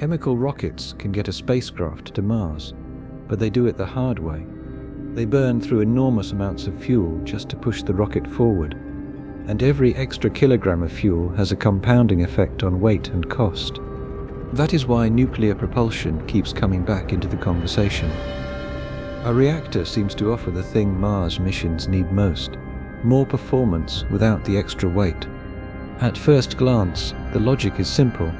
Chemical rockets can get a spacecraft to Mars, but they do it the hard way. They burn through enormous amounts of fuel just to push the rocket forward, and every extra kilogram of fuel has a compounding effect on weight and cost. That is why nuclear propulsion keeps coming back into the conversation. A reactor seems to offer the thing Mars missions need most: more performance without the extra weight. At first glance, the logic is simple.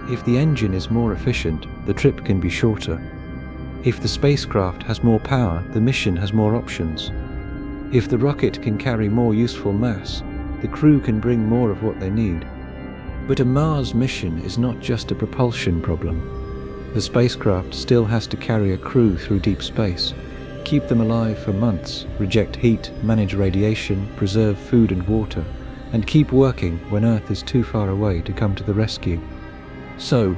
If the engine is more efficient, the trip can be shorter. If the spacecraft has more power, the mission has more options. If the rocket can carry more useful mass, the crew can bring more of what they need. But a Mars mission is not just a propulsion problem. The spacecraft still has to carry a crew through deep space, keep them alive for months, reject heat, manage radiation, preserve food and water, and keep working when Earth is too far away to come to the rescue. So,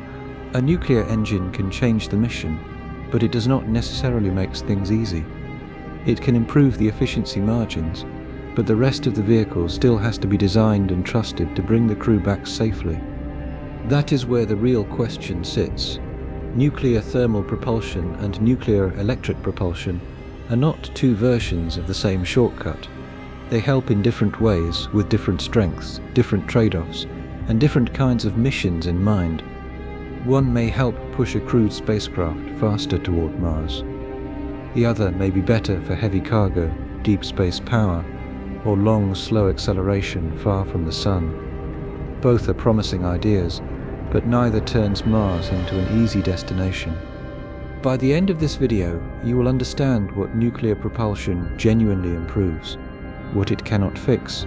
a nuclear engine can change the mission, but it does not necessarily make things easy. It can improve the efficiency margins, but the rest of the vehicle still has to be designed and trusted to bring the crew back safely. That is where the real question sits. Nuclear thermal propulsion and nuclear electric propulsion are not two versions of the same shortcut. They help in different ways, with different strengths, different trade-offs, and different kinds of missions in mind. One may help push a crewed spacecraft faster toward Mars. The other may be better for heavy cargo, deep space power, or long, slow acceleration far from the Sun. Both are promising ideas, but neither turns Mars into an easy destination. By the end of this video, you will understand what nuclear propulsion genuinely improves, what it cannot fix,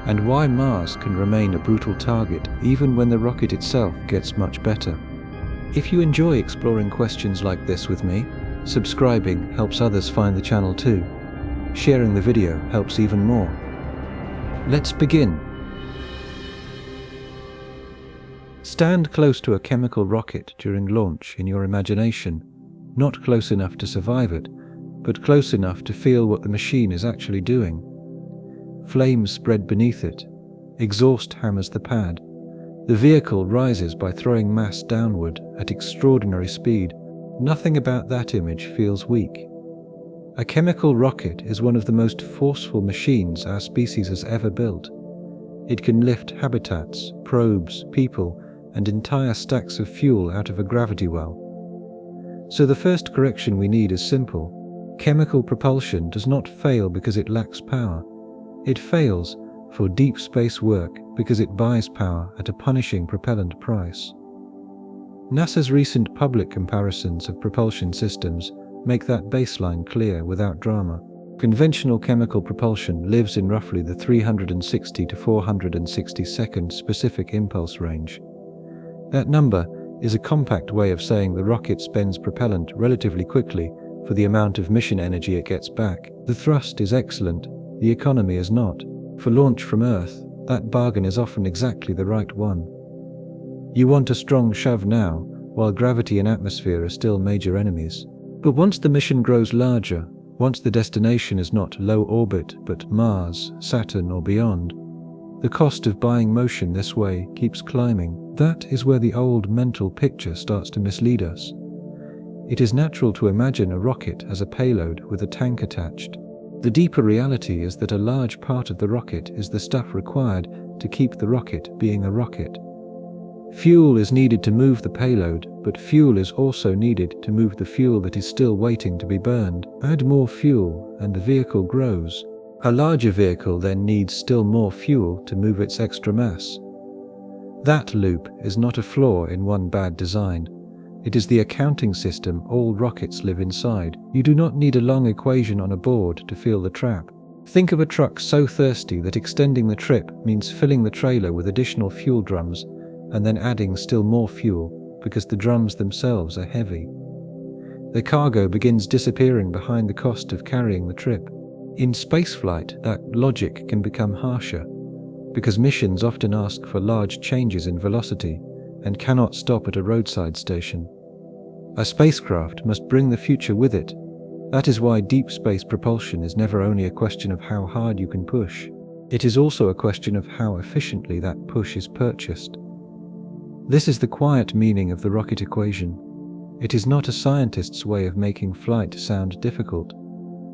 and why Mars can remain a brutal target even when the rocket itself gets much better. If you enjoy exploring questions like this with me, subscribing helps others find the channel too. Sharing the video helps even more. Let's begin. Stand close to a chemical rocket during launch in your imagination, not close enough to survive it, but close enough to feel what the machine is actually doing. Flames spread beneath it. Exhaust hammers the pad. The vehicle rises by throwing mass downward at extraordinary speed. Nothing about that image feels weak. A chemical rocket is one of the most forceful machines our species has ever built. It can lift habitats, probes, people, and entire stacks of fuel out of a gravity well. So the first correction we need is simple. Chemical propulsion does not fail because it lacks power. It fails for deep space work because it buys power at a punishing propellant price. NASA's recent public comparisons of propulsion systems make that baseline clear without drama. Conventional chemical propulsion lives in roughly the 360 to 460 second specific impulse range. That number is a compact way of saying the rocket spends propellant relatively quickly for the amount of mission energy it gets back. The thrust is excellent, the economy is not. For launch from Earth, that bargain is often exactly the right one. You want a strong shove now, while gravity and atmosphere are still major enemies. But once the mission grows larger, once the destination is not low orbit but Mars, Saturn or beyond, the cost of buying motion this way keeps climbing. That is where the old mental picture starts to mislead us. It is natural to imagine a rocket as a payload with a tank attached. The deeper reality is that a large part of the rocket is the stuff required to keep the rocket being a rocket. Fuel is needed to move the payload, but fuel is also needed to move the fuel that is still waiting to be burned. Add more fuel and the vehicle grows. A larger vehicle then needs still more fuel to move its extra mass. That loop is not a flaw in one bad design. It is the accounting system all rockets live inside. You do not need a long equation on a board to feel the trap. Think of a truck so thirsty that extending the trip means filling the trailer with additional fuel drums and then adding still more fuel because the drums themselves are heavy. The cargo begins disappearing behind the cost of carrying the trip. In spaceflight, that logic can become harsher because missions often ask for large changes in velocity and cannot stop at a roadside station. A spacecraft must bring the future with it. That is why deep space propulsion is never only a question of how hard you can push. It is also a question of how efficiently that push is purchased. This is the quiet meaning of the rocket equation. It is not a scientist's way of making flight sound difficult.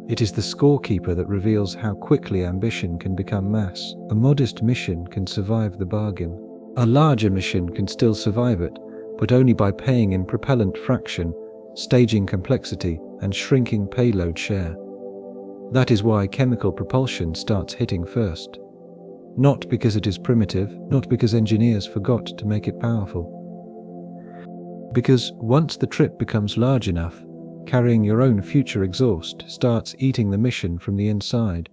It is the scorekeeper that reveals how quickly ambition can become mass. A modest mission can survive the bargain. A larger mission can still survive it, but only by paying in propellant fraction, staging complexity, and shrinking payload share. That is why chemical propulsion starts hitting first. Not because it is primitive, not because engineers forgot to make it powerful. Because once the trip becomes large enough, carrying your own future exhaust starts eating the mission from the inside.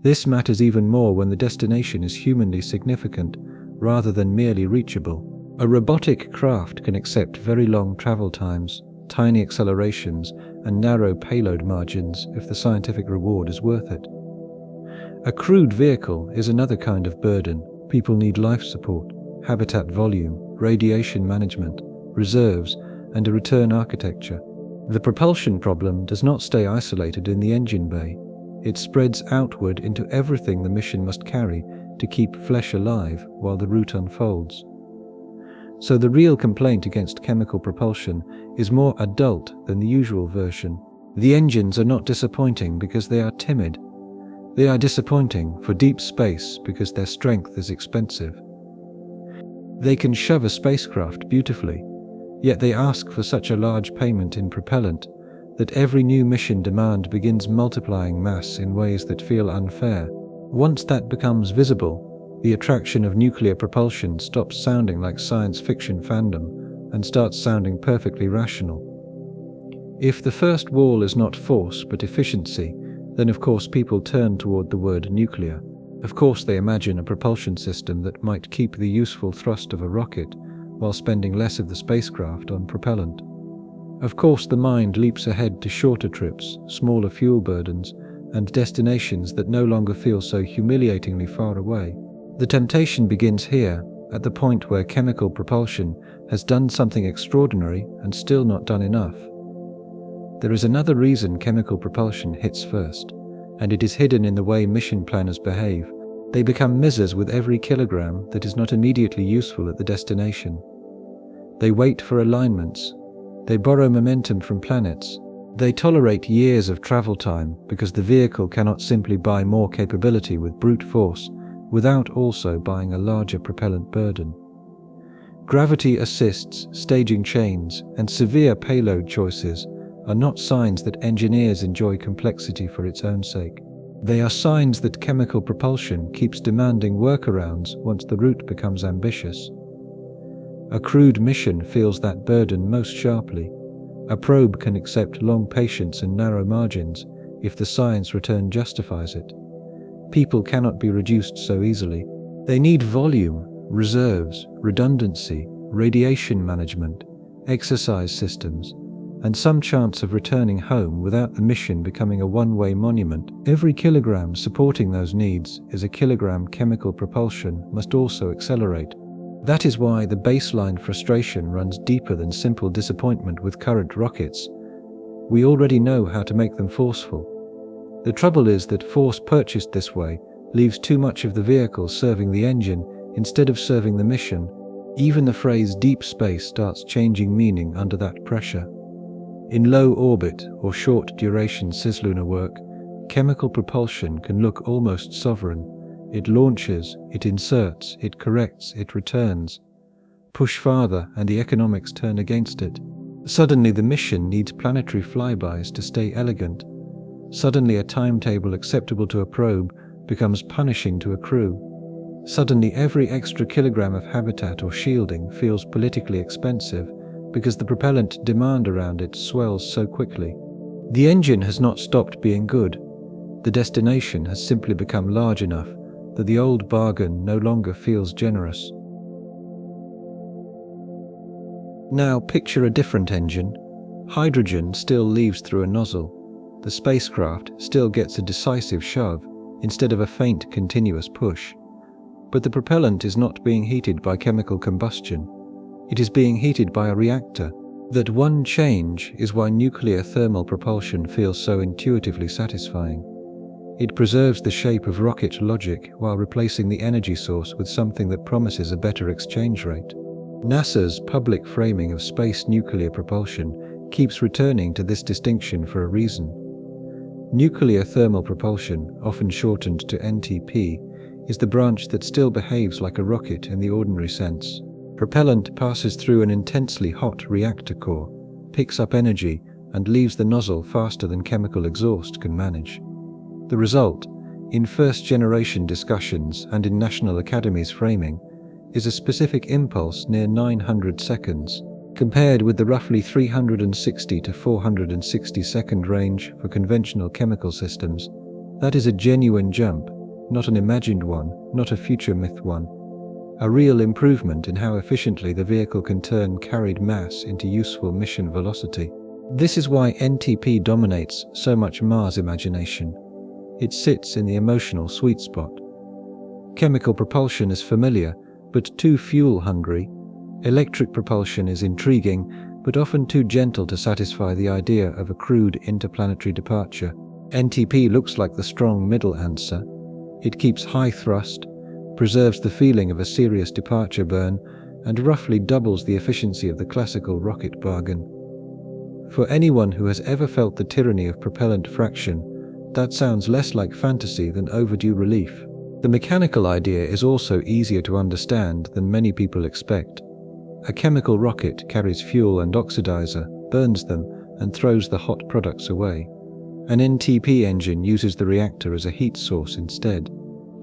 This matters even more when the destination is humanly significant rather than merely reachable. A robotic craft can accept very long travel times, tiny accelerations, and narrow payload margins if the scientific reward is worth it. A crewed vehicle is another kind of burden. People need life support, habitat volume, radiation management, reserves, and a return architecture. The propulsion problem does not stay isolated in the engine bay. It spreads outward into everything the mission must carry to keep flesh alive while the route unfolds. So the real complaint against chemical propulsion is more adult than the usual version. The engines are not disappointing because they are timid. They are disappointing for deep space because their strength is expensive. They can shove a spacecraft beautifully, yet they ask for such a large payment in propellant that every new mission demand begins multiplying mass in ways that feel unfair. Once that becomes visible, the attraction of nuclear propulsion stops sounding like science fiction fandom and starts sounding perfectly rational. If the first wall is not force but efficiency, then of course people turn toward the word nuclear. Of course they imagine a propulsion system that might keep the useful thrust of a rocket while spending less of the spacecraft on propellant. Of course the mind leaps ahead to shorter trips, smaller fuel burdens, and destinations that no longer feel so humiliatingly far away. The temptation begins here, at the point where chemical propulsion has done something extraordinary and still not done enough. There is another reason chemical propulsion hits first, and it is hidden in the way mission planners behave. They become misers with every kilogram that is not immediately useful at the destination. They wait for alignments. They borrow momentum from planets. They tolerate years of travel time because the vehicle cannot simply buy more capability with brute force without also buying a larger propellant burden. Gravity assists, staging chains, and severe payload choices are not signs that engineers enjoy complexity for its own sake. They are signs that chemical propulsion keeps demanding workarounds once the route becomes ambitious. A crewed mission feels that burden most sharply. A probe can accept long patience and narrow margins if the science return justifies it. People cannot be reduced so easily. They need volume, reserves, redundancy, radiation management, exercise systems, and some chance of returning home without the mission becoming a one-way monument. Every kilogram supporting those needs is a kilogram chemical propulsion must also accelerate. That is why the baseline frustration runs deeper than simple disappointment with current rockets. We already know how to make them forceful. The trouble is that force purchased this way leaves too much of the vehicle serving the engine instead of serving the mission. Even the phrase deep space starts changing meaning under that pressure. In low orbit or short duration cislunar work, chemical propulsion can look almost sovereign. It launches, it inserts, it corrects, it returns. Push farther and the economics turn against it. Suddenly the mission needs planetary flybys to stay elegant. Suddenly a timetable acceptable to a probe becomes punishing to a crew. Suddenly every extra kilogram of habitat or shielding feels politically expensive because the propellant demand around it swells so quickly. The engine has not stopped being good. The destination has simply become large enough that the old bargain no longer feels generous. Now picture a different engine. Hydrogen still leaves through a nozzle. The spacecraft still gets a decisive shove instead of a faint continuous push. But the propellant is not being heated by chemical combustion. It is being heated by a reactor. That one change is why nuclear thermal propulsion feels so intuitively satisfying. It preserves the shape of rocket logic while replacing the energy source with something that promises a better exchange rate. NASA's public framing of space nuclear propulsion keeps returning to this distinction for a reason. Nuclear thermal propulsion, often shortened to NTP, is the branch that still behaves like a rocket in the ordinary sense. Propellant passes through an intensely hot reactor core, picks up energy, and leaves the nozzle faster than chemical exhaust can manage. The result, in first-generation discussions and in National Academy's framing, is a specific impulse near 900 seconds, compared with the roughly 360 to 460 second range for conventional chemical systems. That is a genuine jump, not an imagined one, not a future myth one. A real improvement in how efficiently the vehicle can turn carried mass into useful mission velocity. This is why NTP dominates so much Mars imagination. It sits in the emotional sweet spot. Chemical propulsion is familiar, but too fuel-hungry. Electric propulsion is intriguing, but often too gentle to satisfy the idea of a crude interplanetary departure. NTP looks like the strong middle answer. It keeps high thrust, preserves the feeling of a serious departure burn, and roughly doubles the efficiency of the classical rocket bargain. For anyone who has ever felt the tyranny of propellant fraction, that sounds less like fantasy than overdue relief. The mechanical idea is also easier to understand than many people expect. A chemical rocket carries fuel and oxidizer, burns them, and throws the hot products away. An NTP engine uses the reactor as a heat source instead.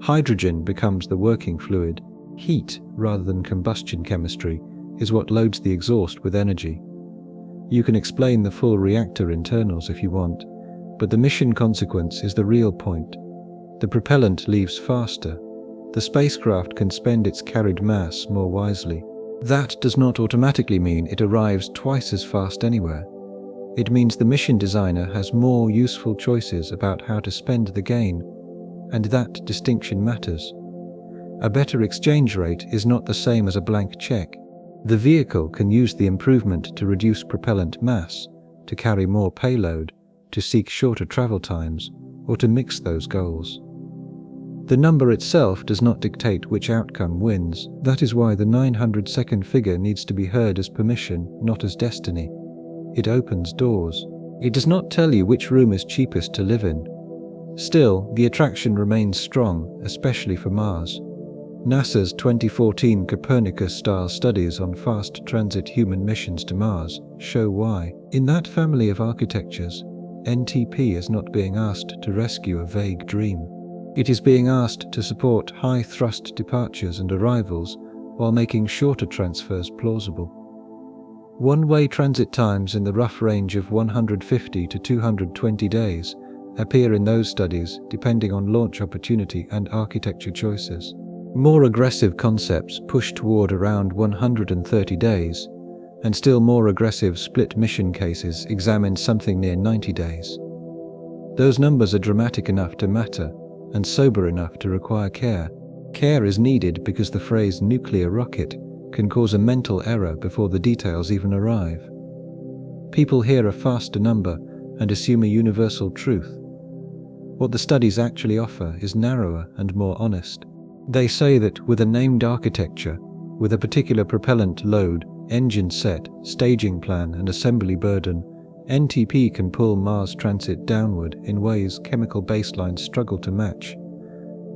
Hydrogen becomes the working fluid. Heat, rather than combustion chemistry, is what loads the exhaust with energy. You can explain the full reactor internals if you want, but the mission consequence is the real point. The propellant leaves faster. The spacecraft can spend its carried mass more wisely. That does not automatically mean it arrives twice as fast anywhere. It means the mission designer has more useful choices about how to spend the gain, and that distinction matters. A better exchange rate is not the same as a blank check. The vehicle can use the improvement to reduce propellant mass, to carry more payload, to seek shorter travel times, or to mix those goals. The number itself does not dictate which outcome wins. That is why the 900-second figure needs to be heard as permission, not as destiny. It opens doors. It does not tell you which room is cheapest to live in. Still, the attraction remains strong, especially for Mars. NASA's 2014 Copernicus-style studies on fast transit human missions to Mars show why. In that family of architectures, NTP is not being asked to rescue a vague dream. It is being asked to support high-thrust departures and arrivals while making shorter transfers plausible. One-way transit times in the rough range of 150 to 220 days appear in those studies depending on launch opportunity and architecture choices. More aggressive concepts push toward around 130 days, and still more aggressive split mission cases examine something near 90 days. Those numbers are dramatic enough to matter, and sober enough to require care. Care is needed because the phrase nuclear rocket can cause a mental error before the details even arrive. People hear a faster number and assume a universal truth. What the studies actually offer is narrower and more honest. They say that with a named architecture, with a particular propellant load, engine set, staging plan, and assembly burden, NTP can pull Mars transit downward in ways chemical baselines struggle to match.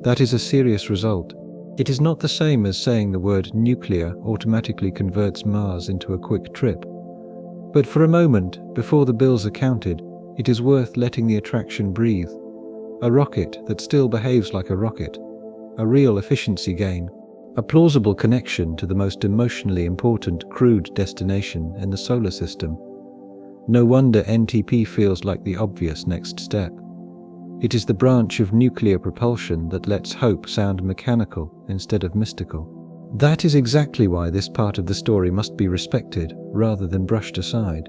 That is a serious result. It is not the same as saying the word nuclear automatically converts Mars into a quick trip. But for a moment, before the bills are counted, it is worth letting the attraction breathe. A rocket that still behaves like a rocket. A real efficiency gain. A plausible connection to the most emotionally important crude destination in the solar system. No wonder NTP feels like the obvious next step. It is the branch of nuclear propulsion that lets hope sound mechanical instead of mystical. That is exactly why this part of the story must be respected rather than brushed aside.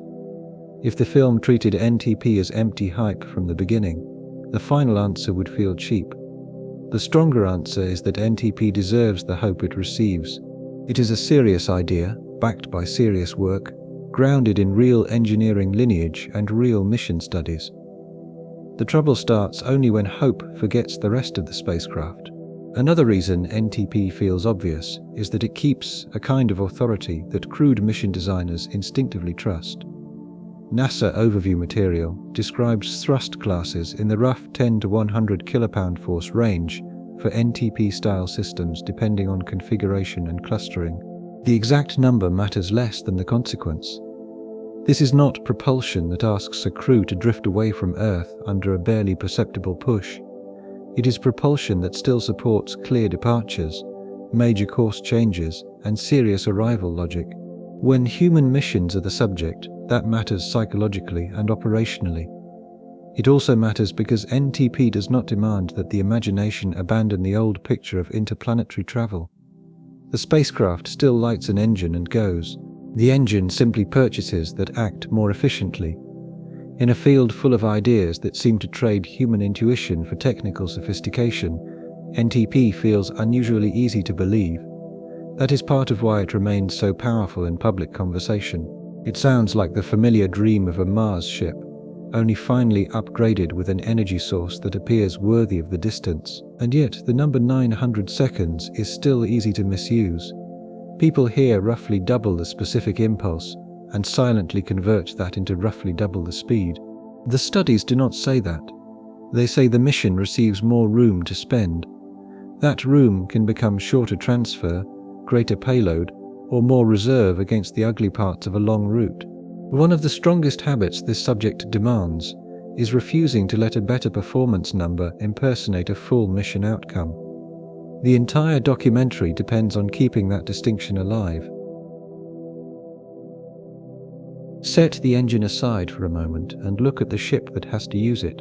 If the film treated NTP as empty hype from the beginning, the final answer would feel cheap. The stronger answer is that NTP deserves the hope it receives. It is a serious idea, backed by serious work, grounded in real engineering lineage and real mission studies. The trouble starts only when hope forgets the rest of the spacecraft. Another reason NTP feels obvious is that it keeps a kind of authority that crewed mission designers instinctively trust. NASA overview material describes thrust classes in the rough 10 to 100 kilopound-force range for NTP-style systems depending on configuration and clustering. The exact number matters less than the consequence. This is not propulsion that asks a crew to drift away from Earth under a barely perceptible push. It is propulsion that still supports clear departures, major course changes, and serious arrival logic. When human missions are the subject, that matters psychologically and operationally. It also matters because NTP does not demand that the imagination abandon the old picture of interplanetary travel. The spacecraft still lights an engine and goes. The engine simply purchases that act more efficiently. In a field full of ideas that seem to trade human intuition for technical sophistication, NTP feels unusually easy to believe. That is part of why it remains so powerful in public conversation. It sounds like the familiar dream of a Mars ship, only finely upgraded with an energy source that appears worthy of the distance. And yet the number 900 seconds is still easy to misuse. People hear roughly double the specific impulse and silently convert that into roughly double the speed. The studies do not say that. They say the mission receives more room to spend. That room can become shorter transfer, greater payload, or more reserve against the ugly parts of a long route. One of the strongest habits this subject demands is refusing to let a better performance number impersonate a full mission outcome. The entire documentary depends on keeping that distinction alive. Set the engine aside for a moment and look at the ship that has to use it.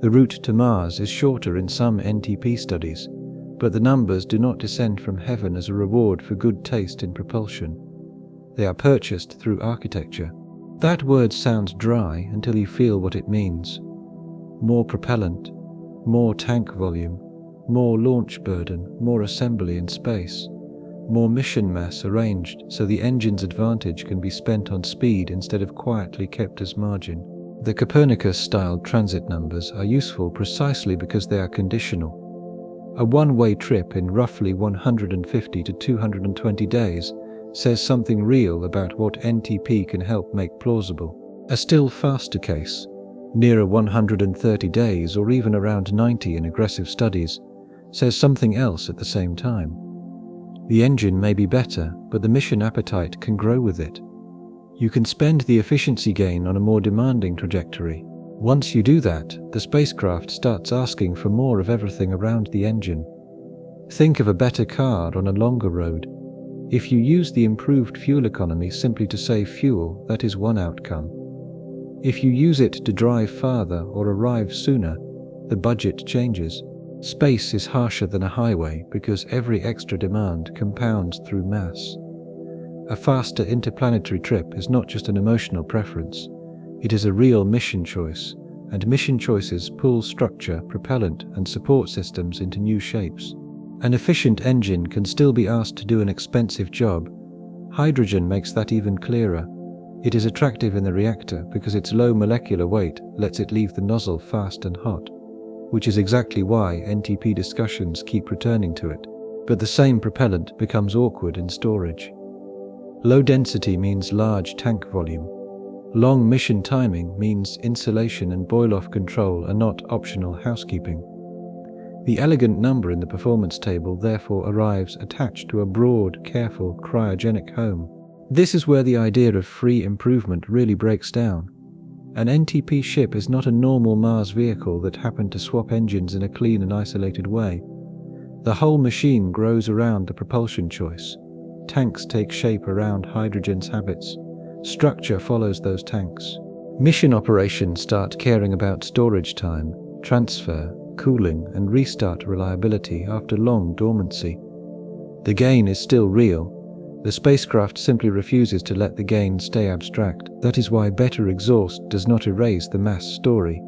The route to Mars is shorter in some NTP studies, but the numbers do not descend from heaven as a reward for good taste in propulsion. They are purchased through architecture. That word sounds dry until you feel what it means. More propellant, more tank volume, more launch burden, more assembly in space, more mission mass arranged so the engine's advantage can be spent on speed instead of quietly kept as margin. The Copernicus-styled transit numbers are useful precisely because they are conditional. A one-way trip in roughly 150 to 220 days says something real about what NTP can help make plausible. A still faster case, nearer 130 days or even around 90 in aggressive studies, says something else at the same time. The engine may be better, but the mission appetite can grow with it. You can spend the efficiency gain on a more demanding trajectory. Once you do that, the spacecraft starts asking for more of everything around the engine. Think of a better car on a longer road. If you use the improved fuel economy simply to save fuel, that is one outcome. If you use it to drive farther or arrive sooner, the budget changes. Space is harsher than a highway because every extra demand compounds through mass. A faster interplanetary trip is not just an emotional preference, it is a real mission choice, and mission choices pull structure, propellant, and support systems into new shapes. An efficient engine can still be asked to do an expensive job. Hydrogen makes that even clearer. It is attractive in the reactor because its low molecular weight lets it leave the nozzle fast and hot, which is exactly why NTP discussions keep returning to it. But the same propellant becomes awkward in storage. Low density means large tank volume. Long mission timing means insulation and boil-off control are not optional housekeeping. The elegant number in the performance table therefore arrives attached to a broad, careful, cryogenic home. This is where the idea of free improvement really breaks down. An NTP ship is not a normal Mars vehicle that happened to swap engines in a clean and isolated way. The whole machine grows around the propulsion choice. Tanks take shape around hydrogen's habits. Structure follows those tanks. Mission operations start caring about storage time, transfer, cooling, and restart reliability after long dormancy. The gain is still real. The spacecraft simply refuses to let the gain stay abstract. That is why better exhaust does not erase the mass story.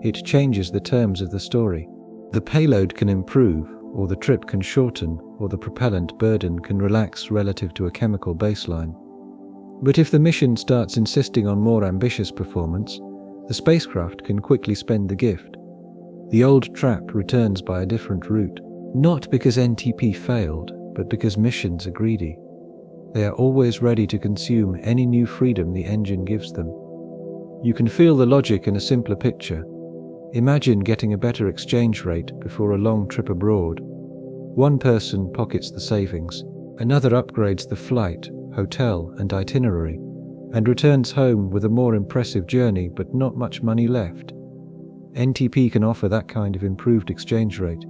It changes the terms of the story. The payload can improve, or the trip can shorten, or the propellant burden can relax relative to a chemical baseline. But if the mission starts insisting on more ambitious performance, the spacecraft can quickly spend the gift. The old trap returns by a different route. Not because NTP failed, but because missions are greedy. They are always ready to consume any new freedom the engine gives them. You can feel the logic in a simpler picture. Imagine getting a better exchange rate before a long trip abroad. One person pockets the savings, another upgrades the flight, hotel, and itinerary, and returns home with a more impressive journey but not much money left. NTP can offer that kind of improved exchange rate.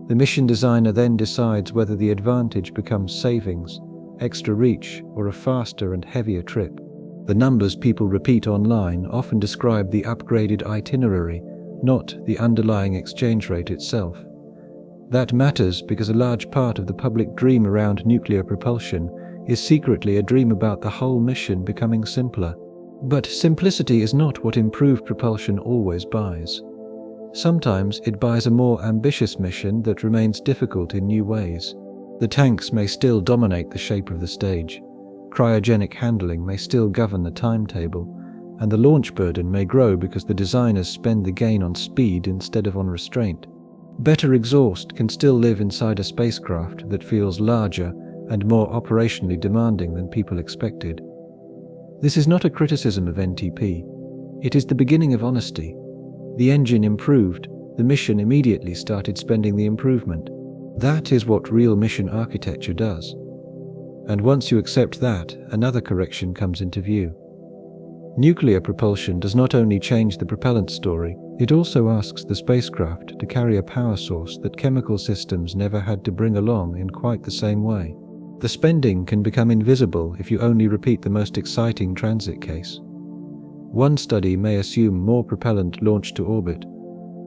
The mission designer then decides whether the advantage becomes savings, extra reach, or a faster and heavier trip. The numbers people repeat online often describe the upgraded itinerary, not the underlying exchange rate itself. That matters because a large part of the public dream around nuclear propulsion is secretly a dream about the whole mission becoming simpler. But simplicity is not what improved propulsion always buys. Sometimes it buys a more ambitious mission that remains difficult in new ways. The tanks may still dominate the shape of the stage, cryogenic handling may still govern the timetable, and the launch burden may grow because the designers spend the gain on speed instead of on restraint. Better exhaust can still live inside a spacecraft that feels larger and more operationally demanding than people expected. This is not a criticism of NTP. It is the beginning of honesty. The engine improved, the mission immediately started spending the improvement. That is what real mission architecture does. And once you accept that, another correction comes into view. Nuclear propulsion does not only change the propellant story, it also asks the spacecraft to carry a power source that chemical systems never had to bring along in quite the same way. The spending can become invisible if you only repeat the most exciting transit case. One study may assume more propellant launched to orbit.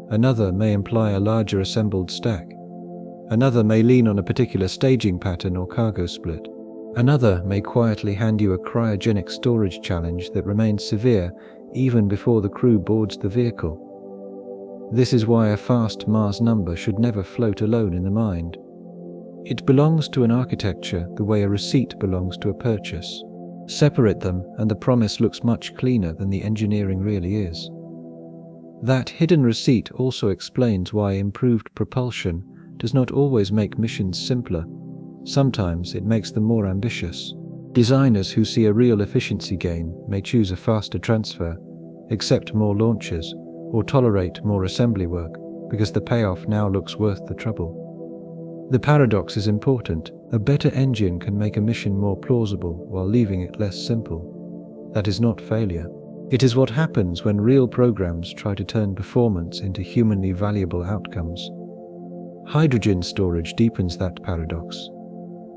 Another may imply a larger assembled stack. Another may lean on a particular staging pattern or cargo split. Another may quietly hand you a cryogenic storage challenge that remains severe even before the crew boards the vehicle. This is why a fast Mars number should never float alone in the mind. It belongs to an architecture the way a receipt belongs to a purchase. Separate them and the promise looks much cleaner than the engineering really is. That hidden receipt also explains why improved propulsion does not always make missions simpler. Sometimes it makes them more ambitious. Designers who see a real efficiency gain may choose a faster transfer, accept more launches, or tolerate more assembly work because the payoff now looks worth the trouble. The paradox is important. A better engine can make a mission more plausible while leaving it less simple. That is not failure. It is what happens when real programs try to turn performance into humanly valuable outcomes. Hydrogen storage deepens that paradox.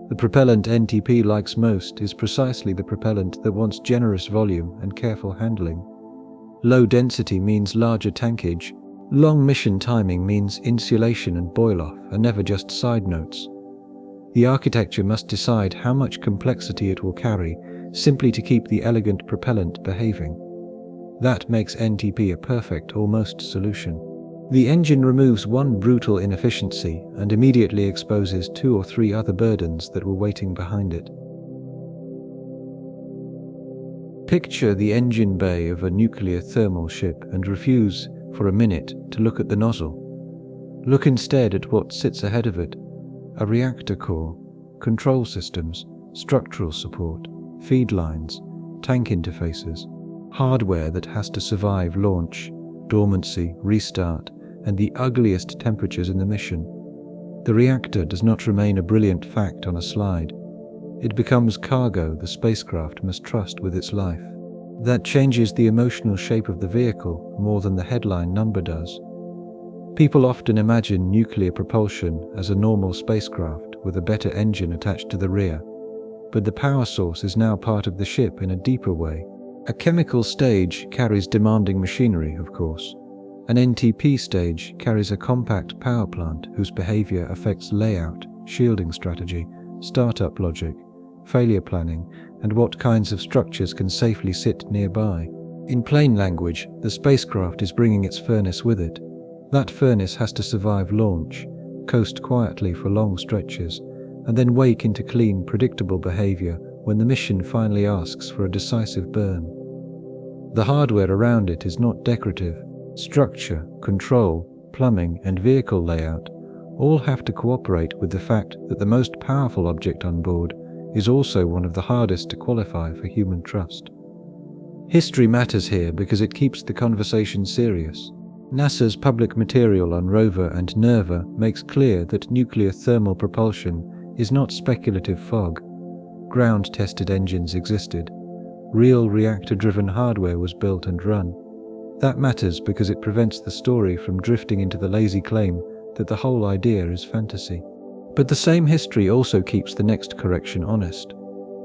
The propellant NTP likes most is precisely the propellant that wants generous volume and careful handling. Low density means larger tankage. Long mission timing means insulation and boil-off are never just side notes. The architecture must decide how much complexity it will carry simply to keep the elegant propellant behaving. That makes NTP a perfect almost solution. The engine removes one brutal inefficiency and immediately exposes 2 or 3 other burdens that were waiting behind it. Picture the engine bay of a nuclear thermal ship and refuse for a minute to look at the nozzle. Look instead at what sits ahead of it: a reactor core, control systems, structural support, feed lines, tank interfaces, hardware that has to survive launch, dormancy, restart, and the ugliest temperatures in the mission. The reactor does not remain a brilliant fact on a slide. It becomes cargo the spacecraft must trust with its life. That changes the emotional shape of the vehicle more than the headline number does. People often imagine nuclear propulsion as a normal spacecraft with a better engine attached to the rear, but the power source is now part of the ship in a deeper way. A chemical stage carries demanding machinery, of course. An NTP stage carries a compact power plant whose behavior affects layout, shielding strategy, startup logic, failure planning, and what kinds of structures can safely sit nearby. In plain language, the spacecraft is bringing its furnace with it. That furnace has to survive launch, coast quietly for long stretches, and then wake into clean, predictable behavior when the mission finally asks for a decisive burn. The hardware around it is not decorative. Structure, control, plumbing, and vehicle layout all have to cooperate with the fact that the most powerful object on board is also one of the hardest to qualify for human trust. History matters here because it keeps the conversation serious. NASA's public material on Rover and Nerva makes clear that nuclear thermal propulsion is not speculative fog. Ground-tested engines existed. Real reactor-driven hardware was built and run. That matters because it prevents the story from drifting into the lazy claim that the whole idea is fantasy. But the same history also keeps the next correction honest.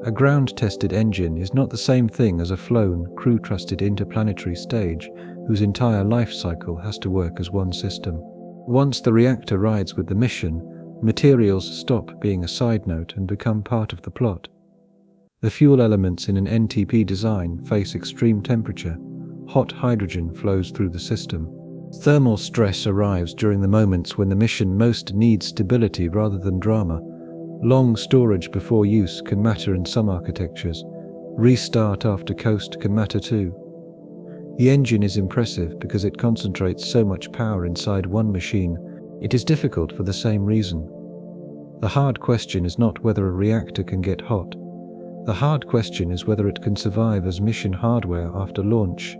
A ground-tested engine is not the same thing as a flown, crew-trusted interplanetary stage whose entire life cycle has to work as one system. Once the reactor rides with the mission, materials stop being a side note and become part of the plot. The fuel elements in an NTP design face extreme temperature. Hot hydrogen flows through the system. Thermal stress arrives during the moments when the mission most needs stability rather than drama. Long storage before use can matter in some architectures. Restart after coast can matter too. The engine is impressive because it concentrates so much power inside one machine. It is difficult for the same reason. The hard question is not whether a reactor can get hot. The hard question is whether it can survive as mission hardware after launch,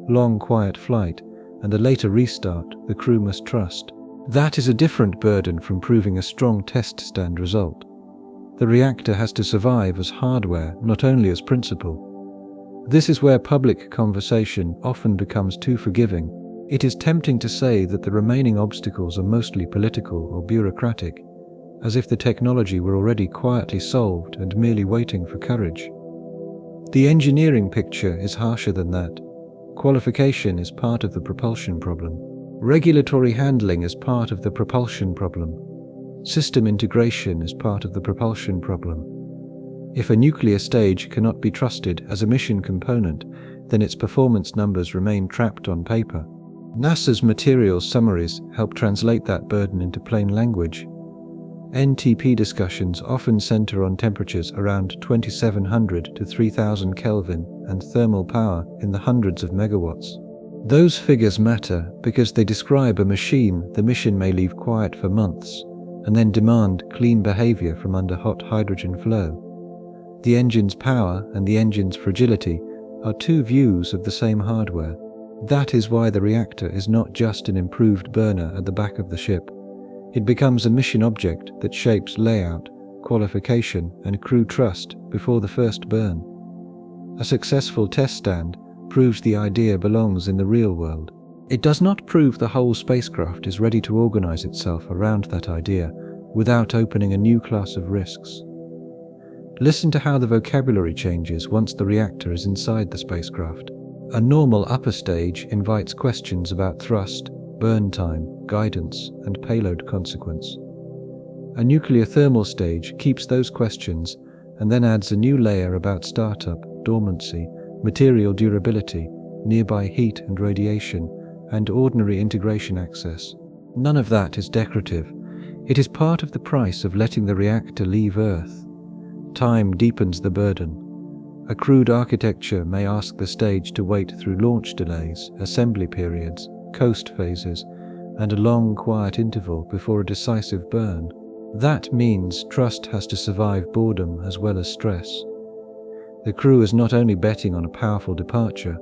long quiet flight, and a later restart the crew must trust. That is a different burden from proving a strong test stand result. The reactor has to survive as hardware, not only as principle. This is where public conversation often becomes too forgiving. It is tempting to say that the remaining obstacles are mostly political or bureaucratic, as if the technology were already quietly solved and merely waiting for courage. The engineering picture is harsher than that. Qualification is part of the propulsion problem. Regulatory handling is part of the propulsion problem. System integration is part of the propulsion problem. If a nuclear stage cannot be trusted as a mission component, then its performance numbers remain trapped on paper. NASA's materials summaries help translate that burden into plain language. NTP discussions often center on temperatures around 2700 to 3000 Kelvin and thermal power in the hundreds of megawatts. Those figures matter because they describe a machine the mission may leave quiet for months and then demand clean behavior from under hot hydrogen flow. The engine's power and the engine's fragility are two views of the same hardware. That is why the reactor is not just an improved burner at the back of the ship. It becomes a mission object that shapes layout, qualification, and crew trust before the first burn. A successful test stand proves the idea belongs in the real world. It does not prove the whole spacecraft is ready to organize itself around that idea without opening a new class of risks. Listen to how the vocabulary changes once the reactor is inside the spacecraft. A normal upper stage invites questions about thrust, burn time, guidance, and payload consequence. A nuclear thermal stage keeps those questions and then adds a new layer about startup, dormancy, material durability, nearby heat and radiation, and ordinary integration access. None of that is decorative. It is part of the price of letting the reactor leave Earth. Time deepens the burden. A crude architecture may ask the stage to wait through launch delays, assembly periods, coast phases, and a long quiet interval before a decisive burn. That means trust has to survive boredom as well as stress. The crew is not only betting on a powerful departure,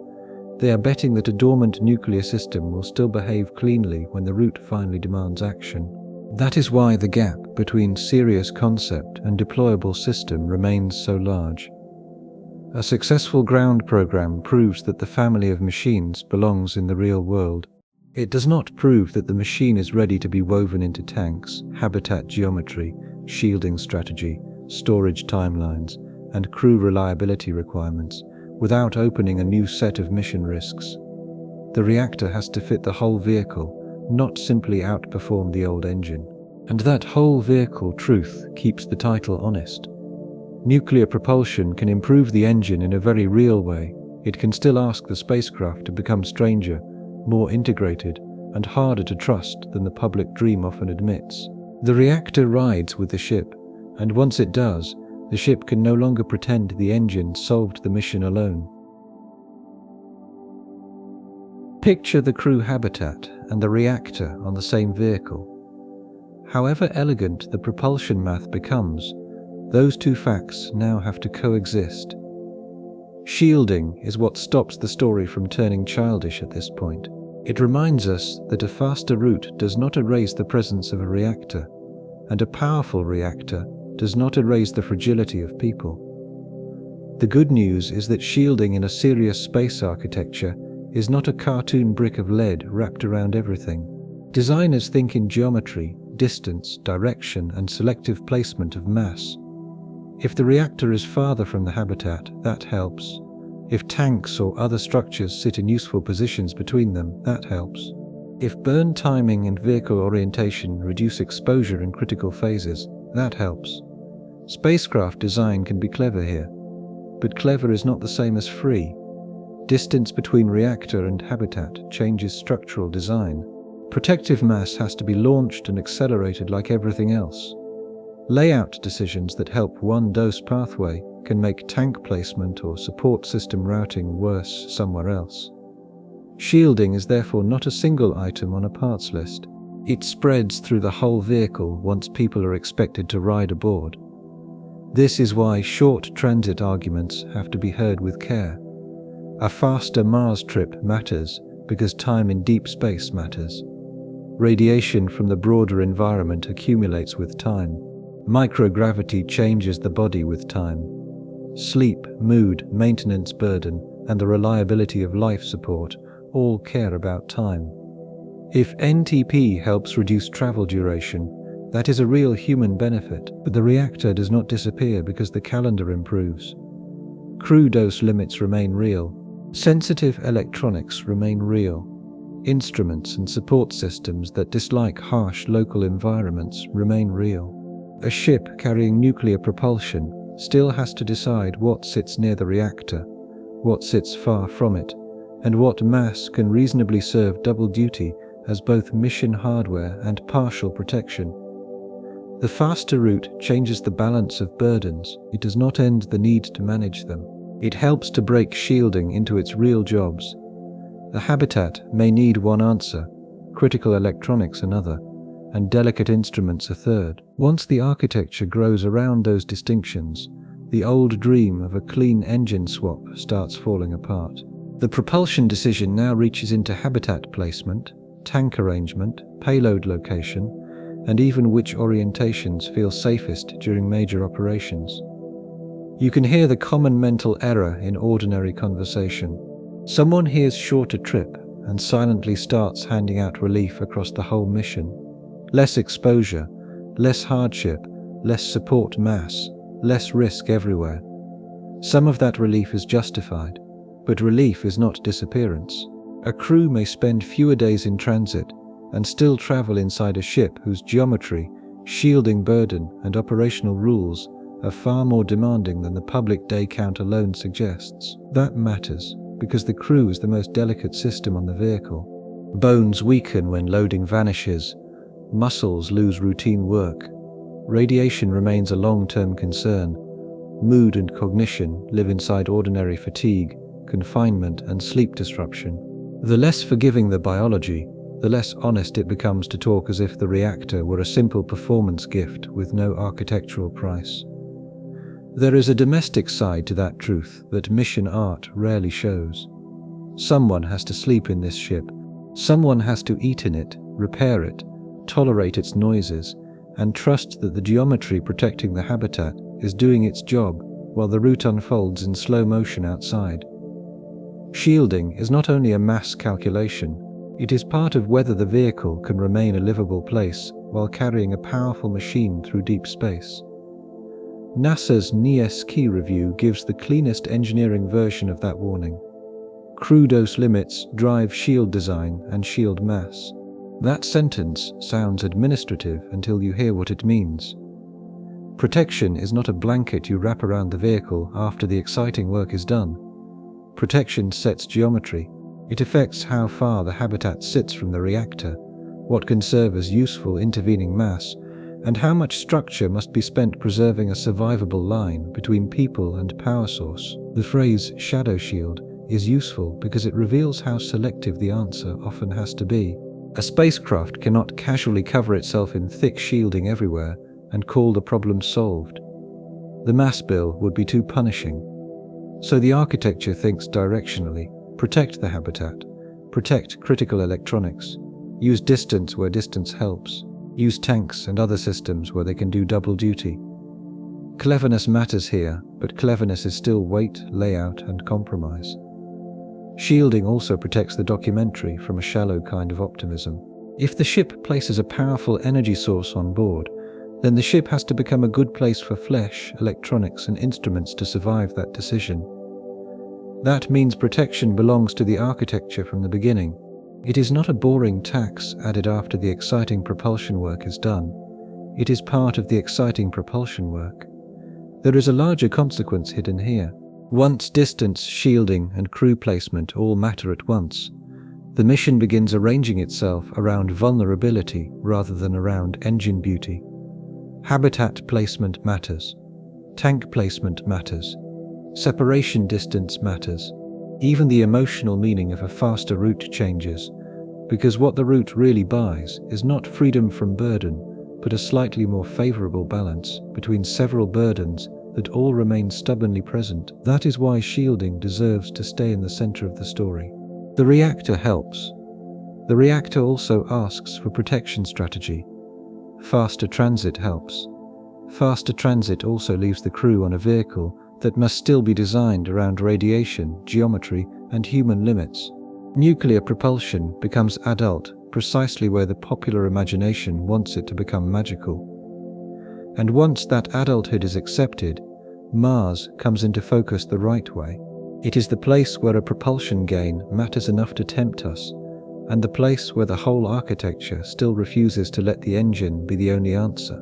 they are betting that a dormant nuclear system will still behave cleanly when the route finally demands action. That is why the gap between serious concept and deployable system remains so large. A successful ground program proves that the family of machines belongs in the real world. It does not prove that the machine is ready to be woven into tanks, habitat geometry, shielding strategy, storage timelines, and crew reliability requirements without opening a new set of mission risks. The reactor has to fit the whole vehicle, not simply outperform the old engine. And that whole vehicle truth keeps the title honest. Nuclear propulsion can improve the engine in a very real way. It can still ask the spacecraft to become stranger, more integrated, and harder to trust than the public dream often admits. The reactor rides with the ship, and once it does, the ship can no longer pretend the engine solved the mission alone. Picture the crew habitat and the reactor on the same vehicle. However elegant the propulsion math becomes, those two facts now have to coexist. Shielding is what stops the story from turning childish at this point. It reminds us that a faster route does not erase the presence of a reactor, and a powerful reactor does not erase the fragility of people. The good news is that shielding in a serious space architecture is not a cartoon brick of lead wrapped around everything. Designers think in geometry, distance, direction, and selective placement of mass. If the reactor is farther from the habitat, that helps. If tanks or other structures sit in useful positions between them, that helps. If burn timing and vehicle orientation reduce exposure in critical phases, that helps. Spacecraft design can be clever here, but clever is not the same as free. Distance between reactor and habitat changes structural design. Protective mass has to be launched and accelerated like everything else. Layout decisions that help one dose pathway can make tank placement or support system routing worse somewhere else. Shielding is therefore not a single item on a parts list. It spreads through the whole vehicle once people are expected to ride aboard. This is why short transit arguments have to be heard with care. A faster Mars trip matters because time in deep space matters. Radiation from the broader environment accumulates with time. Microgravity changes the body with time. Sleep, mood, maintenance burden, and the reliability of life support all care about time. If NTP helps reduce travel duration, that is a real human benefit, but the reactor does not disappear because the calendar improves. Crew dose limits remain real. Sensitive electronics remain real. Instruments and support systems that dislike harsh local environments remain real. A ship carrying nuclear propulsion still has to decide what sits near the reactor, what sits far from it, and what mass can reasonably serve double duty as both mission hardware and partial protection. The faster route changes the balance of burdens. It does not end the need to manage them. It helps to break shielding into its real jobs. The habitat may need one answer, critical electronics another, and delicate instruments a third. Once the architecture grows around those distinctions, the old dream of a clean engine swap starts falling apart. The propulsion decision now reaches into habitat placement, tank arrangement, payload location, and even which orientations feel safest during major operations. You can hear the common mental error in ordinary conversation. Someone hears shorter trip and silently starts handing out relief across the whole mission. Less exposure, less hardship, less support mass, less risk everywhere. Some of that relief is justified, but relief is not disappearance. A crew may spend fewer days in transit and still travel inside a ship whose geometry, shielding burden, and operational rules are far more demanding than the public day count alone suggests. That matters because the crew is the most delicate system on the vehicle. Bones weaken when loading vanishes. Muscles lose routine work. Radiation remains a long-term concern. Mood and cognition live inside ordinary fatigue, confinement, and sleep disruption. The less forgiving the biology, the less honest it becomes to talk as if the reactor were a simple performance gift with no architectural price. There is a domestic side to that truth that mission art rarely shows. Someone has to sleep in this ship. Someone has to eat in it, repair it, tolerate its noises, and trust that the geometry protecting the habitat is doing its job while the route unfolds in slow motion outside. Shielding is not only a mass calculation, it is part of whether the vehicle can remain a livable place while carrying a powerful machine through deep space. NASA's NIES Key Review gives the cleanest engineering version of that warning. Crew dose limits drive shield design and shield mass. That sentence sounds administrative until you hear what it means. Protection is not a blanket you wrap around the vehicle after the exciting work is done. Protection sets geometry. It affects how far the habitat sits from the reactor, what can serve as useful intervening mass, and how much structure must be spent preserving a survivable line between people and power source. The phrase shadow shield is useful because it reveals how selective the answer often has to be. A spacecraft cannot casually cover itself in thick shielding everywhere and call the problem solved. The mass bill would be too punishing. So the architecture thinks directionally: protect the habitat, protect critical electronics, use distance where distance helps, use tanks and other systems where they can do double duty. Cleverness matters here, but cleverness is still weight, layout, and compromise. Shielding also protects the documentary from a shallow kind of optimism. If the ship places a powerful energy source on board, then the ship has to become a good place for flesh, electronics, and instruments to survive that decision. That means protection belongs to the architecture from the beginning. It is not a boring tax added after the exciting propulsion work is done. It is part of the exciting propulsion work. There is a larger consequence hidden here. Once distance, shielding, and crew placement all matter at once, the mission begins arranging itself around vulnerability rather than around engine beauty. Habitat placement matters. Tank placement matters. Separation distance matters. Even the emotional meaning of a faster route changes, because what the route really buys is not freedom from burden, but a slightly more favorable balance between several burdens that all remain stubbornly present. That is why shielding deserves to stay in the center of the story. The reactor helps. The reactor also asks for protection strategy. Faster transit helps. Faster transit also leaves the crew on a vehicle that must still be designed around radiation, geometry, and human limits. Nuclear propulsion becomes adult precisely where the popular imagination wants it to become magical. And once that adulthood is accepted, Mars comes into focus the right way. It is the place where a propulsion gain matters enough to tempt us, and the place where the whole architecture still refuses to let the engine be the only answer.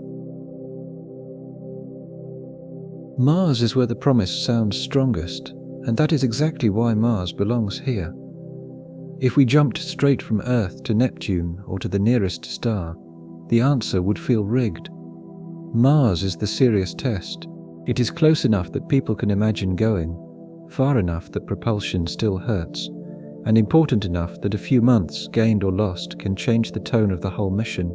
Mars is where the promise sounds strongest, and that is exactly why Mars belongs here. If we jumped straight from Earth to Neptune or to the nearest star, the answer would feel rigged. Mars is the serious test. It is close enough that people can imagine going, far enough that propulsion still hurts, and important enough that a few months gained or lost can change the tone of the whole mission.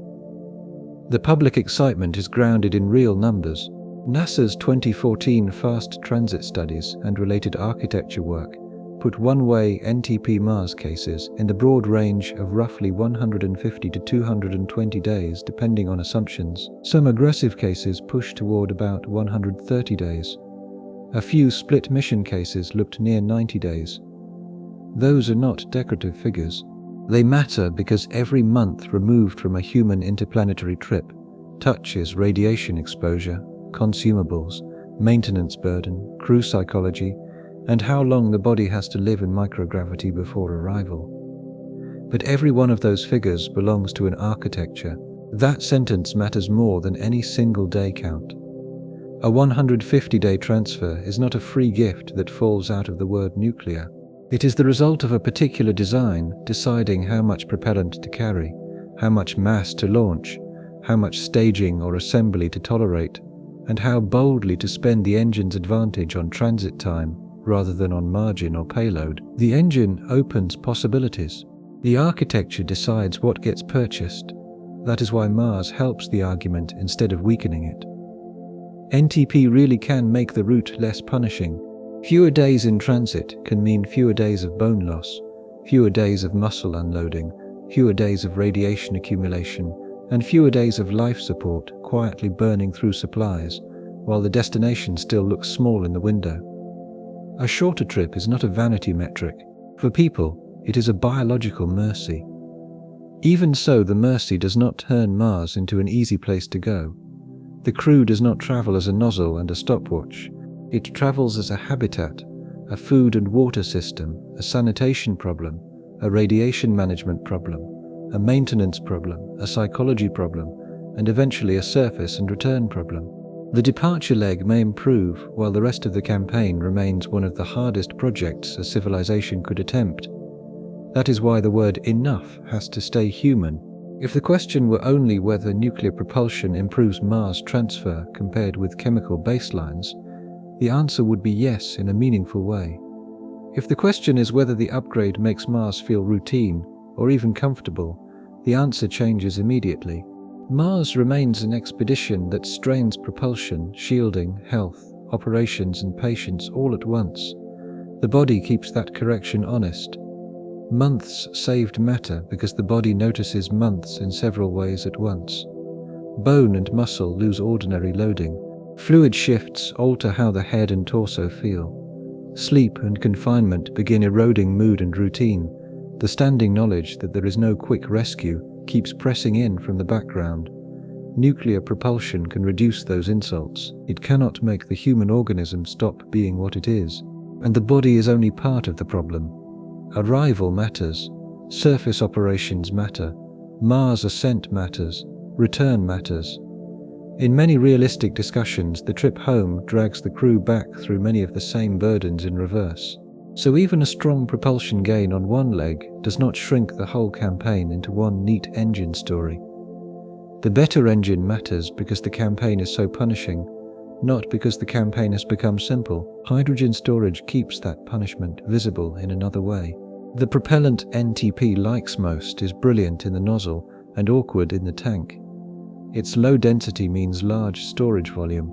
The public excitement is grounded in real numbers. NASA's 2014 fast transit studies and related architecture work put one-way NTP Mars cases in the broad range of roughly 150 to 220 days depending on assumptions. Some aggressive cases push toward about 130 days. A few split mission cases looked near 90 days. Those are not decorative figures. They matter because every month removed from a human interplanetary trip touches radiation exposure, consumables, maintenance burden, crew psychology, and how long the body has to live in microgravity before arrival. But every one of those figures belongs to an architecture. That sentence matters more than any single day count. A 150-day transfer is not a free gift that falls out of the word nuclear. It is the result of a particular design deciding how much propellant to carry, how much mass to launch, how much staging or assembly to tolerate, and how boldly to spend the engine's advantage on transit time rather than on margin or payload. The engine opens possibilities. The architecture decides what gets purchased. That is why Mars helps the argument instead of weakening it. NTP really can make the route less punishing. Fewer days in transit can mean fewer days of bone loss, fewer days of muscle unloading, fewer days of radiation accumulation, and fewer days of life support quietly burning through supplies, while the destination still looks small in the window. A shorter trip is not a vanity metric. For people, it is a biological mercy. Even so, the mercy does not turn Mars into an easy place to go. The crew does not travel as a nozzle and a stopwatch. It travels as a habitat, a food and water system, a sanitation problem, a radiation management problem, a maintenance problem, a psychology problem, and eventually a surface and return problem. The departure leg may improve while the rest of the campaign remains one of the hardest projects a civilization could attempt. That is why the word enough has to stay human. If the question were only whether nuclear propulsion improves Mars transfer compared with chemical baselines, the answer would be yes in a meaningful way. If the question is whether the upgrade makes Mars feel routine or even comfortable, the answer changes immediately. Mars remains an expedition that strains propulsion, shielding, health, operations and patience all at once. The body keeps that correction honest. Months saved matter because the body notices months in several ways at once. Bone and muscle lose ordinary loading. Fluid shifts alter how the head and torso feel. Sleep and confinement begin eroding mood and routine. The standing knowledge that there is no quick rescue keeps pressing in from the background. Nuclear propulsion can reduce those insults. It cannot make the human organism stop being what it is. And the body is only part of the problem. Arrival matters. Surface operations matter. Mars ascent matters. Return matters. In many realistic discussions, the trip home drags the crew back through many of the same burdens in reverse. So even a strong propulsion gain on one leg does not shrink the whole campaign into one neat engine story. The better engine matters because the campaign is so punishing, not because the campaign has become simple. Hydrogen storage keeps that punishment visible in another way. The propellant NTP likes most is brilliant in the nozzle and awkward in the tank. Its low density means large storage volume,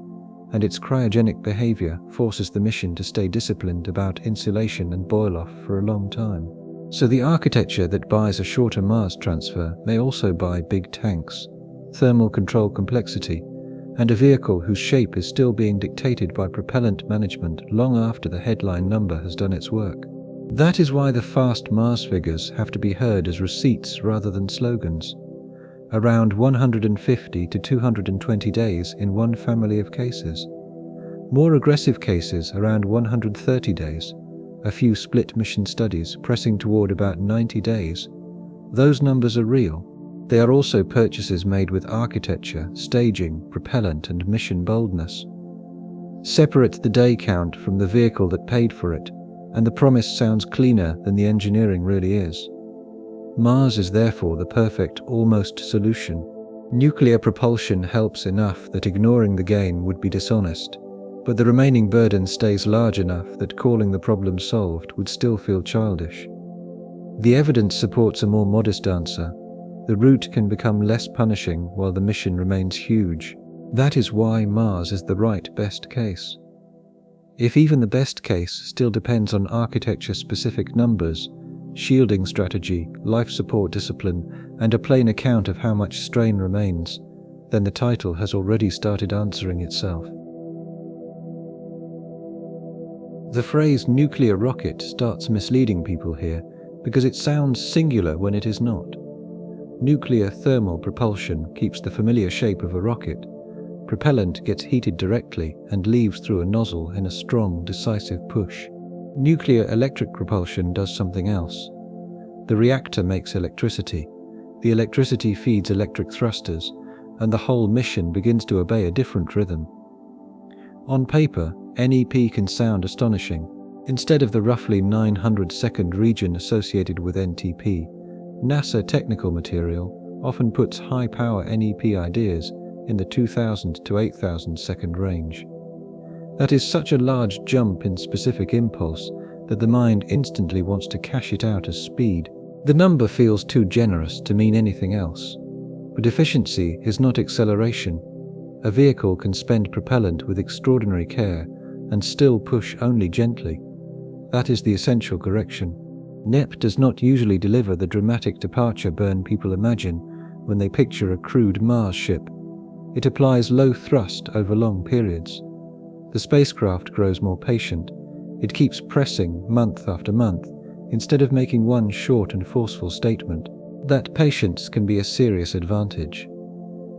and its cryogenic behavior forces the mission to stay disciplined about insulation and boil-off for a long time. So the architecture that buys a shorter Mars transfer may also buy big tanks, thermal control complexity, and a vehicle whose shape is still being dictated by propellant management long after the headline number has done its work. That is why the fast Mars figures have to be heard as receipts rather than slogans. Around 150 to 220 days in one family of cases. More aggressive cases around 130 days, a few split mission studies pressing toward about 90 days. Those numbers are real. They are also purchases made with architecture, staging, propellant and mission boldness. Separate the day count from the vehicle that paid for it, and the promise sounds cleaner than the engineering really is. Mars is therefore the perfect almost solution. Nuclear propulsion helps enough that ignoring the gain would be dishonest, but the remaining burden stays large enough that calling the problem solved would still feel childish. The evidence supports a more modest answer. The route can become less punishing while the mission remains huge. That is why Mars is the right best case. If even the best case still depends on architecture-specific numbers, shielding strategy, life support discipline, and a plain account of how much strain remains, then the title has already started answering itself. The phrase nuclear rocket starts misleading people here because it sounds singular when it is not. Nuclear thermal propulsion keeps the familiar shape of a rocket. Propellant gets heated directly and leaves through a nozzle in a strong, decisive push. Nuclear electric propulsion does something else. The reactor makes electricity. The electricity feeds electric thrusters, and the whole mission begins to obey a different rhythm. On paper, NEP can sound astonishing. Instead of the roughly 900-second region associated with NTP, NASA technical material often puts high-power NEP ideas in the 2,000 to 8,000 second range. That is such a large jump in specific impulse that the mind instantly wants to cash it out as speed. The number feels too generous to mean anything else. But efficiency is not acceleration. A vehicle can spend propellant with extraordinary care and still push only gently. That is the essential correction. NEP does not usually deliver the dramatic departure burn people imagine when they picture a crude Mars ship. It applies low thrust over long periods. The spacecraft grows more patient. It keeps pressing month after month, instead of making one short and forceful statement. That patience can be a serious advantage.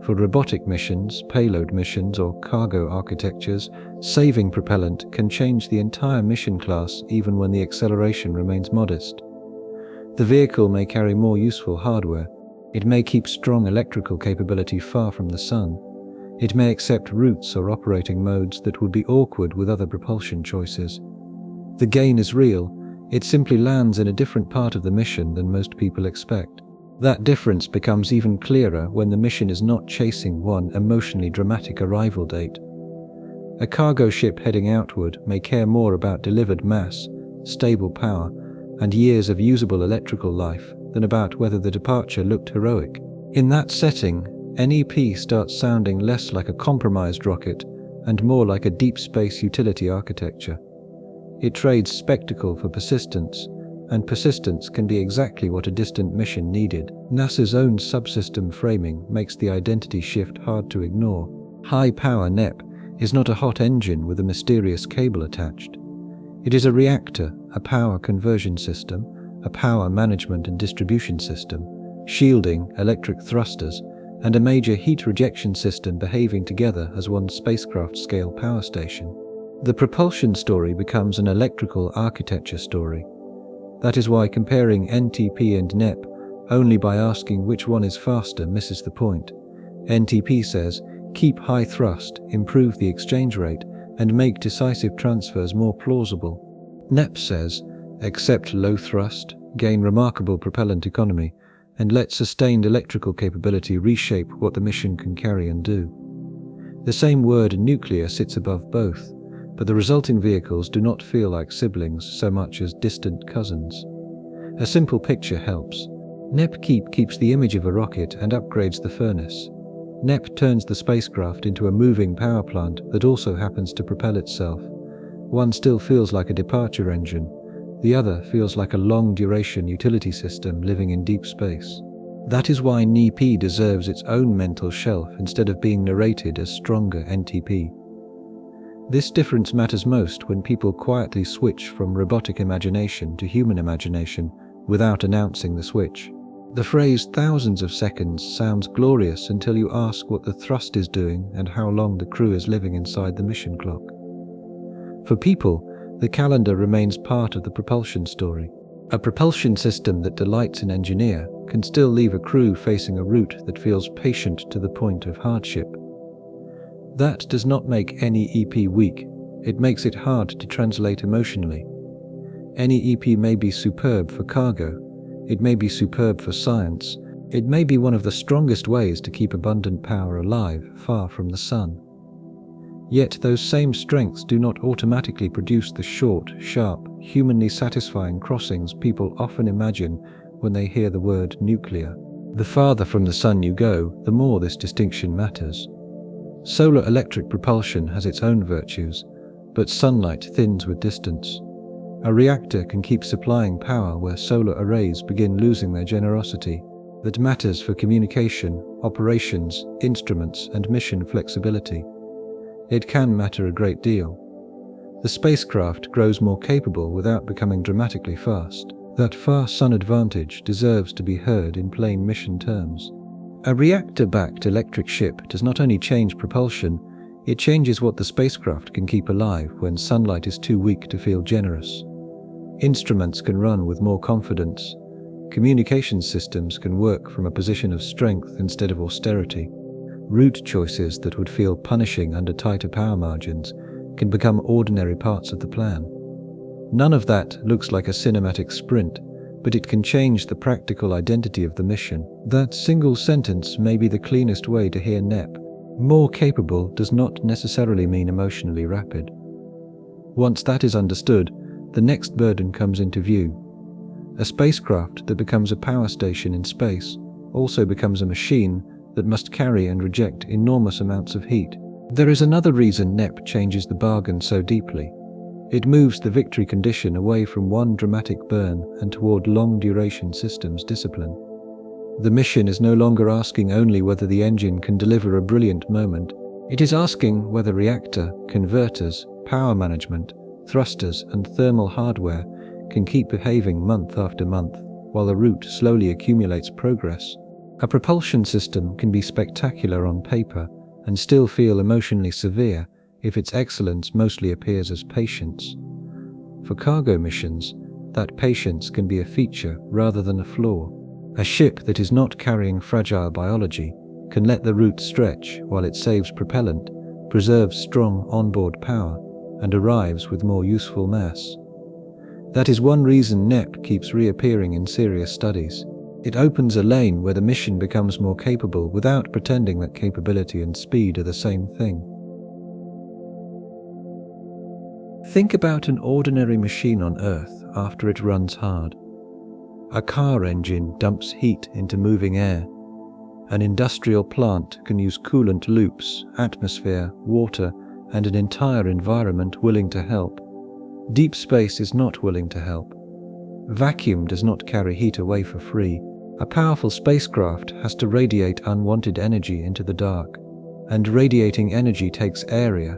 For robotic missions, payload missions, or cargo architectures, saving propellant can change the entire mission class even when the acceleration remains modest. The vehicle may carry more useful hardware. It may keep strong electrical capability far from the sun. It may accept routes or operating modes that would be awkward with other propulsion choices. The gain is real. It simply lands in a different part of the mission than most people expect. That difference becomes even clearer when the mission is not chasing one emotionally dramatic arrival date. A cargo ship heading outward may care more about delivered mass, stable power, and years of usable electrical life than about whether the departure looked heroic. In that setting, NEP starts sounding less like a compromised rocket and more like a deep space utility architecture. It trades spectacle for persistence, and persistence can be exactly what a distant mission needed. NASA's own subsystem framing makes the identity shift hard to ignore. High-power NEP is not a hot engine with a mysterious cable attached. It is a reactor, a power conversion system, a power management and distribution system, shielding, electric thrusters, and a major heat rejection system behaving together as one spacecraft-scale power station. The propulsion story becomes an electrical architecture story. That is why comparing NTP and NEP only by asking which one is faster misses the point. NTP says, keep high thrust, improve the exchange rate, and make decisive transfers more plausible. NEP says, accept low thrust, gain remarkable propellant economy, and let sustained electrical capability reshape what the mission can carry and do. The same word nuclear sits above both, but the resulting vehicles do not feel like siblings so much as distant cousins. A simple picture helps. NEP keeps the image of a rocket and upgrades the furnace. NEP turns the spacecraft into a moving power plant that also happens to propel itself. One still feels like a departure engine, the other feels like a long-duration utility system living in deep space. That is why NEP deserves its own mental shelf instead of being narrated as stronger NTP. This difference matters most when people quietly switch from robotic imagination to human imagination without announcing the switch. The phrase thousands of seconds sounds glorious until you ask what the thrust is doing and how long the crew is living inside the mission clock. For people, the calendar remains part of the propulsion story. A propulsion system that delights an engineer can still leave a crew facing a route that feels patient to the point of hardship. That does not make any EP weak, it makes it hard to translate emotionally. Any EP may be superb for cargo, it may be superb for science, it may be one of the strongest ways to keep abundant power alive far from the sun. Yet those same strengths do not automatically produce the short, sharp, humanly satisfying crossings people often imagine when they hear the word nuclear. The farther from the sun you go, the more this distinction matters. Solar electric propulsion has its own virtues, but sunlight thins with distance. A reactor can keep supplying power where solar arrays begin losing their generosity. That matters for communication, operations, instruments, and mission flexibility. It can matter a great deal. The spacecraft grows more capable without becoming dramatically fast. That far sun advantage deserves to be heard in plain mission terms. A reactor-backed electric ship does not only change propulsion, it changes what the spacecraft can keep alive when sunlight is too weak to feel generous. Instruments can run with more confidence. Communication systems can work from a position of strength instead of austerity. Route choices that would feel punishing under tighter power margins can become ordinary parts of the plan. None of that looks like a cinematic sprint, but it can change the practical identity of the mission. That single sentence may be the cleanest way to hear NEP. More capable does not necessarily mean emotionally rapid. Once that is understood, the next burden comes into view. A spacecraft that becomes a power station in space also becomes a machine that must carry and reject enormous amounts of heat. There is another reason NEP changes the bargain so deeply. It moves the victory condition away from one dramatic burn and toward long-duration systems discipline. The mission is no longer asking only whether the engine can deliver a brilliant moment. It is asking whether reactor, converters, power management, thrusters, and thermal hardware can keep behaving month after month while the route slowly accumulates progress. A propulsion system can be spectacular on paper and still feel emotionally severe if its excellence mostly appears as patience. For cargo missions, that patience can be a feature rather than a flaw. A ship that is not carrying fragile biology can let the route stretch while it saves propellant, preserves strong onboard power, and arrives with more useful mass. That is one reason NEP keeps reappearing in serious studies. It opens a lane where the mission becomes more capable without pretending that capability and speed are the same thing. Think about an ordinary machine on Earth after it runs hard. A car engine dumps heat into moving air. An industrial plant can use coolant loops, atmosphere, water, and an entire environment willing to help. Deep space is not willing to help. Vacuum does not carry heat away for free. A powerful spacecraft has to radiate unwanted energy into the dark, and radiating energy takes area.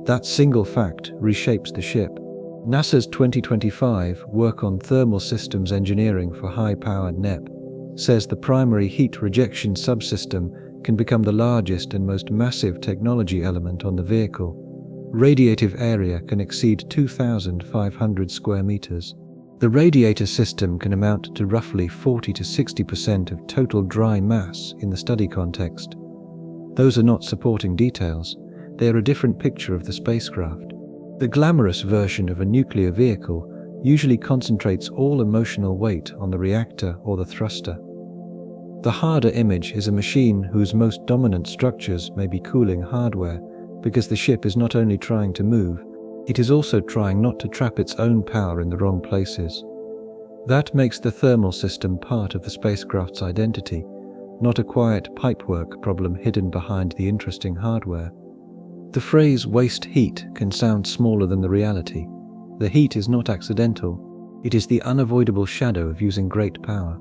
That single fact reshapes the ship. NASA's 2025 Work on Thermal Systems Engineering for High-Powered NEP says the primary heat rejection subsystem can become the largest and most massive technology element on the vehicle. Radiative area can exceed 2,500 square meters. The radiator system can amount to roughly 40 to 60% of total dry mass in the study context. Those are not supporting details. They are a different picture of the spacecraft. The glamorous version of a nuclear vehicle usually concentrates all emotional weight on the reactor or the thruster. The harder image is a machine whose most dominant structures may be cooling hardware, because the ship is not only trying to move, it is also trying not to trap its own power in the wrong places. That makes the thermal system part of the spacecraft's identity, not a quiet pipework problem hidden behind the interesting hardware. The phrase waste heat can sound smaller than the reality. The heat is not accidental. It is the unavoidable shadow of using great power.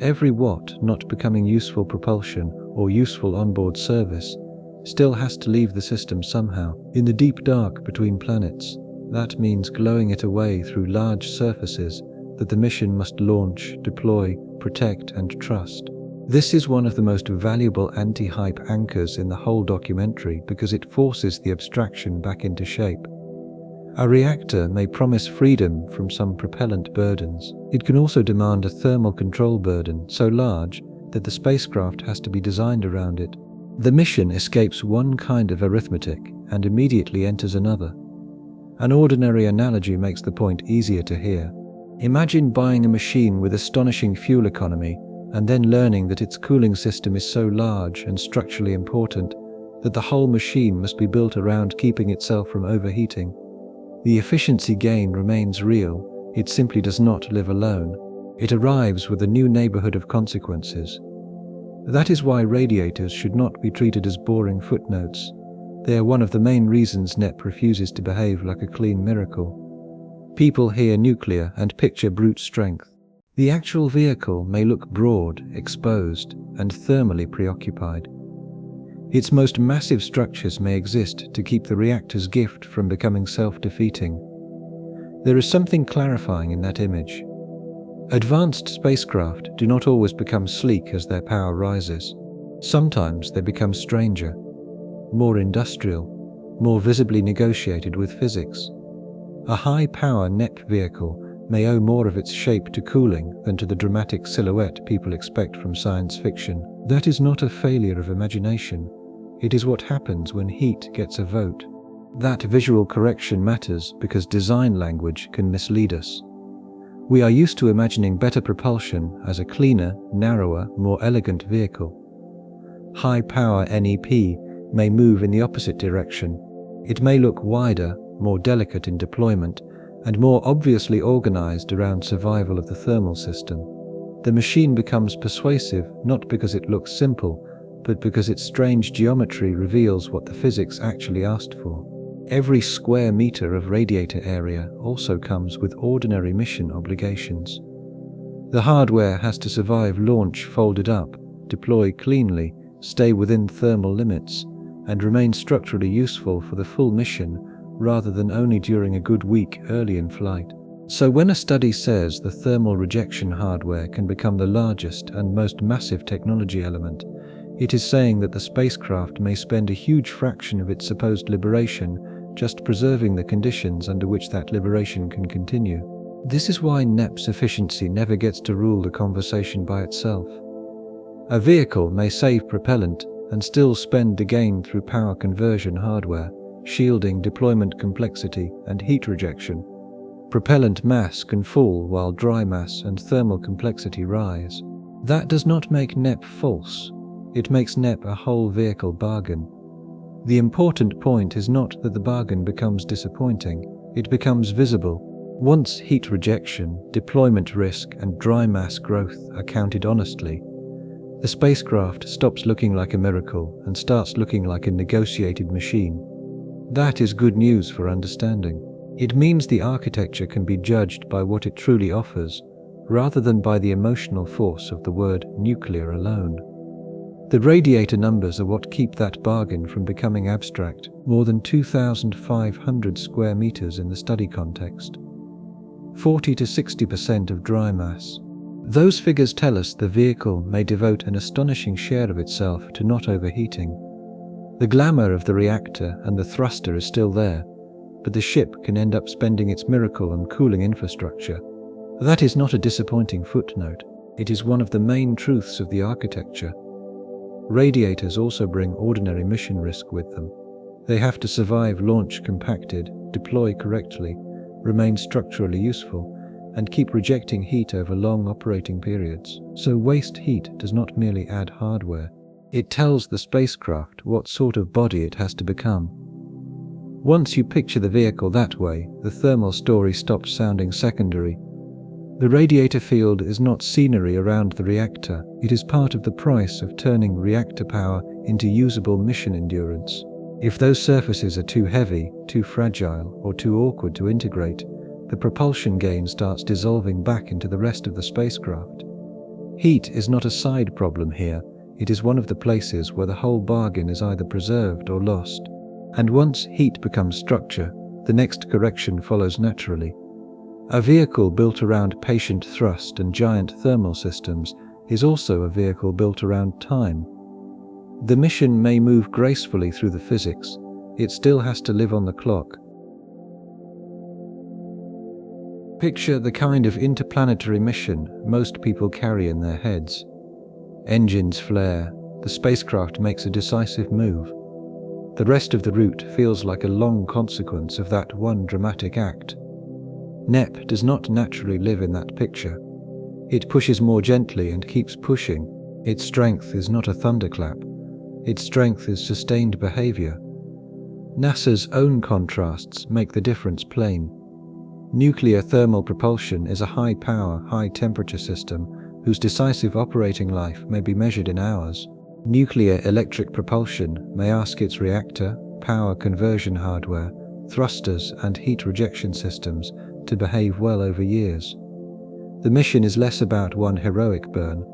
Every watt not becoming useful propulsion or useful onboard service still has to leave the system somehow. In the deep dark between planets, that means glowing it away through large surfaces that the mission must launch, deploy, protect, and trust. This is one of the most valuable anti-hype anchors in the whole documentary because it forces the abstraction back into shape. A reactor may promise freedom from some propellant burdens. It can also demand a thermal control burden so large that the spacecraft has to be designed around it. The mission escapes one kind of arithmetic and immediately enters another. An ordinary analogy makes the point easier to hear. Imagine buying a machine with astonishing fuel economy and then learning that its cooling system is so large and structurally important that the whole machine must be built around keeping itself from overheating. The efficiency gain remains real, it simply does not live alone. It arrives with a new neighborhood of consequences. That is why radiators should not be treated as boring footnotes. They are one of the main reasons NEP refuses to behave like a clean miracle. People hear nuclear and picture brute strength. The actual vehicle may look broad, exposed, and thermally preoccupied. Its most massive structures may exist to keep the reactor's gift from becoming self-defeating. There is something clarifying in that image. Advanced spacecraft do not always become sleek as their power rises. Sometimes they become stranger, more industrial, more visibly negotiated with physics. A high-power NEP vehicle may owe more of its shape to cooling than to the dramatic silhouette people expect from science fiction. That is not a failure of imagination. It is what happens when heat gets a vote. That visual correction matters because design language can mislead us. We are used to imagining better propulsion as a cleaner, narrower, more elegant vehicle. High-power NEP may move in the opposite direction. It may look wider, more delicate in deployment, and more obviously organized around survival of the thermal system. The machine becomes persuasive not because it looks simple, but because its strange geometry reveals what the physics actually asked for. Every square meter of radiator area also comes with ordinary mission obligations. The hardware has to survive launch folded up, deploy cleanly, stay within thermal limits, and remain structurally useful for the full mission rather than only during a good week early in flight. So when a study says the thermal rejection hardware can become the largest and most massive technology element, it is saying that the spacecraft may spend a huge fraction of its supposed liberation just preserving the conditions under which that liberation can continue. This is why NEP's efficiency never gets to rule the conversation by itself. A vehicle may save propellant and still spend the gain through power conversion hardware, shielding, deployment complexity, and heat rejection. Propellant mass can fall while dry mass and thermal complexity rise. That does not make NEP false. It makes NEP a whole vehicle bargain. The important point is not that the bargain becomes disappointing, it becomes visible. Once heat rejection, deployment risk, and dry mass growth are counted honestly, the spacecraft stops looking like a miracle and starts looking like a negotiated machine. That is good news for understanding. It means the architecture can be judged by what it truly offers, rather than by the emotional force of the word nuclear alone. The radiator numbers are what keep that bargain from becoming abstract. More than 2,500 square meters in the study context. 40 to 60% of dry mass. Those figures tell us the vehicle may devote an astonishing share of itself to not overheating. The glamour of the reactor and the thruster is still there, but the ship can end up spending its miracle on cooling infrastructure. That is not a disappointing footnote. It is one of the main truths of the architecture. Radiators also bring ordinary mission risk with them. They have to survive launch compacted, deploy correctly, remain structurally useful, and keep rejecting heat over long operating periods. So waste heat does not merely add hardware. It tells the spacecraft what sort of body it has to become. Once you picture the vehicle that way, the thermal story stops sounding secondary. The radiator field is not scenery around the reactor. It is part of the price of turning reactor power into usable mission endurance. If those surfaces are too heavy, too fragile, or too awkward to integrate, the propulsion gain starts dissolving back into the rest of the spacecraft. Heat is not a side problem here. It is one of the places where the whole bargain is either preserved or lost. And once heat becomes structure, the next correction follows naturally. A vehicle built around patient thrust and giant thermal systems is also a vehicle built around time. The mission may move gracefully through the physics, it still has to live on the clock. Picture the kind of interplanetary mission most people carry in their heads. Engines flare, the spacecraft makes a decisive move. The rest of the route feels like a long consequence of that one dramatic act. NEP does not naturally live in that picture. It pushes more gently and keeps pushing. Its strength is not a thunderclap. Its strength is sustained behavior. NASA's own contrasts make the difference plain. Nuclear thermal propulsion is a high-power, high-temperature system whose decisive operating life may be measured in hours. Nuclear electric propulsion may ask its reactor, power conversion hardware, thrusters, and heat rejection systems to behave well over years. The mission is less about one heroic burn,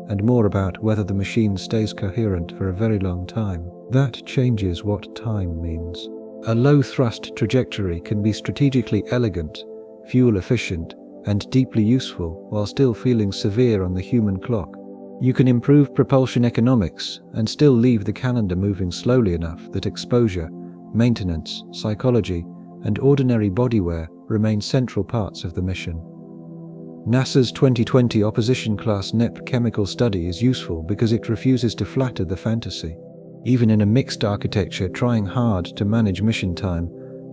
and more about whether the machine stays coherent for a very long time. That changes what time means. A low-thrust trajectory can be strategically elegant, fuel-efficient, and deeply useful while still feeling severe on the human clock. You can improve propulsion economics and still leave the calendar moving slowly enough that exposure, maintenance, psychology, and ordinary body wear remain central parts of the mission. NASA's 2020 Opposition-class NEP chemical study is useful because it refuses to flatter the fantasy. Even in a mixed architecture trying hard to manage mission time,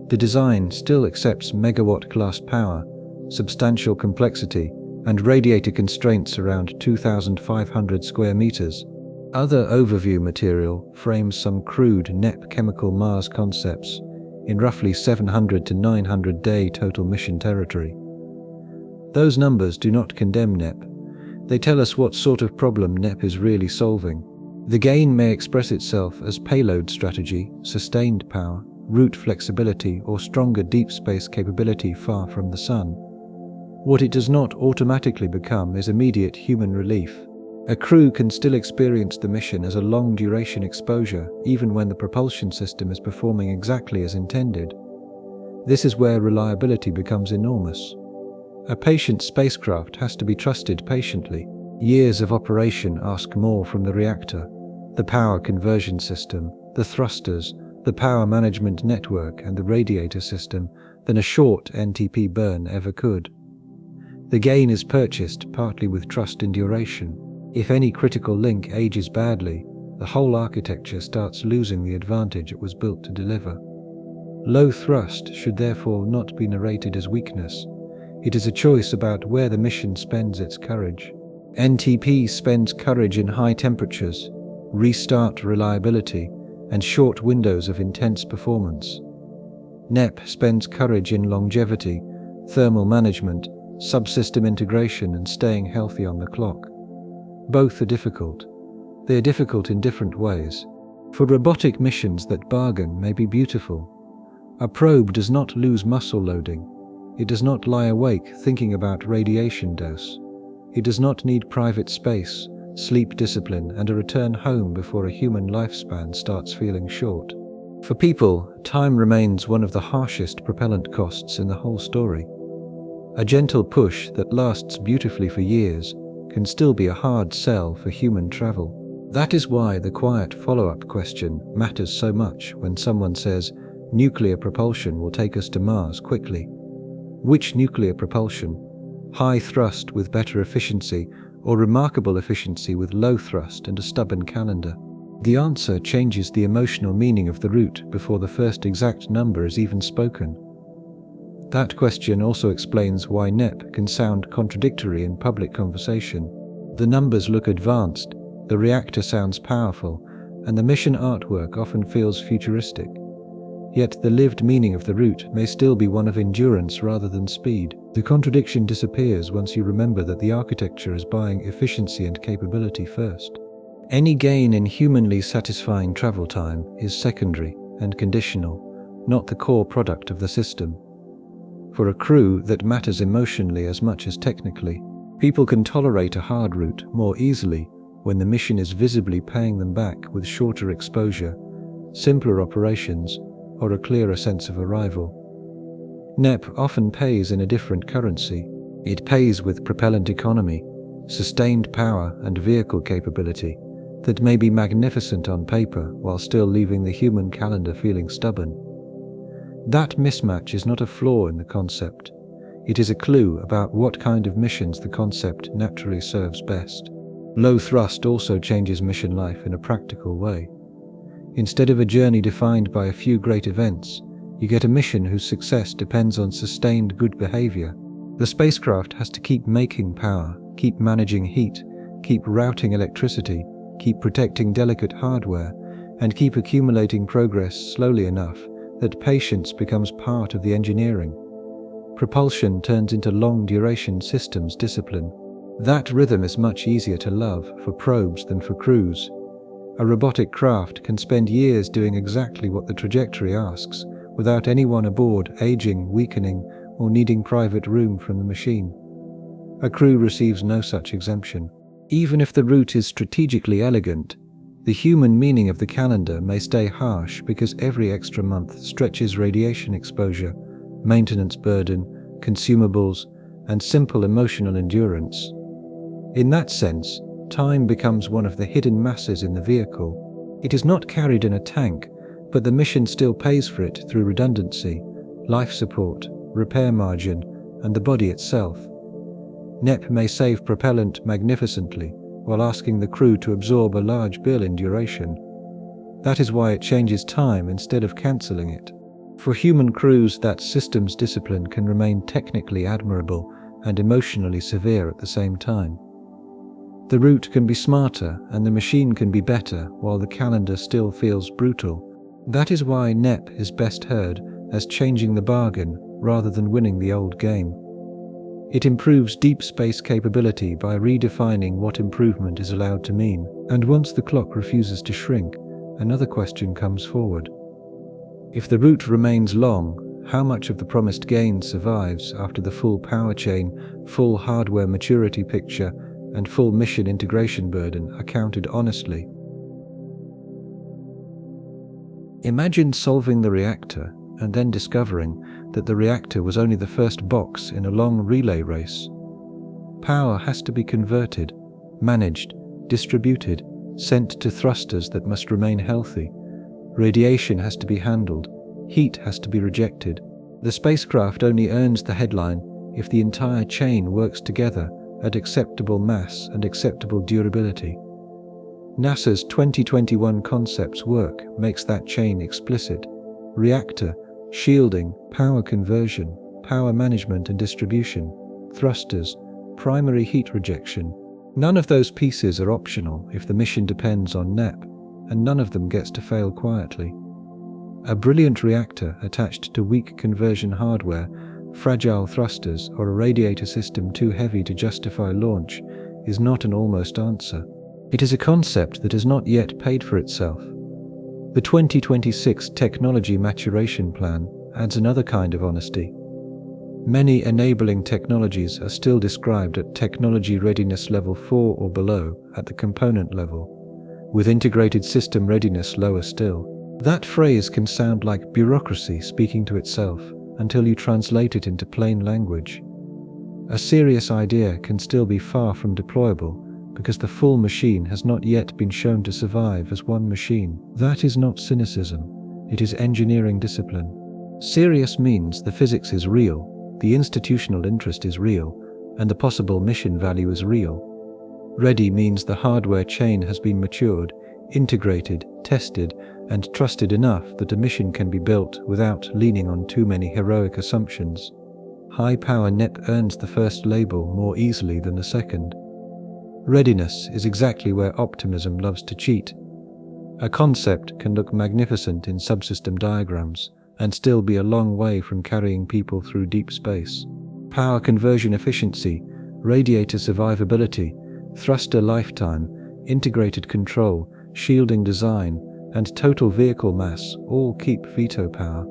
the design still accepts megawatt-class power, substantial complexity, and radiator constraints around 2,500 square meters. Other overview material frames some crude NEP chemical Mars concepts in roughly 700 to 900 day total mission territory. Those numbers do not condemn NEP. They tell us what sort of problem NEP is really solving. The gain may express itself as payload strategy, sustained power, route flexibility, or stronger deep space capability far from the Sun. What it does not automatically become is immediate human relief. A crew can still experience the mission as a long-duration exposure even when the propulsion system is performing exactly as intended. This is where reliability becomes enormous. A patient spacecraft has to be trusted patiently. Years of operation ask more from the reactor, the power conversion system, the thrusters, the power management network, and the radiator system than a short NTP burn ever could. The gain is purchased partly with trust in duration. If any critical link ages badly, the whole architecture starts losing the advantage it was built to deliver. Low thrust should therefore not be narrated as weakness. It is a choice about where the mission spends its courage. NTP spends courage in high temperatures, restart reliability, and short windows of intense performance. NEP spends courage in longevity, thermal management, subsystem integration, and staying healthy on the clock. Both are difficult. They are difficult in different ways. For robotic missions, that bargain may be beautiful. A probe does not lose muscle loading. It does not lie awake thinking about radiation dose. It does not need private space, sleep discipline, and a return home before a human lifespan starts feeling short. For people, time remains one of the harshest propellant costs in the whole story. A gentle push that lasts beautifully for years can still be a hard sell for human travel. That is why the quiet follow-up question matters so much when someone says, nuclear propulsion will take us to Mars quickly. Which nuclear propulsion? High thrust with better efficiency, or remarkable efficiency with low thrust and a stubborn calendar? The answer changes the emotional meaning of the route before the first exact number is even spoken. That question also explains why NEP can sound contradictory in public conversation. The numbers look advanced, the reactor sounds powerful, and the mission artwork often feels futuristic. Yet the lived meaning of the route may still be one of endurance rather than speed. The contradiction disappears once you remember that the architecture is buying efficiency and capability first. Any gain in humanly satisfying travel time is secondary and conditional, not the core product of the system. For a crew, that matters emotionally as much as technically. People can tolerate a hard route more easily when the mission is visibly paying them back with shorter exposure, simpler operations, or a clearer sense of arrival. NEP often pays in a different currency. It pays with propellant economy, sustained power, and vehicle capability that may be magnificent on paper while still leaving the human calendar feeling stubborn. That mismatch is not a flaw in the concept. It is a clue about what kind of missions the concept naturally serves best. Low thrust also changes mission life in a practical way. Instead of a journey defined by a few great events, you get a mission whose success depends on sustained good behavior. The spacecraft has to keep making power, keep managing heat, keep routing electricity, keep protecting delicate hardware, and keep accumulating progress slowly enough that patience becomes part of the engineering. Propulsion turns into long-duration systems discipline. That rhythm is much easier to love for probes than for crews. A robotic craft can spend years doing exactly what the trajectory asks, without anyone aboard aging, weakening, or needing private room from the machine. A crew receives no such exemption. Even if the route is strategically elegant, the human meaning of the calendar may stay harsh because every extra month stretches radiation exposure, maintenance burden, consumables, and simple emotional endurance. In that sense, time becomes one of the hidden masses in the vehicle. It is not carried in a tank, but the mission still pays for it through redundancy, life support, repair margin, and the body itself. NEP may save propellant magnificently while asking the crew to absorb a large bill in duration. That is why it changes time instead of cancelling it. For human crews, that systems discipline can remain technically admirable and emotionally severe at the same time. The route can be smarter and the machine can be better while the calendar still feels brutal. That is why NEP is best heard as changing the bargain rather than winning the old game. It improves deep space capability by redefining what improvement is allowed to mean. And once the clock refuses to shrink, another question comes forward. If the route remains long, how much of the promised gain survives after the full power chain, full hardware maturity picture, and full mission integration burden are counted honestly? Imagine solving the reactor and then discovering that the reactor was only the first box in a long relay race. Power has to be converted, managed, distributed, sent to thrusters that must remain healthy. Radiation has to be handled, heat has to be rejected. The spacecraft only earns the headline if the entire chain works together at acceptable mass and acceptable durability. NASA's 2021 concepts work makes that chain explicit. Reactor, shielding, power conversion, power management and distribution, thrusters, primary heat rejection. None of those pieces are optional if the mission depends on NEP, and none of them gets to fail quietly. A brilliant reactor attached to weak conversion hardware fragile thrusters, or a radiator system too heavy to justify launch is not an almost answer. It is a concept that has not yet paid for itself. The 2026 Technology Maturation Plan adds another kind of honesty. Many enabling technologies are still described at technology readiness level 4 or below at the component level, with integrated system readiness lower still. That phrase can sound like bureaucracy speaking to itself until you translate it into plain language. A serious idea can still be far from deployable because the full machine has not yet been shown to survive as one machine. That is not cynicism, it is engineering discipline. Serious means the physics is real, the institutional interest is real, and the possible mission value is real. Ready means the hardware chain has been matured, integrated, tested, and trusted enough that a mission can be built without leaning on too many heroic assumptions. High-power NEP earns the first label more easily than the second. Readiness is exactly where optimism loves to cheat. A concept can look magnificent in subsystem diagrams and still be a long way from carrying people through deep space. Power conversion efficiency, radiator survivability, thruster lifetime, integrated control, shielding design, and total vehicle mass all keep veto power.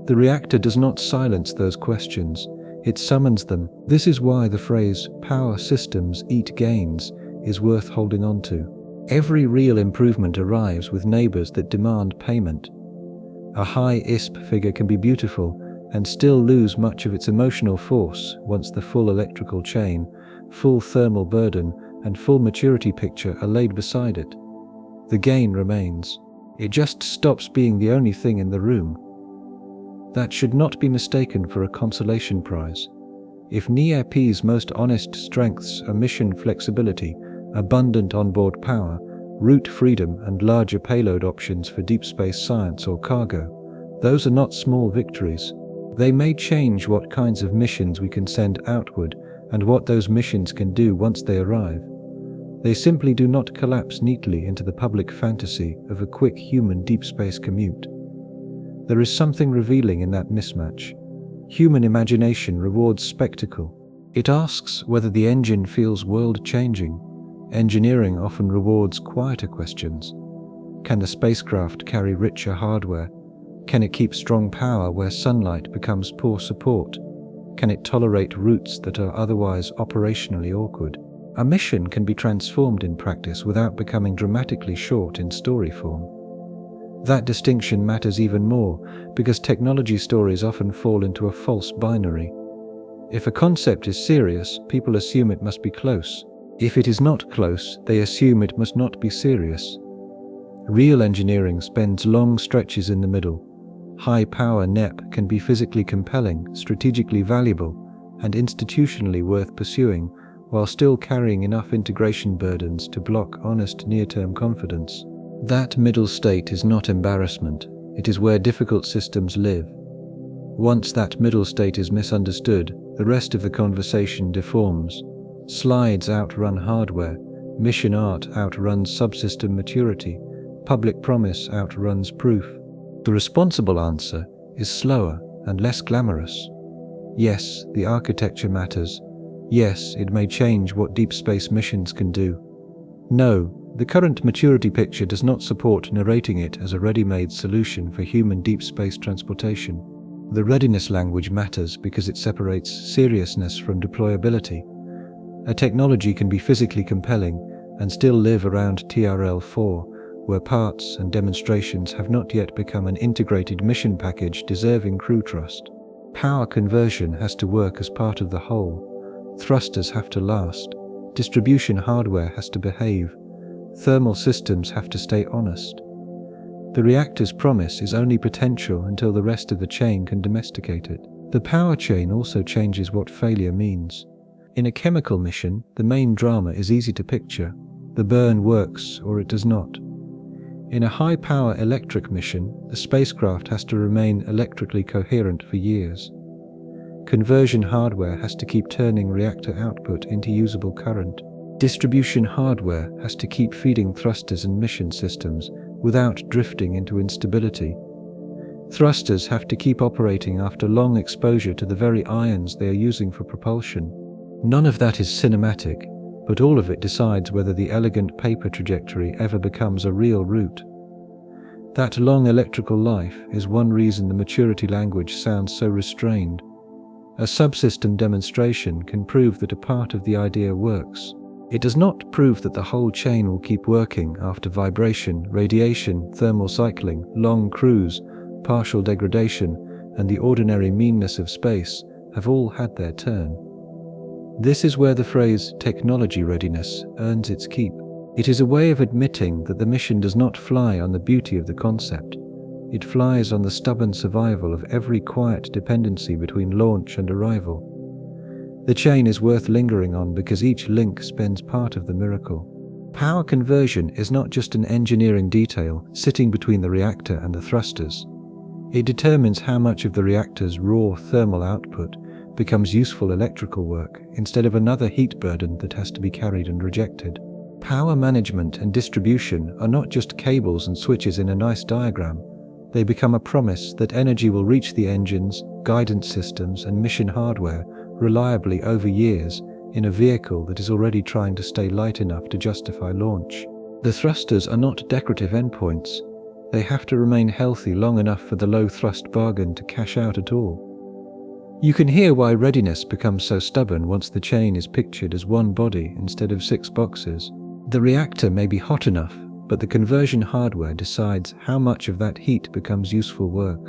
The reactor does not silence those questions, it summons them. This is why the phrase "power systems eat gains" is worth holding on to. Every real improvement arrives with neighbors that demand payment. A high ISP figure can be beautiful and still lose much of its emotional force once the full electrical chain, full thermal burden, and full maturity picture are laid beside it. The gain remains. It just stops being the only thing in the room. That should not be mistaken for a consolation prize. If NEAP's most honest strengths are mission flexibility, abundant onboard power, route freedom, and larger payload options for deep space science or cargo, those are not small victories. They may change what kinds of missions we can send outward and what those missions can do once they arrive. They simply do not collapse neatly into the public fantasy of a quick human deep space commute. There is something revealing in that mismatch. Human imagination rewards spectacle. It asks whether the engine feels world-changing. Engineering often rewards quieter questions. Can the spacecraft carry richer hardware? Can it keep strong power where sunlight becomes poor support? Can it tolerate routes that are otherwise operationally awkward? A mission can be transformed in practice without becoming dramatically short in story form. That distinction matters even more because technology stories often fall into a false binary. If a concept is serious, people assume it must be close. If it is not close, they assume it must not be serious. Real engineering spends long stretches in the middle. High-power NEP can be physically compelling, strategically valuable, and institutionally worth pursuing, while still carrying enough integration burdens to block honest near-term confidence. That middle state is not embarrassment, it is where difficult systems live. Once that middle state is misunderstood, the rest of the conversation deforms. Slides outrun hardware, mission art outruns subsystem maturity, public promise outruns proof. The responsible answer is slower and less glamorous. Yes, the architecture matters. Yes, it may change what deep space missions can do. No, the current maturity picture does not support narrating it as a ready-made solution for human deep space transportation. The readiness language matters because it separates seriousness from deployability. A technology can be physically compelling and still live around TRL-4, where parts and demonstrations have not yet become an integrated mission package deserving crew trust. Power conversion has to work as part of the whole. Thrusters have to last. Distribution hardware has to behave. Thermal systems have to stay honest. The reactor's promise is only potential until the rest of the chain can domesticate it. The power chain also changes what failure means. In a chemical mission, the main drama is easy to picture. The burn works or it does not. In a high-power electric mission, the spacecraft has to remain electrically coherent for years. Conversion hardware has to keep turning reactor output into usable current. Distribution hardware has to keep feeding thrusters and mission systems without drifting into instability. Thrusters have to keep operating after long exposure to the very ions they are using for propulsion. None of that is cinematic, but all of it decides whether the elegant paper trajectory ever becomes a real route. That long electrical life is one reason the maturity language sounds so restrained. A subsystem demonstration can prove that a part of the idea works. It does not prove that the whole chain will keep working after vibration, radiation, thermal cycling, long cruise, partial degradation, and the ordinary meanness of space have all had their turn. This is where the phrase technology readiness earns its keep. It is a way of admitting that the mission does not fly on the beauty of the concept. It flies on the stubborn survival of every quiet dependency between launch and arrival. The chain is worth lingering on because each link spends part of the miracle. Power conversion is not just an engineering detail sitting between the reactor and the thrusters. It determines how much of the reactor's raw thermal output becomes useful electrical work instead of another heat burden that has to be carried and rejected. Power management and distribution are not just cables and switches in a nice diagram. They become a promise that energy will reach the engines, guidance systems, and mission hardware reliably over years in a vehicle that is already trying to stay light enough to justify launch. The thrusters are not decorative endpoints. They have to remain healthy long enough for the low-thrust bargain to cash out at all. You can hear why readiness becomes so stubborn once the chain is pictured as one body instead of 6 boxes. The reactor may be hot enough, but the conversion hardware decides how much of that heat becomes useful work.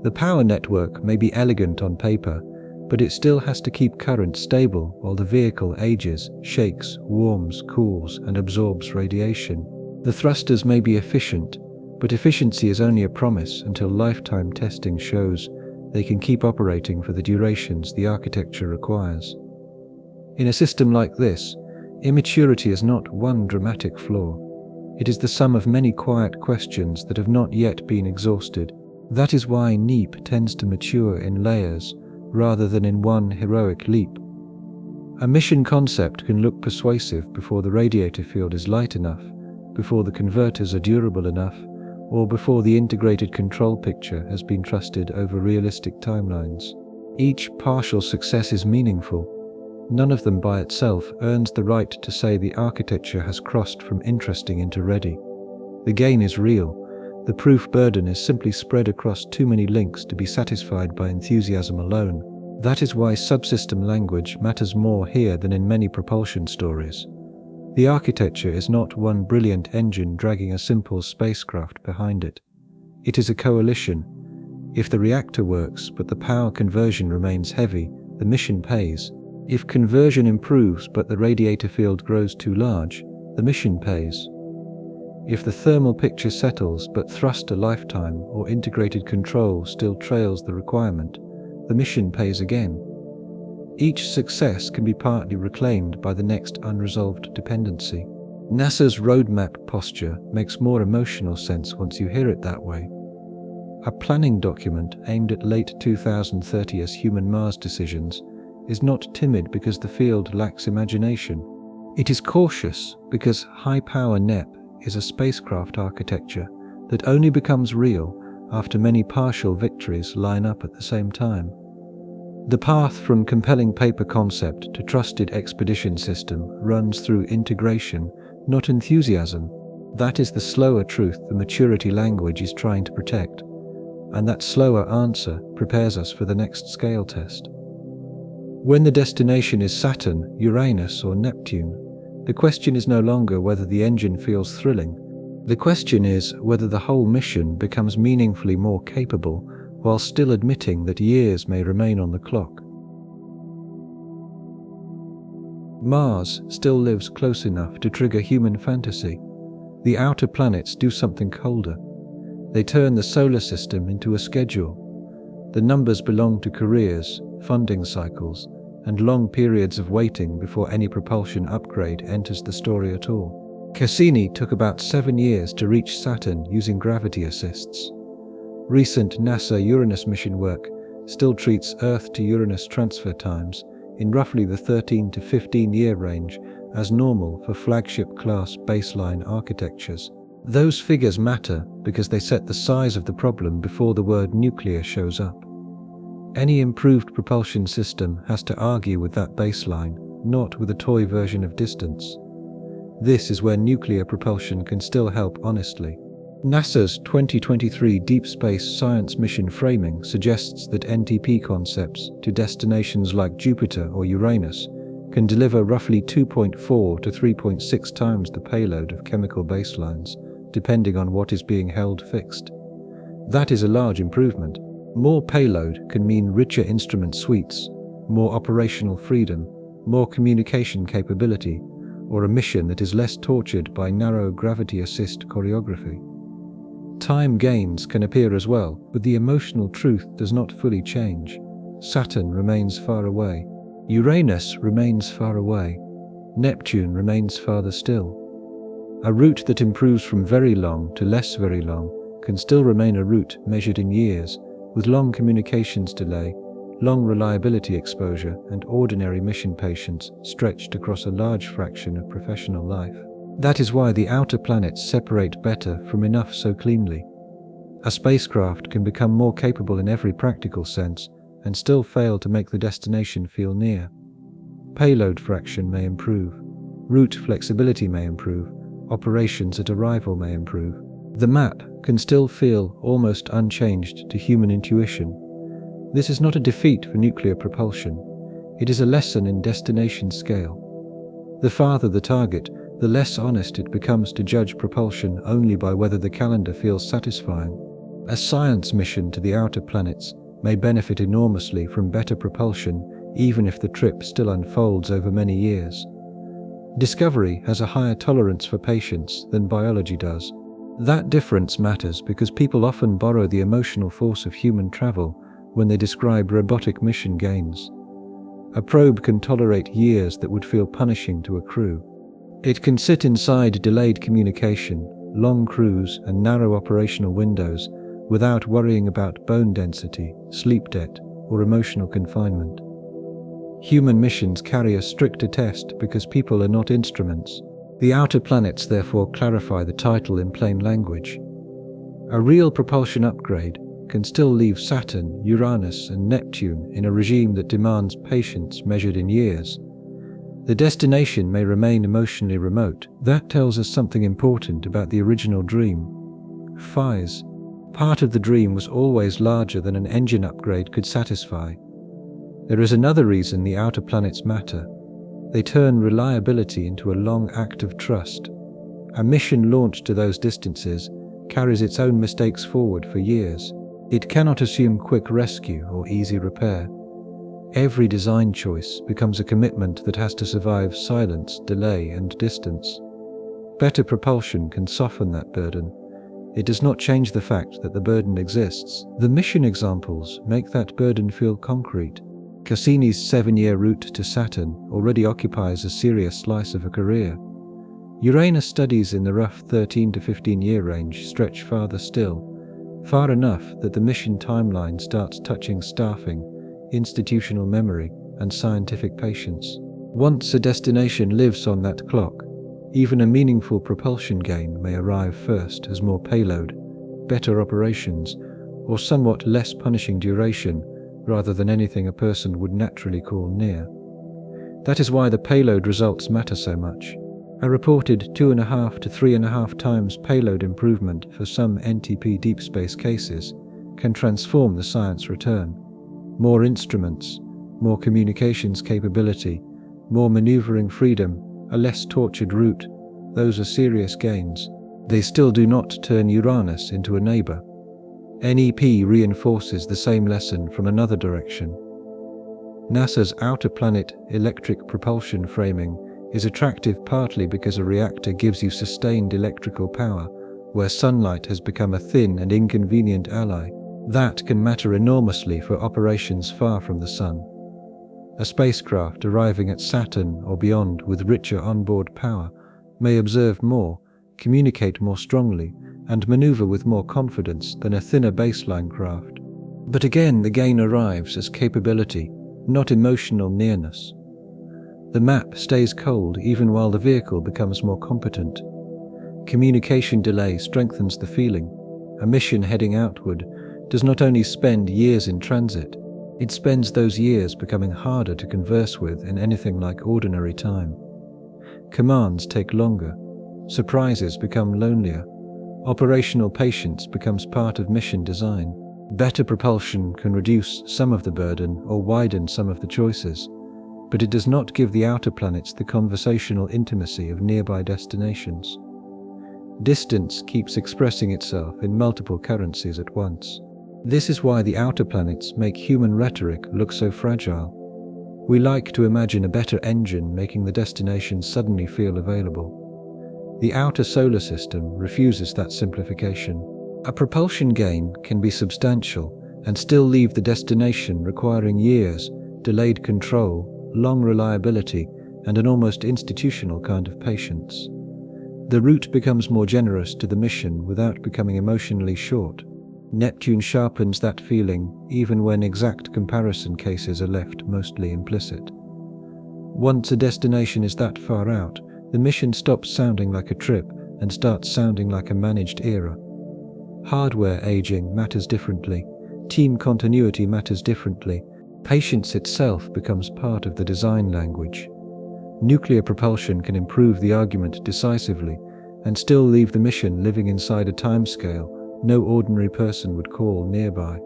The power network may be elegant on paper, but it still has to keep current stable while the vehicle ages, shakes, warms, cools, and absorbs radiation. The thrusters may be efficient, but efficiency is only a promise until lifetime testing shows they can keep operating for the durations the architecture requires. In a system like this, immaturity is not one dramatic flaw. It is the sum of many quiet questions that have not yet been exhausted. That is why NEAP tends to mature in layers rather than in one heroic leap. A mission concept can look persuasive before the radiator field is light enough, before the converters are durable enough, or before the integrated control picture has been trusted over realistic timelines. Each partial success is meaningful. None of them by itself earns the right to say the architecture has crossed from interesting into ready. The gain is real. The proof burden is simply spread across too many links to be satisfied by enthusiasm alone. That is why subsystem language matters more here than in many propulsion stories. The architecture is not one brilliant engine dragging a simple spacecraft behind it. It is a coalition. If the reactor works but the power conversion remains heavy, the mission pays. If conversion improves but the radiator field grows too large, the mission pays. If the thermal picture settles but thruster lifetime or integrated control still trails the requirement, the mission pays again. Each success can be partly reclaimed by the next unresolved dependency. NASA's roadmap posture makes more emotional sense once you hear it that way. A planning document aimed at late 2030 as human Mars decisions is not timid because the field lacks imagination. It is cautious because high-power NEP is a spacecraft architecture that only becomes real after many partial victories line up at the same time. The path from compelling paper concept to trusted expedition system runs through integration, not enthusiasm. That is the slower truth the maturity language is trying to protect, and that slower answer prepares us for the next scale test. When the destination is Saturn, Uranus, or Neptune, the question is no longer whether the engine feels thrilling. The question is whether the whole mission becomes meaningfully more capable while still admitting that years may remain on the clock. Mars still lives close enough to trigger human fantasy. The outer planets do something colder. They turn the solar system into a schedule. The numbers belong to careers, funding cycles, and long periods of waiting before any propulsion upgrade enters the story at all. Cassini took about 7 years to reach Saturn using gravity assists. Recent NASA Uranus mission work still treats Earth to Uranus transfer times in roughly the 13 to 15 year range as normal for flagship-class baseline architectures. Those figures matter because they set the size of the problem before the word nuclear shows up. Any improved propulsion system has to argue with that baseline, not with a toy version of distance. This is where nuclear propulsion can still help honestly. NASA's 2023 Deep Space Science Mission framing suggests that NTP concepts to destinations like Jupiter or Uranus can deliver roughly 2.4 to 3.6 times the payload of chemical baselines, depending on what is being held fixed. That is a large improvement. More payload can mean richer instrument suites, more operational freedom, more communication capability, or a mission that is less tortured by narrow gravity assist choreography. Time gains can appear as well, but the emotional truth does not fully change. Saturn remains far away. Uranus remains far away. Neptune remains farther still. A route that improves from very long to less very long can still remain a route measured in years, with long communications delay, long reliability exposure, and ordinary mission patience stretched across a large fraction of professional life. That is why the outer planets separate better from enough so cleanly. A spacecraft can become more capable in every practical sense and still fail to make the destination feel near. Payload fraction may improve, route flexibility may improve, operations at arrival may improve. The map can still feel almost unchanged to human intuition. This is not a defeat for nuclear propulsion. It is a lesson in destination scale. The farther the target, the less honest it becomes to judge propulsion only by whether the calendar feels satisfying. A science mission to the outer planets may benefit enormously from better propulsion, even if the trip still unfolds over many years. Discovery has a higher tolerance for patience than biology does. That difference matters because people often borrow the emotional force of human travel when they describe robotic mission gains. A probe can tolerate years that would feel punishing to a crew. It can sit inside delayed communication, long crews, and narrow operational windows without worrying about bone density, sleep debt, or emotional confinement. Human missions carry a stricter test because people are not instruments. The outer planets therefore clarify the title in plain language. A real propulsion upgrade can still leave Saturn, Uranus, and Neptune in a regime that demands patience measured in years. The destination may remain emotionally remote. That tells us something important about the original dream. Phase. Part of the dream was always larger than an engine upgrade could satisfy. There is another reason the outer planets matter. They turn reliability into a long act of trust. A mission launched to those distances carries its own mistakes forward for years. It cannot assume quick rescue or easy repair. Every design choice becomes a commitment that has to survive silence, delay, and distance. Better propulsion can soften that burden. It does not change the fact that the burden exists. The mission examples make that burden feel concrete. Cassini's 7-year route to Saturn already occupies a serious slice of a career. Uranus studies in the rough 13 to 15-year range stretch farther still, far enough that the mission timeline starts touching staffing, institutional memory, and scientific patience. Once a destination lives on that clock, even a meaningful propulsion gain may arrive first as more payload, better operations, or somewhat less punishing duration rather than anything a person would naturally call near. That is why the payload results matter so much. A reported 2.5 to 3.5 times payload improvement for some NTP deep space cases can transform the science return. More instruments, more communications capability, more maneuvering freedom, a less tortured route, those are serious gains. They still do not turn Uranus into a neighbor. NEP reinforces the same lesson from another direction. NASA's outer planet electric propulsion framing is attractive partly because a reactor gives you sustained electrical power, where sunlight has become a thin and inconvenient ally. That can matter enormously for operations far from the Sun. A spacecraft arriving at Saturn or beyond with richer onboard power may observe more, communicate more strongly, and maneuver with more confidence than a thinner baseline craft. But again, the gain arrives as capability, not emotional nearness. The map stays cold even while the vehicle becomes more competent. Communication delay strengthens the feeling. A mission heading outward does not only spend years in transit, it spends those years becoming harder to converse with in anything like ordinary time. Commands take longer. Surprises become lonelier. Operational patience becomes part of mission design. Better propulsion can reduce some of the burden or widen some of the choices, but it does not give the outer planets the conversational intimacy of nearby destinations. Distance keeps expressing itself in multiple currencies at once. This is why the outer planets make human rhetoric look so fragile. We like to imagine a better engine making the destination suddenly feel available. The outer solar system refuses that simplification. A propulsion gain can be substantial and still leave the destination requiring years, delayed control, long reliability, and an almost institutional kind of patience. The route becomes more generous to the mission without becoming emotionally short. Neptune sharpens that feeling even when exact comparison cases are left mostly implicit. Once a destination is that far out, the mission stops sounding like a trip and starts sounding like a managed era. Hardware aging matters differently, team continuity matters differently, patience itself becomes part of the design language. Nuclear propulsion can improve the argument decisively and still leave the mission living inside a timescale no ordinary person would call nearby.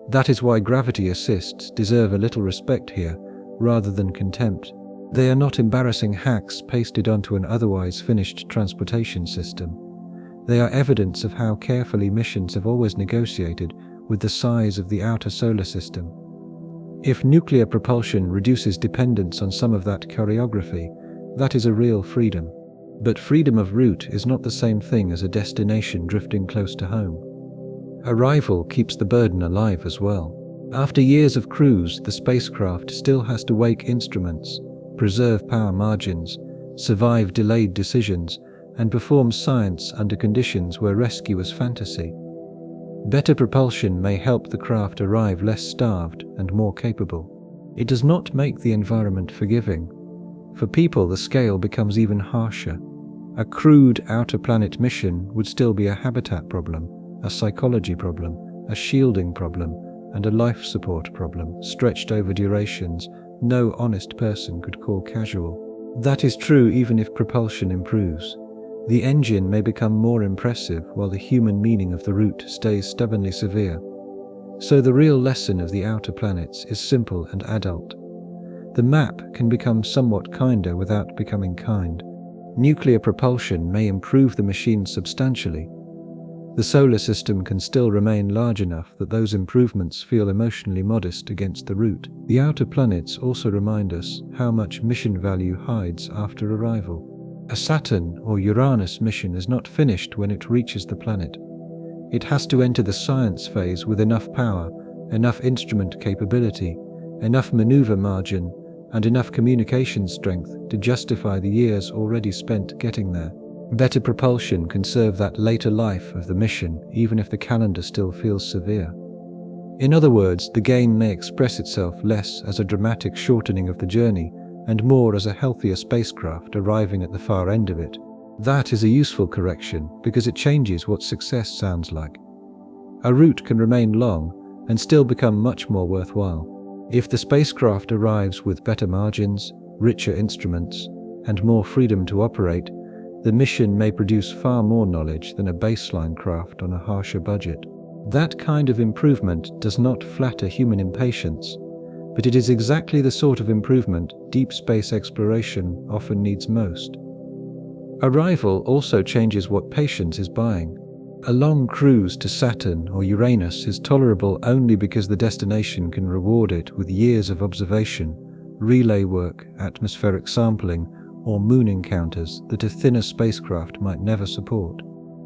That is why gravity assists deserve a little respect here rather than contempt. They are not embarrassing hacks pasted onto an otherwise finished transportation system. They are evidence of how carefully missions have always negotiated with the size of the outer solar system. If nuclear propulsion reduces dependence on some of that choreography, that is a real freedom. But freedom of route is not the same thing as a destination drifting close to home. Arrival keeps the burden alive as well. After years of cruise, the spacecraft still has to wake instruments, preserve power margins, survive delayed decisions, and perform science under conditions where rescue is fantasy. Better propulsion may help the craft arrive less starved and more capable. It does not make the environment forgiving. For people, the scale becomes even harsher. A crude outer planet mission would still be a habitat problem, a psychology problem, a shielding problem, and a life support problem, stretched over durations no honest person could call casual. That is true even if propulsion improves. The engine may become more impressive while the human meaning of the route stays stubbornly severe. So the real lesson of the outer planets is simple and adult. The map can become somewhat kinder without becoming kind. Nuclear propulsion may improve the machine substantially. The solar system can still remain large enough that those improvements feel emotionally modest against the route. The outer planets also remind us how much mission value hides after arrival. A Saturn or Uranus mission is not finished when it reaches the planet. It has to enter the science phase with enough power, enough instrument capability, enough maneuver margin, and enough communication strength to justify the years already spent getting there. Better propulsion can serve that later life of the mission, even if the calendar still feels severe. In other words, the gain may express itself less as a dramatic shortening of the journey and more as a healthier spacecraft arriving at the far end of it. That is a useful correction because it changes what success sounds like. A route can remain long and still become much more worthwhile. If the spacecraft arrives with better margins, richer instruments, and more freedom to operate, the mission may produce far more knowledge than a baseline craft on a harsher budget. That kind of improvement does not flatter human impatience, but it is exactly the sort of improvement deep space exploration often needs most. Arrival also changes what patience is buying. A long cruise to Saturn or Uranus is tolerable only because the destination can reward it with years of observation, relay work, atmospheric sampling, or moon encounters that a thinner spacecraft might never support.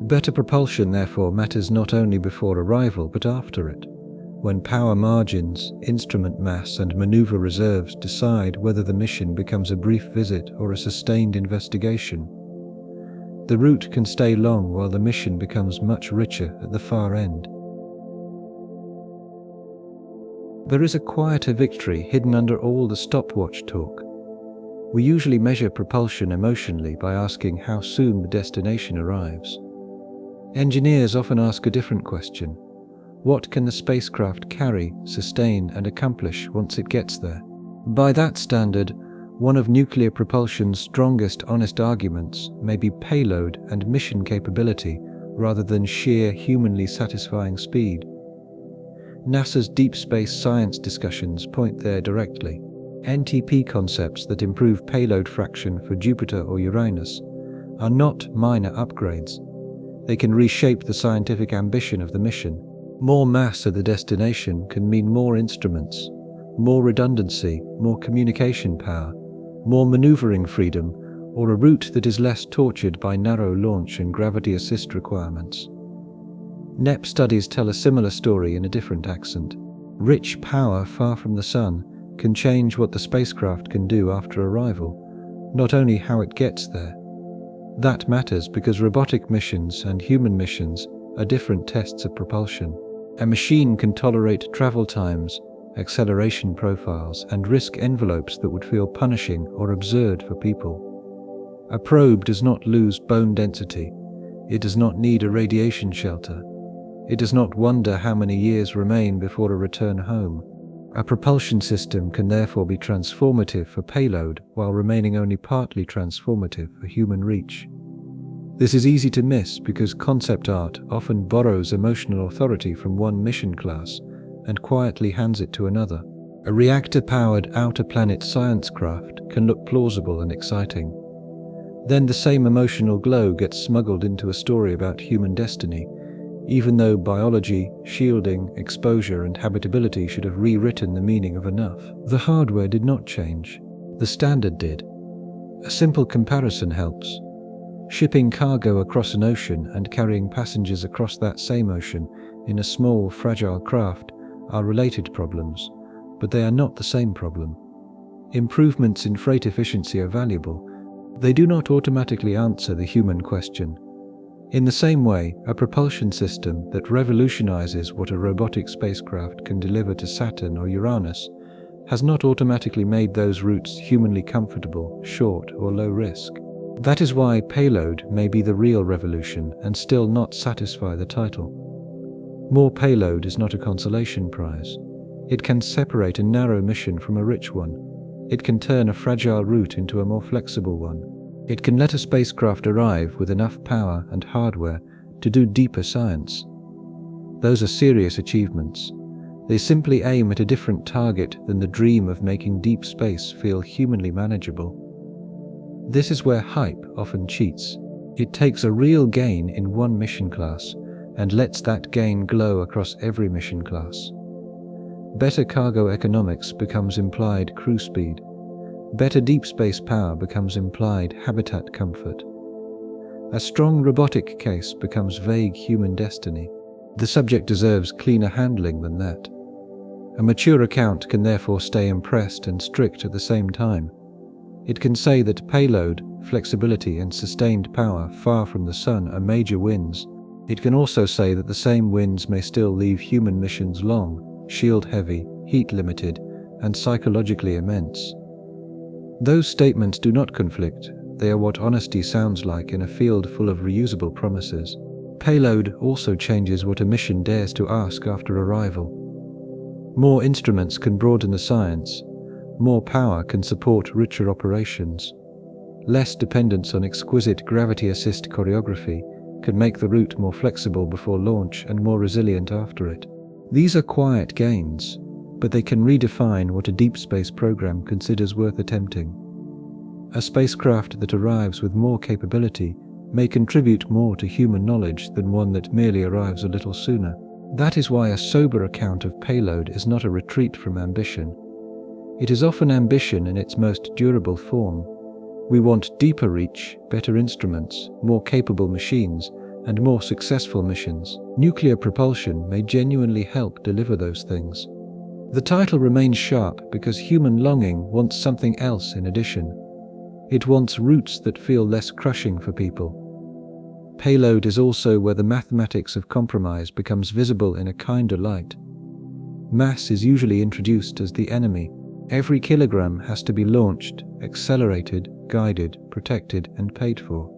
Better propulsion, therefore, matters not only before arrival but after it, when power margins, instrument mass, and maneuver reserves decide whether the mission becomes a brief visit or a sustained investigation. The route can stay long while the mission becomes much richer at the far end. There is a quieter victory hidden under all the stopwatch talk. We usually measure propulsion emotionally by asking how soon the destination arrives. Engineers often ask a different question. What can the spacecraft carry, sustain, and accomplish once it gets there? By that standard, one of nuclear propulsion's strongest honest arguments may be payload and mission capability rather than sheer humanly satisfying speed. NASA's deep space science discussions point there directly. NTP concepts that improve payload fraction for Jupiter or Uranus are not minor upgrades. They can reshape the scientific ambition of the mission. More mass at the destination can mean more instruments, more redundancy, more communication power, more maneuvering freedom, or a route that is less tortured by narrow launch and gravity assist requirements. NEP studies tell a similar story in a different accent. Rich power far from the Sun can change what the spacecraft can do after arrival, not only how it gets there. That matters because robotic missions and human missions are different tests of propulsion. A machine can tolerate travel times, acceleration profiles, and risk envelopes that would feel punishing or absurd for people. A probe does not lose bone density. It does not need a radiation shelter. It does not wonder how many years remain before a return home. A propulsion system can therefore be transformative for payload while remaining only partly transformative for human reach. This is easy to miss because concept art often borrows emotional authority from one mission class and quietly hands it to another. A reactor-powered outer-planet science craft can look plausible and exciting. Then the same emotional glow gets smuggled into a story about human destiny, even though biology, shielding, exposure, and habitability should have rewritten the meaning of enough. The hardware did not change. The standard did. A simple comparison helps. Shipping cargo across an ocean and carrying passengers across that same ocean in a small, fragile craft are related problems, but they are not the same problem. Improvements in freight efficiency are valuable. They do not automatically answer the human question. In the same way, a propulsion system that revolutionizes what a robotic spacecraft can deliver to Saturn or Uranus has not automatically made those routes humanly comfortable, short, or low risk. That is why payload may be the real revolution and still not satisfy the title. More payload is not a consolation prize. It can separate a narrow mission from a rich one. It can turn a fragile route into a more flexible one. It can let a spacecraft arrive with enough power and hardware to do deeper science. Those are serious achievements. They simply aim at a different target than the dream of making deep space feel humanly manageable. This is where hype often cheats. It takes a real gain in one mission class and lets that gain glow across every mission class. Better cargo economics becomes implied crew speed. Better deep space power becomes implied habitat comfort. A strong robotic case becomes vague human destiny. The subject deserves cleaner handling than that. A mature account can therefore stay impressed and strict at the same time. It can say that payload, flexibility, and sustained power far from the Sun are major wins. It can also say that the same wins may still leave human missions long, shield-heavy, heat-limited, and psychologically immense. Those statements do not conflict. They are what honesty sounds like in a field full of reusable promises. Payload also changes what a mission dares to ask after arrival. More instruments can broaden the science. More power can support richer operations. Less dependence on exquisite gravity assist choreography can make the route more flexible before launch and more resilient after it. These are quiet gains, but they can redefine what a deep space program considers worth attempting. A spacecraft that arrives with more capability may contribute more to human knowledge than one that merely arrives a little sooner. That is why a sober account of payload is not a retreat from ambition. It is often ambition in its most durable form. We want deeper reach, better instruments, more capable machines, and more successful missions. Nuclear propulsion may genuinely help deliver those things. The title remains sharp because human longing wants something else in addition. It wants routes that feel less crushing for people. Payload is also where the mathematics of compromise becomes visible in a kinder light. Mass is usually introduced as the enemy. Every kilogram has to be launched, accelerated, guided, protected, and paid for.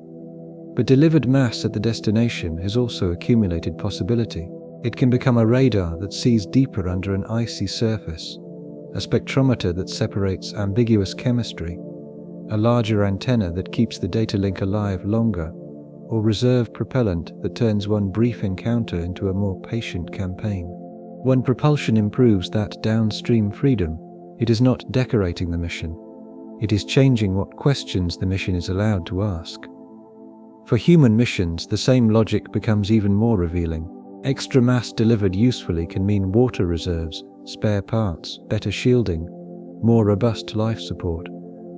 But delivered mass at the destination is also accumulated possibility. It can become a radar that sees deeper under an icy surface, a spectrometer that separates ambiguous chemistry, a larger antenna that keeps the data link alive longer, or reserve propellant that turns one brief encounter into a more patient campaign. When propulsion improves that downstream freedom, it is not decorating the mission. It is changing what questions the mission is allowed to ask. For human missions, the same logic becomes even more revealing. Extra mass delivered usefully can mean water reserves, spare parts, better shielding, more robust life support,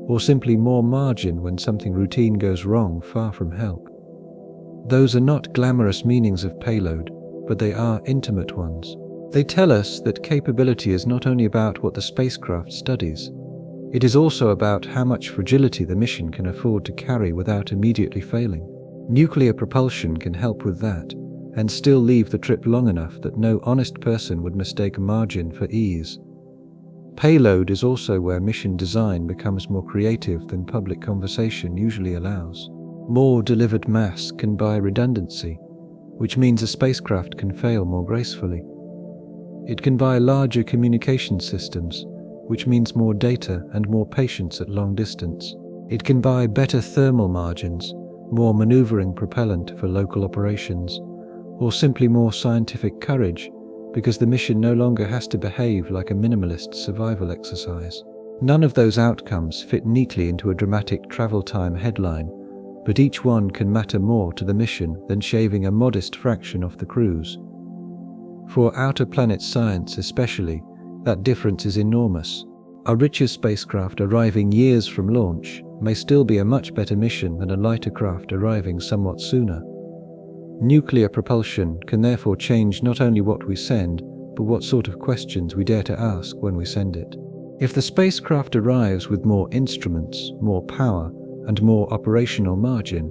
or simply more margin when something routine goes wrong far from help. Those are not glamorous meanings of payload, but they are intimate ones. They tell us that capability is not only about what the spacecraft studies, it is also about how much fragility the mission can afford to carry without immediately failing. Nuclear propulsion can help with that, and still leave the trip long enough that no honest person would mistake margin for ease. Payload is also where mission design becomes more creative than public conversation usually allows. More delivered mass can buy redundancy, which means a spacecraft can fail more gracefully. It can buy larger communication systems, which means more data and more patience at long distance. It can buy better thermal margins, more maneuvering propellant for local operations, or simply more scientific courage, because the mission no longer has to behave like a minimalist survival exercise. None of those outcomes fit neatly into a dramatic travel time headline, but each one can matter more to the mission than shaving a modest fraction off the cruise. For outer planet science especially, that difference is enormous. A richer spacecraft arriving years from launch may still be a much better mission than a lighter craft arriving somewhat sooner. Nuclear propulsion can therefore change not only what we send, but what sort of questions we dare to ask when we send it. If the spacecraft arrives with more instruments, more power, and more operational margin,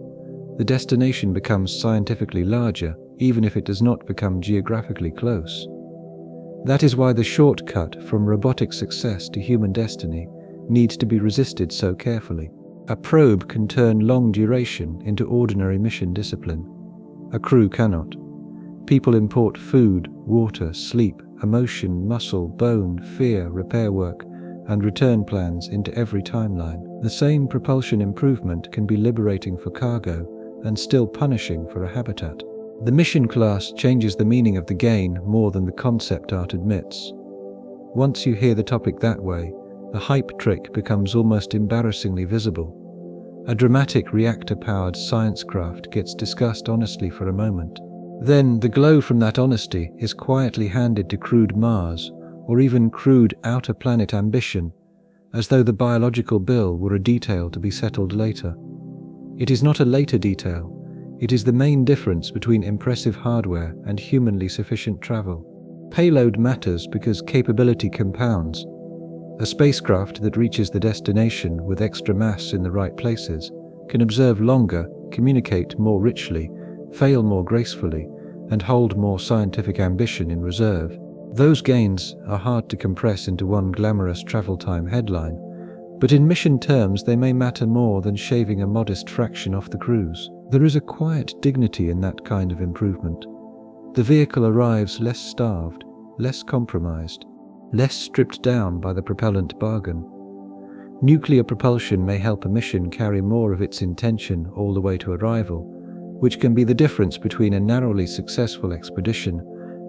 the destination becomes scientifically larger, even if it does not become geographically close. That is why the shortcut from robotic success to human destiny needs to be resisted so carefully. A probe can turn long duration into ordinary mission discipline. A crew cannot. People import food, water, sleep, emotion, muscle, bone, fear, repair work, and return plans into every timeline. The same propulsion improvement can be liberating for cargo and still punishing for a habitat. The mission class changes the meaning of the gain more than the concept art admits. Once you hear the topic that way, the hype trick becomes almost embarrassingly visible. A dramatic reactor-powered science craft gets discussed honestly for a moment. Then the glow from that honesty is quietly handed to crude Mars, or even crude outer planet ambition, as though the biological bill were a detail to be settled later. It is not a later detail. It is the main difference between impressive hardware and humanly sufficient travel. Payload matters because capability compounds. A spacecraft that reaches the destination with extra mass in the right places can observe longer, communicate more richly, fail more gracefully, and hold more scientific ambition in reserve. Those gains are hard to compress into one glamorous travel time headline, but in mission terms they may matter more than shaving a modest fraction off the cruise. There is a quiet dignity in that kind of improvement. The vehicle arrives less starved, less compromised, less stripped down by the propellant bargain. Nuclear propulsion may help a mission carry more of its intention all the way to arrival, which can be the difference between a narrowly successful expedition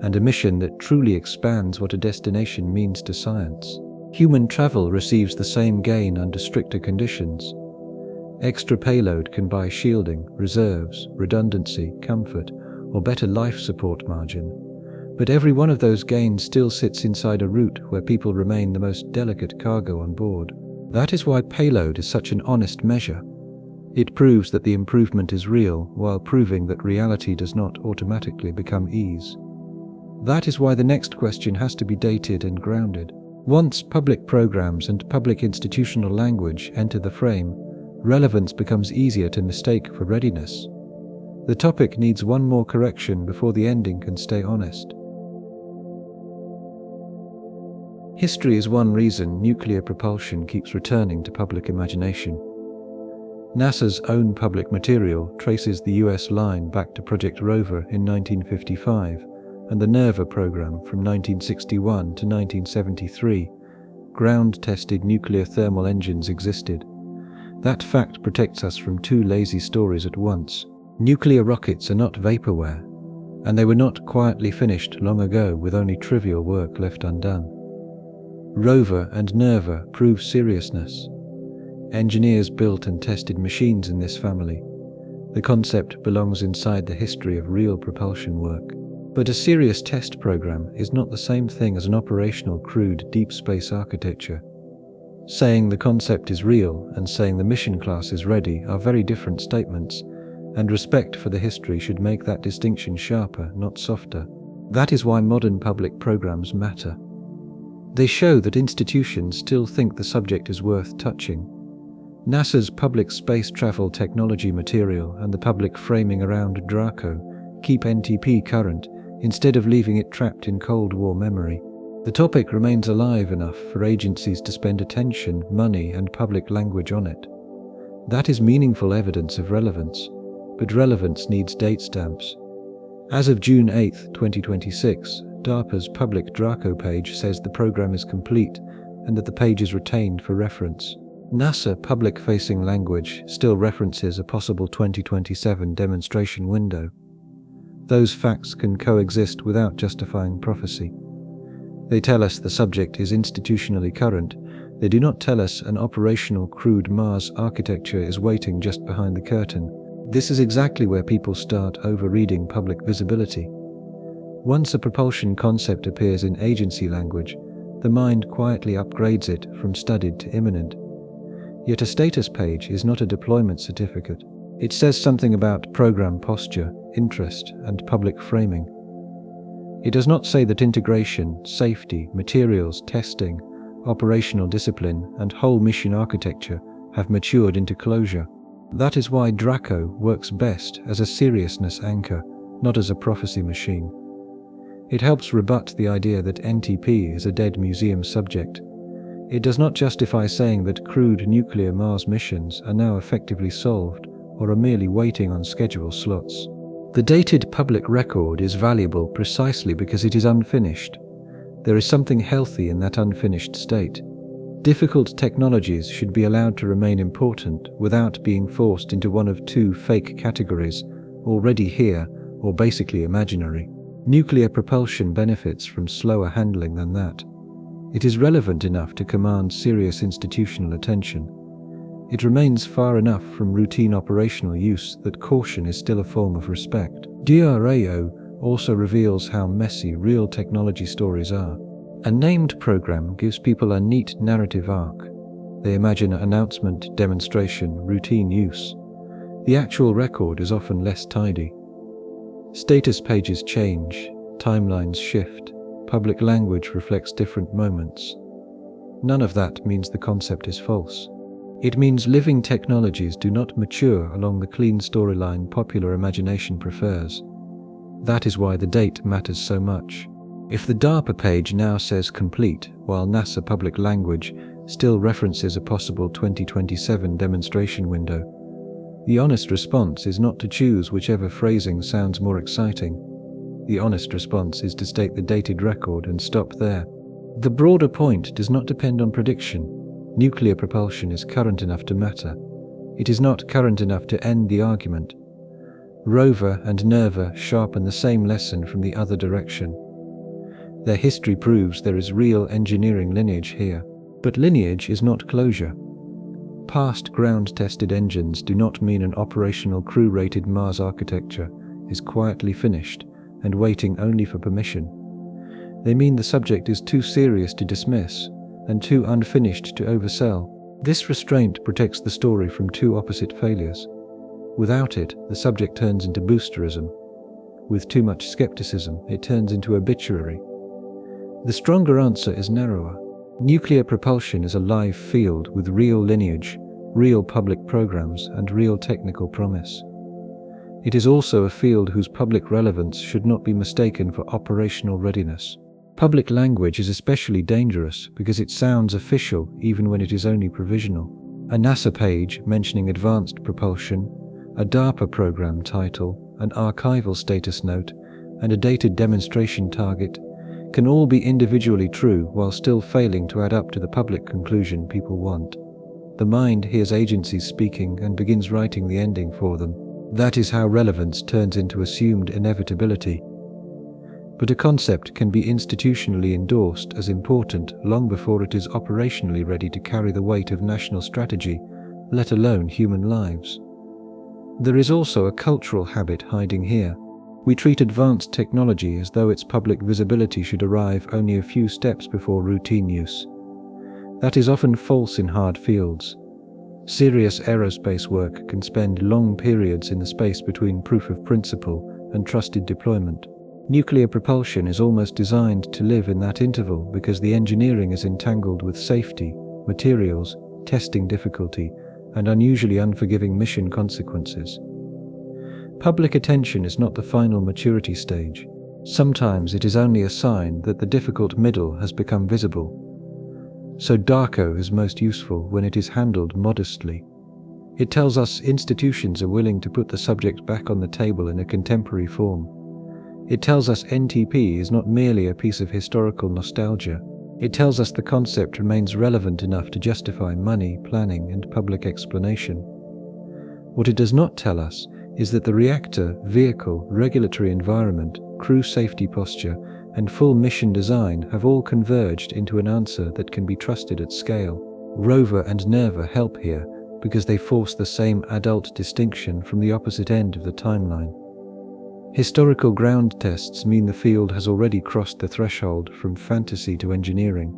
and a mission that truly expands what a destination means to science. Human travel receives the same gain under stricter conditions. Extra payload can buy shielding, reserves, redundancy, comfort, or better life support margin. But every one of those gains still sits inside a route where people remain the most delicate cargo on board. That is why payload is such an honest measure. It proves that the improvement is real, while proving that reality does not automatically become ease. That is why the next question has to be dated and grounded. Once public programs and public institutional language enter the frame, relevance becomes easier to mistake for readiness. The topic needs one more correction before the ending can stay honest. History is one reason nuclear propulsion keeps returning to public imagination. NASA's own public material traces the US line back to Project Rover in 1955 and the NERVA program from 1961 to 1973. Ground-tested nuclear thermal engines existed. That fact protects us from two lazy stories at once. Nuclear rockets are not vaporware, and they were not quietly finished long ago with only trivial work left undone. Rover and NERVA prove seriousness. Engineers built and tested machines in this family. The concept belongs inside the history of real propulsion work. But a serious test program is not the same thing as an operational crewed deep space architecture. Saying the concept is real and saying the mission class is ready are very different statements, and respect for the history should make that distinction sharper, not softer. That is why modern public programs matter. They show that institutions still think the subject is worth touching. NASA's public space travel technology material and the public framing around DRACO keep NTP current instead of leaving it trapped in Cold War memory. The topic remains alive enough for agencies to spend attention, money, and public language on it. That is meaningful evidence of relevance, but relevance needs date stamps. As of June 8, 2026, DARPA's public DRACO page says the program is complete and that the page is retained for reference. NASA public-facing language still references a possible 2027 demonstration window. Those facts can coexist without justifying prophecy. They tell us the subject is institutionally current. They do not tell us an operational crewed Mars architecture is waiting just behind the curtain. This is exactly where people start overreading public visibility. Once a propulsion concept appears in agency language, the mind quietly upgrades it from studied to imminent. Yet a status page is not a deployment certificate. It says something about program posture, interest, and public framing. It does not say that integration, safety, materials, testing, operational discipline, and whole mission architecture have matured into closure. That is why DRACO works best as a seriousness anchor, not as a prophecy machine. It helps rebut the idea that NTP is a dead museum subject. It does not justify saying that crewed nuclear Mars missions are now effectively solved or are merely waiting on schedule slots. The dated public record is valuable precisely because it is unfinished. There is something healthy in that unfinished state. Difficult technologies should be allowed to remain important without being forced into one of two fake categories, already here or basically imaginary. Nuclear propulsion benefits from slower handling than that. It is relevant enough to command serious institutional attention. It remains far enough from routine operational use that caution is still a form of respect. DRACO also reveals how messy real technology stories are. A named program gives people a neat narrative arc. They imagine announcement, demonstration, routine use. The actual record is often less tidy. Status pages change, timelines shift, public language reflects different moments. None of that means the concept is false. It means living technologies do not mature along the clean storyline popular imagination prefers. That is why the date matters so much. If the DARPA page now says complete, while NASA public language still references a possible 2027 demonstration window, the honest response is not to choose whichever phrasing sounds more exciting. The honest response is to state the dated record and stop there. The broader point does not depend on prediction. Nuclear propulsion is current enough to matter. It is not current enough to end the argument. Rover and NERVA sharpen the same lesson from the other direction. Their history proves there is real engineering lineage here. But lineage is not closure. Past ground-tested engines do not mean an operational crew-rated Mars architecture is quietly finished and waiting only for permission. They mean the subject is too serious to dismiss and too unfinished to oversell. This restraint protects the story from two opposite failures. Without it, the subject turns into boosterism. With too much skepticism, it turns into obituary. The stronger answer is narrower. Nuclear propulsion is a live field with real lineage, real public programs, and real technical promise. It is also a field whose public relevance should not be mistaken for operational readiness. Public language is especially dangerous because it sounds official even when it is only provisional. A NASA page mentioning advanced propulsion, a DARPA program title, an archival status note, and a dated demonstration target can all be individually true while still failing to add up to the public conclusion people want. The mind hears agencies speaking and begins writing the ending for them. That is how relevance turns into assumed inevitability. But a concept can be institutionally endorsed as important long before it is operationally ready to carry the weight of national strategy, let alone human lives. There is also a cultural habit hiding here. We treat advanced technology as though its public visibility should arrive only a few steps before routine use. That is often false in hard fields. Serious aerospace work can spend long periods in the space between proof of principle and trusted deployment. Nuclear propulsion is almost designed to live in that interval because the engineering is entangled with safety, materials, testing difficulty, and unusually unforgiving mission consequences. Public attention is not the final maturity stage. Sometimes it is only a sign that the difficult middle has become visible. So DRACO is most useful when it is handled modestly. It tells us institutions are willing to put the subject back on the table in a contemporary form. It tells us NTP is not merely a piece of historical nostalgia. It tells us the concept remains relevant enough to justify money, planning, and public explanation. What it does not tell us is that the reactor, vehicle, regulatory environment, crew safety posture, and full mission design have all converged into an answer that can be trusted at scale. Rover and Nerva help here because they force the same adult distinction from the opposite end of the timeline. Historical ground tests mean the field has already crossed the threshold from fantasy to engineering.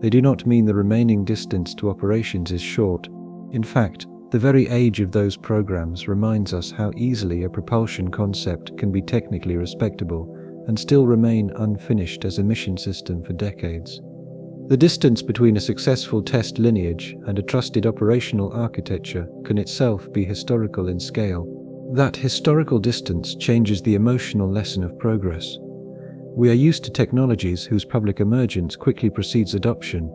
They do not mean the remaining distance to operations is short. In fact, the very age of those programs reminds us how easily a propulsion concept can be technically respectable and still remain unfinished as a mission system for decades. The distance between a successful test lineage and a trusted operational architecture can itself be historical in scale. That historical distance changes the emotional lesson of progress. We are used to technologies whose public emergence quickly precedes adoption.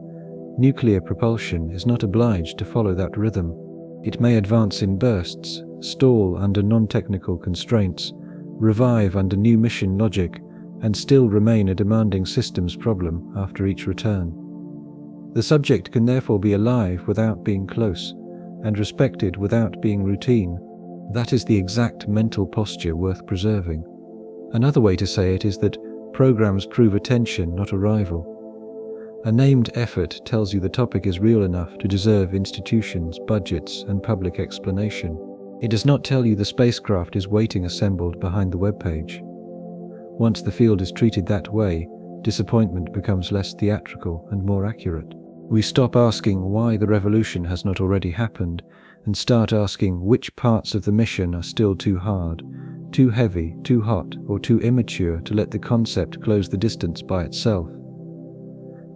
Nuclear propulsion is not obliged to follow that rhythm. It may advance in bursts, stall under non-technical constraints, revive under new mission logic, and still remain a demanding systems problem after each return. The subject can therefore be alive without being close, and respected without being routine. That is the exact mental posture worth preserving. Another way to say it is that programs prove attention, not arrival. A named effort tells you the topic is real enough to deserve institutions, budgets, and public explanation. It does not tell you the spacecraft is waiting assembled behind the webpage. Once the field is treated that way, disappointment becomes less theatrical and more accurate. We stop asking why the revolution has not already happened and start asking which parts of the mission are still too hard, too heavy, too hot, or too immature to let the concept close the distance by itself.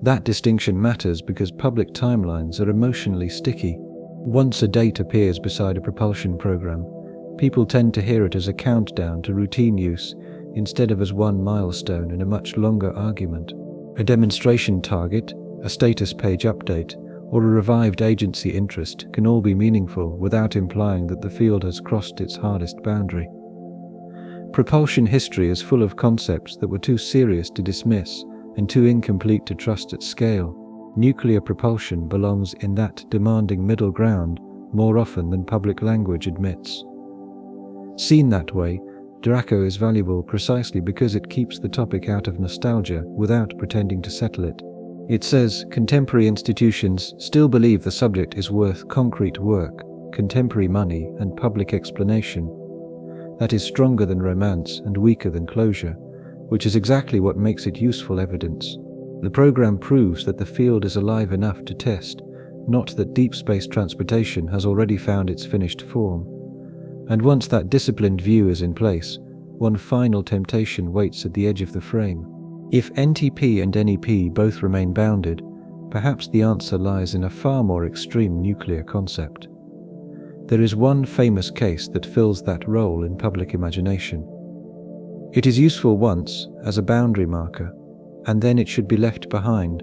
That distinction matters because public timelines are emotionally sticky. Once a date appears beside a propulsion program, people tend to hear it as a countdown to routine use instead of as one milestone in a much longer argument. A demonstration target, a status page update, or a revived agency interest can all be meaningful without implying that the field has crossed its hardest boundary. Propulsion history is full of concepts that were too serious to dismiss and too incomplete to trust at scale. Nuclear propulsion belongs in that demanding middle ground more often than public language admits. Seen that way, DRACO is valuable precisely because it keeps the topic out of nostalgia without pretending to settle it. It says contemporary institutions still believe the subject is worth concrete work, contemporary money, and public explanation. That is stronger than romance and weaker than closure, which is exactly what makes it useful evidence. The program proves that the field is alive enough to test, not that deep space transportation has already found its finished form. And once that disciplined view is in place, one final temptation waits at the edge of the frame. If NTP and NEP both remain bounded, perhaps the answer lies in a far more extreme nuclear concept. There is one famous case that fills that role in public imagination. It is useful once as a boundary marker, and then it should be left behind.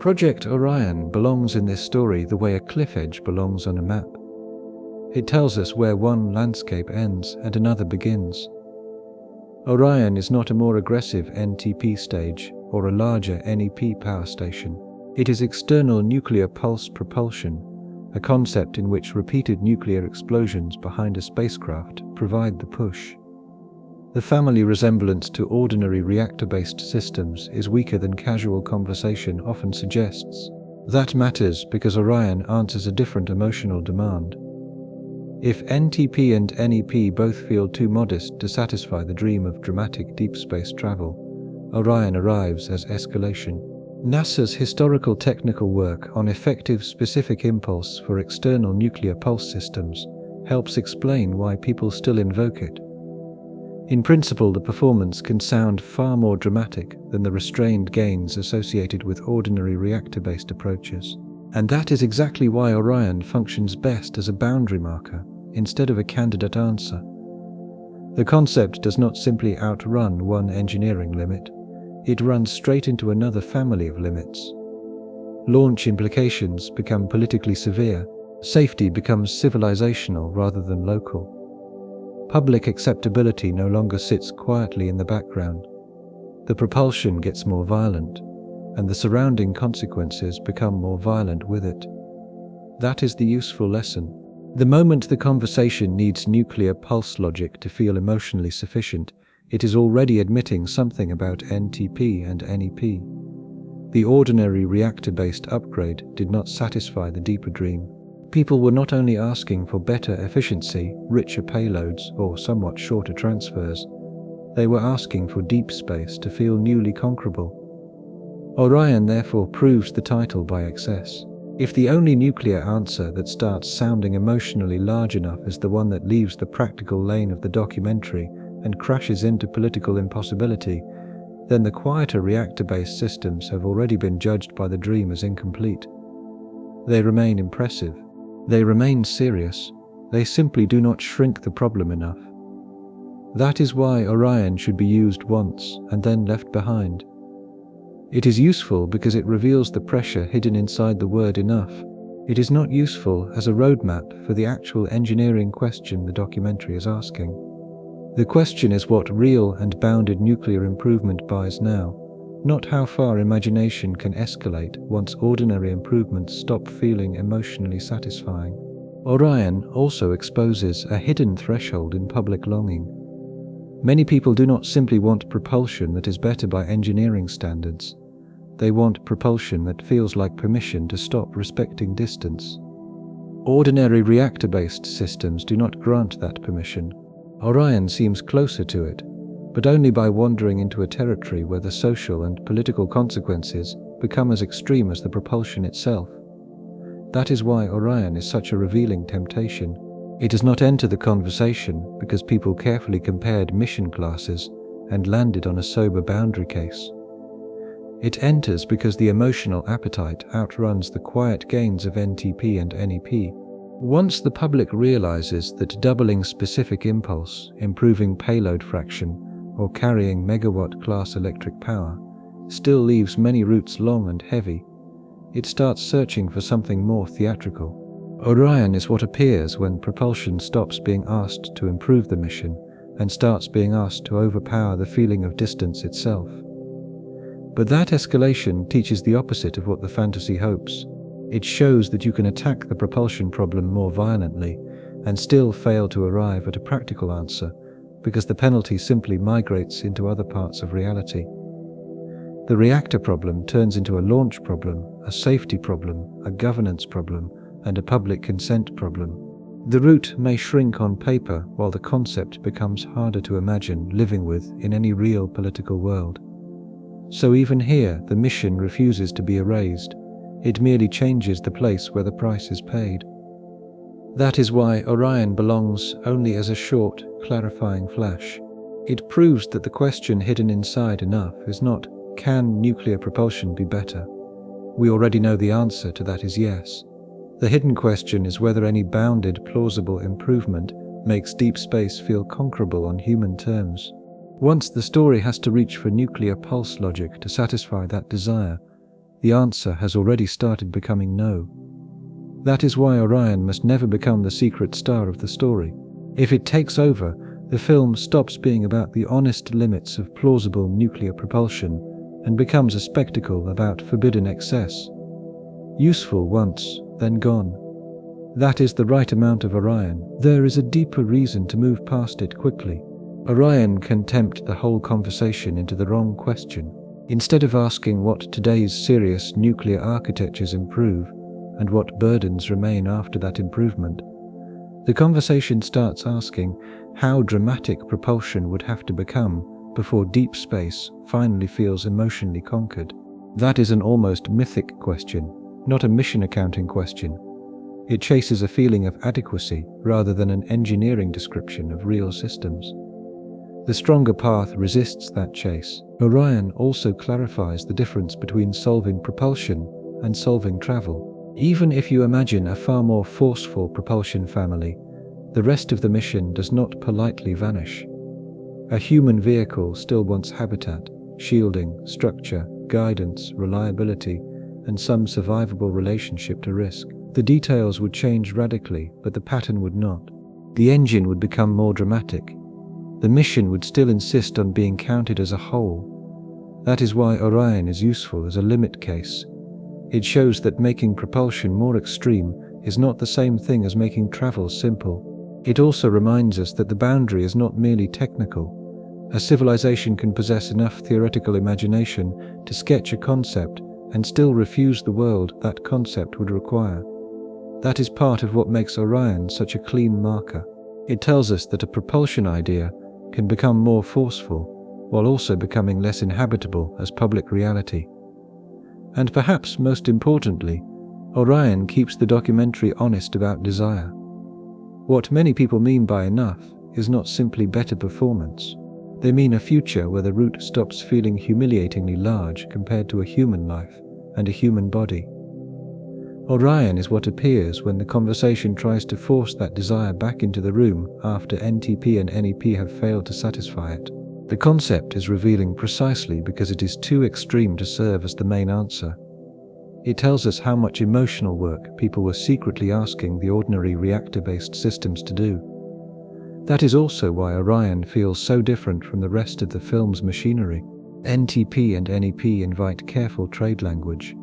Project Orion belongs in this story the way a cliff edge belongs on a map. It tells us where one landscape ends and another begins. Orion is not a more aggressive NTP stage or a larger NEP power station. It is external nuclear pulse propulsion, a concept in which repeated nuclear explosions behind a spacecraft provide the push. The family resemblance to ordinary reactor-based systems is weaker than casual conversation often suggests. That matters because Orion answers a different emotional demand. If NTP and NEP both feel too modest to satisfy the dream of dramatic deep space travel, Orion arrives as escalation. NASA's historical technical work on effective specific impulse for external nuclear pulse systems helps explain why people still invoke it. In principle, the performance can sound far more dramatic than the restrained gains associated with ordinary reactor-based approaches. And that is exactly why Orion functions best as a boundary marker instead of a candidate answer. The concept does not simply outrun one engineering limit, it runs straight into another family of limits. Launch implications become politically severe, safety becomes civilizational rather than local. Public acceptability no longer sits quietly in the background. The propulsion gets more violent, and the surrounding consequences become more violent with it. That is the useful lesson. The moment the conversation needs nuclear pulse logic to feel emotionally sufficient, it is already admitting something about NTP and NEP. The ordinary reactor-based upgrade did not satisfy the deeper dream. People were not only asking for better efficiency, richer payloads, or somewhat shorter transfers, they were asking for deep space to feel newly conquerable. Orion therefore proves the title by excess. If the only nuclear answer that starts sounding emotionally large enough is the one that leaves the practical lane of the documentary and crashes into political impossibility, then the quieter reactor-based systems have already been judged by the dream as incomplete. They remain impressive. They remain serious. They simply do not shrink the problem enough. That is why Orion should be used once and then left behind. It is useful because it reveals the pressure hidden inside the word enough. It is not useful as a roadmap for the actual engineering question the documentary is asking. The question is what real and bounded nuclear improvement buys now, not how far imagination can escalate once ordinary improvements stop feeling emotionally satisfying. Orion also exposes a hidden threshold in public longing. Many people do not simply want propulsion that is better by engineering standards. They want propulsion that feels like permission to stop respecting distance. Ordinary reactor-based systems do not grant that permission. Orion seems closer to it, but only by wandering into a territory where the social and political consequences become as extreme as the propulsion itself. That is why Orion is such a revealing temptation. It does not enter the conversation because people carefully compared mission classes and landed on a sober boundary case. It enters because the emotional appetite outruns the quiet gains of NTP and NEP. Once the public realizes that doubling specific impulse, improving payload fraction, or carrying megawatt-class electric power still leaves many routes long and heavy, it starts searching for something more theatrical. Orion is what appears when propulsion stops being asked to improve the mission and starts being asked to overpower the feeling of distance itself. But that escalation teaches the opposite of what the fantasy hopes. It shows that you can attack the propulsion problem more violently and still fail to arrive at a practical answer, because the penalty simply migrates into other parts of reality. The reactor problem turns into a launch problem, a safety problem, a governance problem, and a public consent problem. The route may shrink on paper while the concept becomes harder to imagine living with in any real political world. So even here, the mission refuses to be erased. It merely changes the place where the price is paid. That is why Orion belongs only as a short, clarifying flash. It proves that the question hidden inside enough is not, can nuclear propulsion be better? We already know the answer to that is yes. The hidden question is whether any bounded, plausible improvement makes deep space feel conquerable on human terms. Once the story has to reach for nuclear pulse logic to satisfy that desire, the answer has already started becoming no. That is why Orion must never become the secret star of the story. If it takes over, the film stops being about the honest limits of plausible nuclear propulsion and becomes a spectacle about forbidden excess. Useful once, then gone. That is the right amount of Orion. There is a deeper reason to move past it quickly. Orion can tempt the whole conversation into the wrong question. Instead of asking what today's serious nuclear architectures improve and what burdens remain after that improvement, the conversation starts asking how dramatic propulsion would have to become before deep space finally feels emotionally conquered. That is an almost mythic question, not a mission accounting question. It chases a feeling of adequacy rather than an engineering description of real systems. The stronger path resists that chase. Orion also clarifies the difference between solving propulsion and solving travel. Even if you imagine a far more forceful propulsion family, the rest of the mission does not politely vanish. A human vehicle still wants habitat, shielding, structure, guidance, reliability, and some survivable relationship to risk. The details would change radically, but the pattern would not. The engine would become more dramatic. The mission would still insist on being counted as a whole. That is why Orion is useful as a limit case. It shows that making propulsion more extreme is not the same thing as making travel simple. It also reminds us that the boundary is not merely technical. A civilization can possess enough theoretical imagination to sketch a concept and still refuse the world that concept would require. That is part of what makes Orion such a clean marker. It tells us that a propulsion idea can become more forceful, while also becoming less inhabitable as public reality. And perhaps most importantly, Orion keeps the documentary honest about desire. What many people mean by enough is not simply better performance. They mean a future where the route stops feeling humiliatingly large compared to a human life and a human body. Orion is what appears when the conversation tries to force that desire back into the room after NTP and NEP have failed to satisfy it. The concept is revealing precisely because it is too extreme to serve as the main answer. It tells us how much emotional work people were secretly asking the ordinary reactor-based systems to do. That is also why Orion feels so different from the rest of the film's machinery. NTP and NEP invite careful trade language.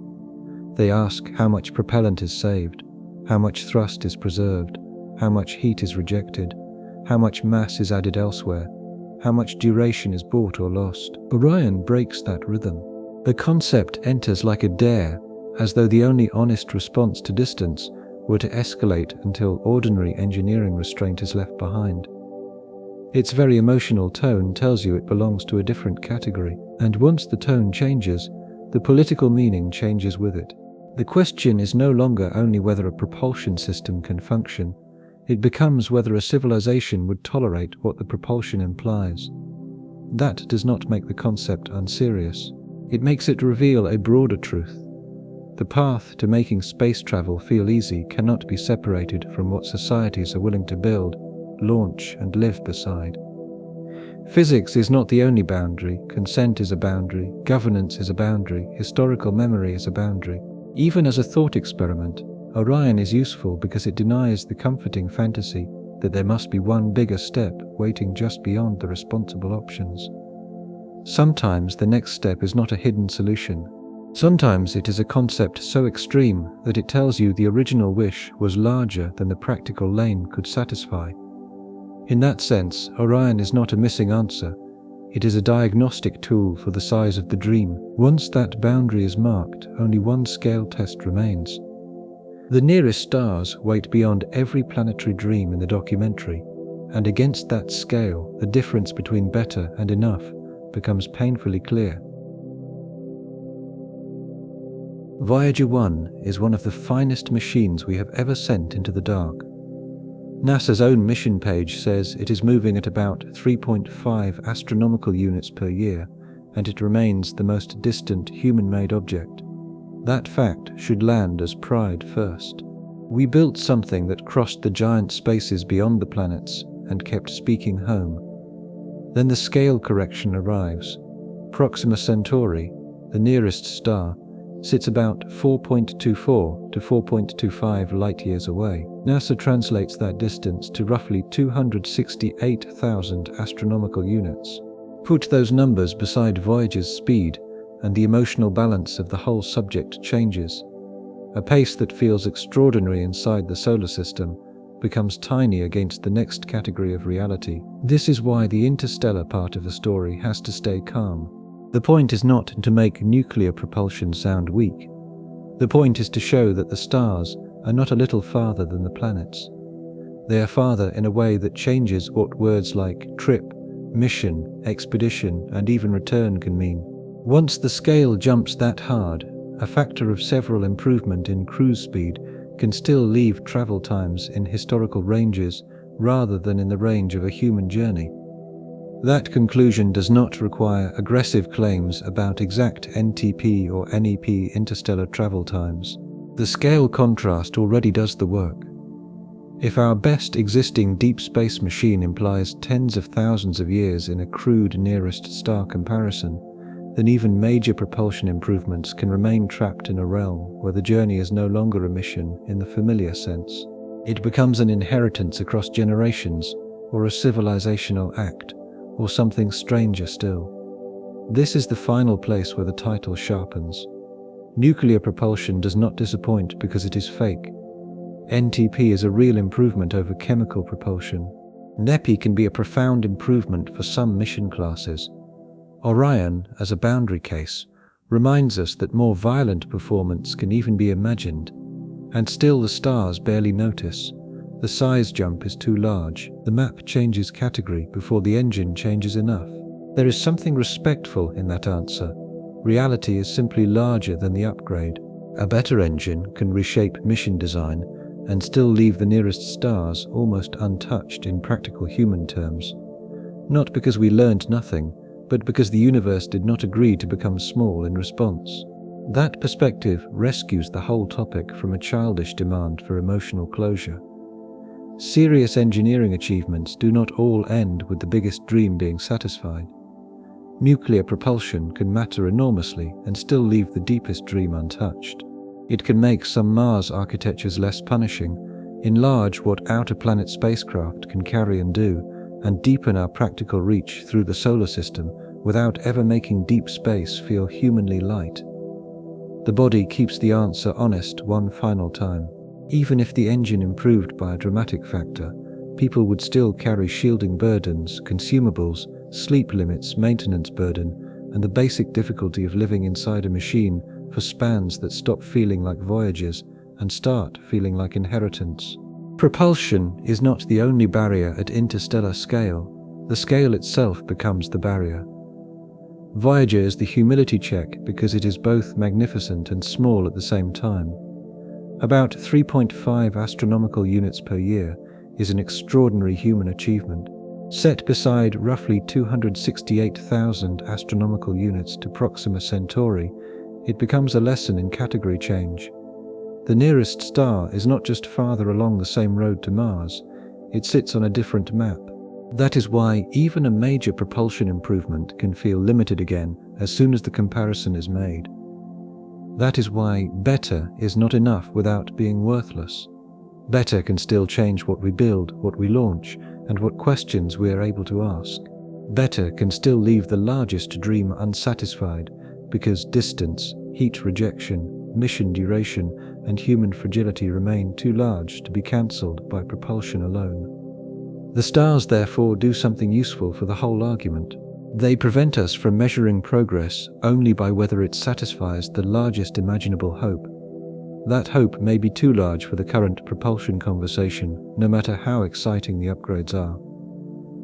They ask how much propellant is saved, how much thrust is preserved, how much heat is rejected, how much mass is added elsewhere, how much duration is bought or lost. Orion breaks that rhythm. The concept enters like a dare, as though the only honest response to distance were to escalate until ordinary engineering restraint is left behind. Its very emotional tone tells you it belongs to a different category, and once the tone changes, the political meaning changes with it. The question is no longer only whether a propulsion system can function, it becomes whether a civilization would tolerate what the propulsion implies. That does not make the concept unserious. It makes it reveal a broader truth. The path to making space travel feel easy cannot be separated from what societies are willing to build, launch, and live beside. Physics is not the only boundary. Consent is a boundary, governance is a boundary, historical memory is a boundary. Even as a thought experiment, Orion is useful because it denies the comforting fantasy that there must be one bigger step waiting just beyond the responsible options. Sometimes the next step is not a hidden solution. Sometimes it is a concept so extreme that it tells you the original wish was larger than the practical lane could satisfy. In that sense, Orion is not a missing answer. It is a diagnostic tool for the size of the dream. Once that boundary is marked, only one scale test remains. The nearest stars wait beyond every planetary dream in the documentary, and against that scale, the difference between better and enough becomes painfully clear. Voyager 1 is one of the finest machines we have ever sent into the dark. NASA's own mission page says it is moving at about 3.5 astronomical units per year, and it remains the most distant human-made object. That fact should land as pride first. We built something that crossed the giant spaces beyond the planets and kept speaking home. Then the scale correction arrives. Proxima Centauri, the nearest star, sits about 4.24 to 4.25 light-years away. NASA translates that distance to roughly 268,000 astronomical units. Put those numbers beside Voyager's speed, and the emotional balance of the whole subject changes. A pace that feels extraordinary inside the solar system becomes tiny against the next category of reality. This is why the interstellar part of the story has to stay calm. The point is not to make nuclear propulsion sound weak. The point is to show that the stars are not a little farther than the planets. They are farther in a way that changes what words like trip, mission, expedition, and even return can mean. Once the scale jumps that hard, a factor of several improvement in cruise speed can still leave travel times in historical ranges rather than in the range of a human journey. That conclusion does not require aggressive claims about exact NTP or NEP interstellar travel times. The scale contrast already does the work. If our best existing deep space machine implies tens of thousands of years in a crude nearest star comparison, then even major propulsion improvements can remain trapped in a realm where the journey is no longer a mission in the familiar sense. It becomes an inheritance across generations, or a civilizational act, or something stranger still. This is the final place where the title sharpens. Nuclear propulsion does not disappoint because it is fake. NTP is a real improvement over chemical propulsion. NEPI can be a profound improvement for some mission classes. Orion, as a boundary case, reminds us that more violent performance can even be imagined, and still the stars barely notice. The size jump is too large. The map changes category before the engine changes enough. There is something respectful in that answer. Reality is simply larger than the upgrade. A better engine can reshape mission design and still leave the nearest stars almost untouched in practical human terms. Not because we learned nothing, but because the universe did not agree to become small in response. That perspective rescues the whole topic from a childish demand for emotional closure. Serious engineering achievements do not all end with the biggest dream being satisfied. Nuclear propulsion can matter enormously and still leave the deepest dream untouched. It can make some Mars architectures less punishing, enlarge what outer-planet spacecraft can carry and do, and deepen our practical reach through the solar system without ever making deep space feel humanly light. The body keeps the answer honest one final time. Even if the engine improved by a dramatic factor, people would still carry shielding burdens, consumables, sleep limits, maintenance burden, and the basic difficulty of living inside a machine for spans that stop feeling like voyages and start feeling like inheritance. Propulsion is not the only barrier at interstellar scale. The scale itself becomes the barrier. Voyager is the humility check because it is both magnificent and small at the same time. About 3.5 astronomical units per year is an extraordinary human achievement. Set beside roughly 268,000 astronomical units to Proxima Centauri, it becomes a lesson in category change. The nearest star is not just farther along the same road to Mars, it sits on a different map. That is why even a major propulsion improvement can feel limited again as soon as the comparison is made. That is why better is not enough without being worthless. Better can still change what we build, what we launch, and what questions we are able to ask. Better can still leave the largest dream unsatisfied because distance, heat rejection, mission duration, and human fragility remain too large to be cancelled by propulsion alone. The stars therefore do something useful for the whole argument. They prevent us from measuring progress only by whether it satisfies the largest imaginable hope. That hope may be too large for the current propulsion conversation, no matter how exciting the upgrades are.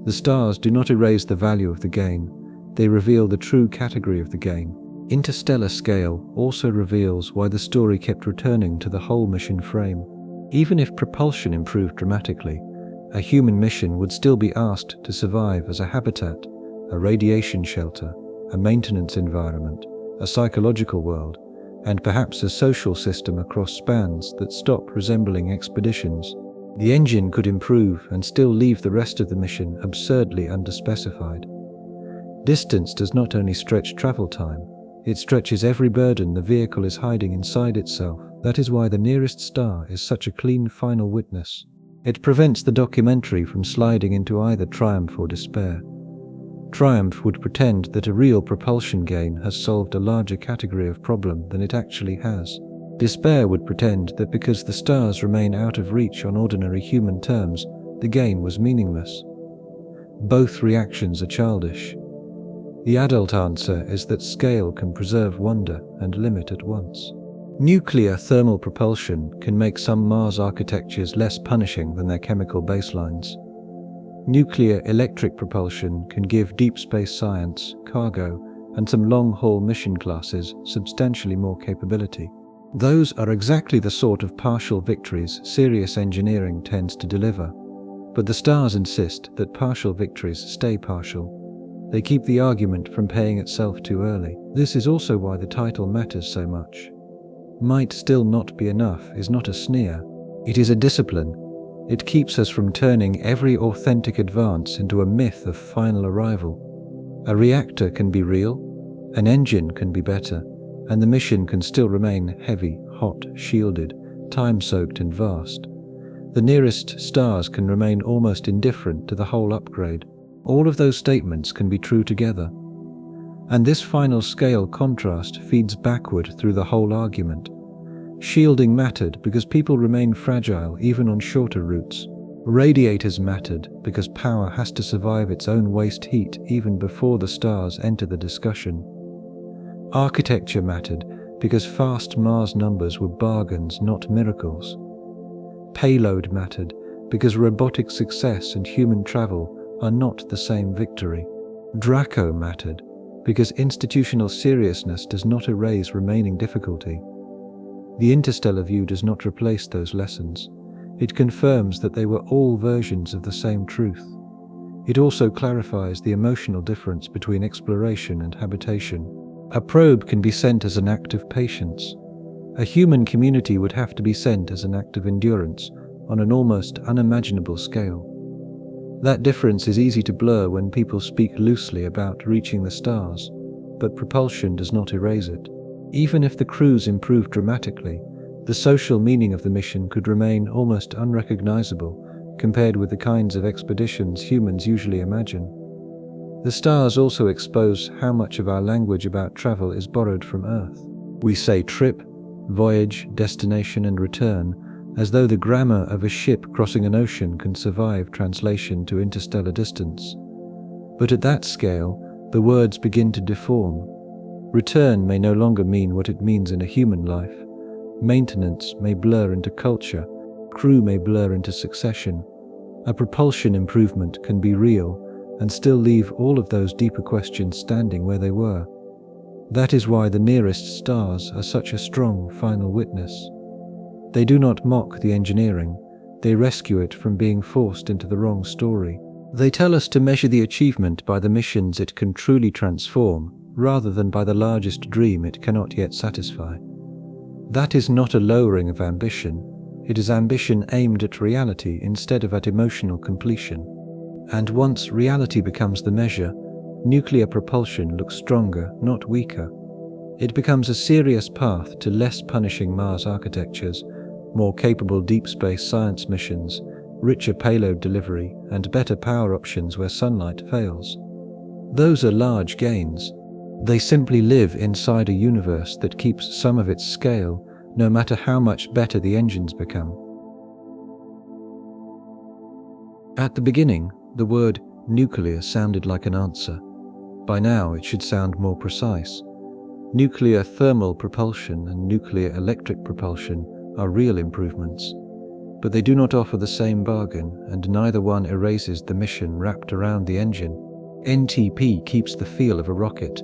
The stars do not erase the value of the gain, they reveal the true category of the gain. Interstellar scale also reveals why the story kept returning to the whole mission frame. Even if propulsion improved dramatically, a human mission would still be asked to survive as a habitat, a radiation shelter, a maintenance environment, a psychological world, and perhaps a social system across spans that stop resembling expeditions. The engine could improve and still leave the rest of the mission absurdly underspecified. Distance does not only stretch travel time, it stretches every burden the vehicle is hiding inside itself. That is why the nearest star is such a clean final witness. It prevents the documentary from sliding into either triumph or despair. Triumph would pretend that a real propulsion gain has solved a larger category of problem than it actually has. Despair would pretend that because the stars remain out of reach on ordinary human terms, the gain was meaningless. Both reactions are childish. The adult answer is that scale can preserve wonder and limit at once. Nuclear thermal propulsion can make some Mars architectures less punishing than their chemical baselines. Nuclear electric propulsion can give deep space science, cargo, and some long-haul mission classes substantially more capability. Those are exactly the sort of partial victories serious engineering tends to deliver. But the stars insist that partial victories stay partial. They keep the argument from paying itself too early. This is also why the title matters so much. Might still not be enough is not a sneer. It is a discipline. It keeps us from turning every authentic advance into a myth of final arrival. A reactor can be real, an engine can be better, and the mission can still remain heavy, hot, shielded, time-soaked and vast. The nearest stars can remain almost indifferent to the whole upgrade. All of those statements can be true together. And this final scale contrast feeds backward through the whole argument. Shielding mattered because people remain fragile even on shorter routes. Radiators mattered because power has to survive its own waste heat even before the stars enter the discussion. Architecture mattered because fast Mars numbers were bargains, not miracles. Payload mattered because robotic success and human travel are not the same victory. DRACO mattered because institutional seriousness does not erase remaining difficulty. The interstellar view does not replace those lessons. It confirms that they were all versions of the same truth. It also clarifies the emotional difference between exploration and habitation. A probe can be sent as an act of patience. A human community would have to be sent as an act of endurance on an almost unimaginable scale. That difference is easy to blur when people speak loosely about reaching the stars, but propulsion does not erase it. Even if the crews improved dramatically, the social meaning of the mission could remain almost unrecognizable compared with the kinds of expeditions humans usually imagine. The stars also expose how much of our language about travel is borrowed from Earth. We say trip, voyage, destination, and return, as though the grammar of a ship crossing an ocean can survive translation to interstellar distance. But at that scale, the words begin to deform. Return may no longer mean what it means in a human life. Maintenance may blur into culture. Crew may blur into succession. A propulsion improvement can be real and still leave all of those deeper questions standing where they were. That is why the nearest stars are such a strong final witness. They do not mock the engineering, they rescue it from being forced into the wrong story. They tell us to measure the achievement by the missions it can truly transform, rather than by the largest dream it cannot yet satisfy. That is not a lowering of ambition, it is ambition aimed at reality instead of at emotional completion. And once reality becomes the measure, nuclear propulsion looks stronger, not weaker. It becomes a serious path to less punishing Mars architectures, more capable deep space science missions, richer payload delivery, and better power options where sunlight fails. Those are large gains. They simply live inside a universe that keeps some of its scale, no matter how much better the engines become. At the beginning, the word nuclear sounded like an answer. By now, it should sound more precise. Nuclear thermal propulsion and nuclear electric propulsion are real improvements, but they do not offer the same bargain, and neither one erases the mission wrapped around the engine. NTP keeps the feel of a rocket.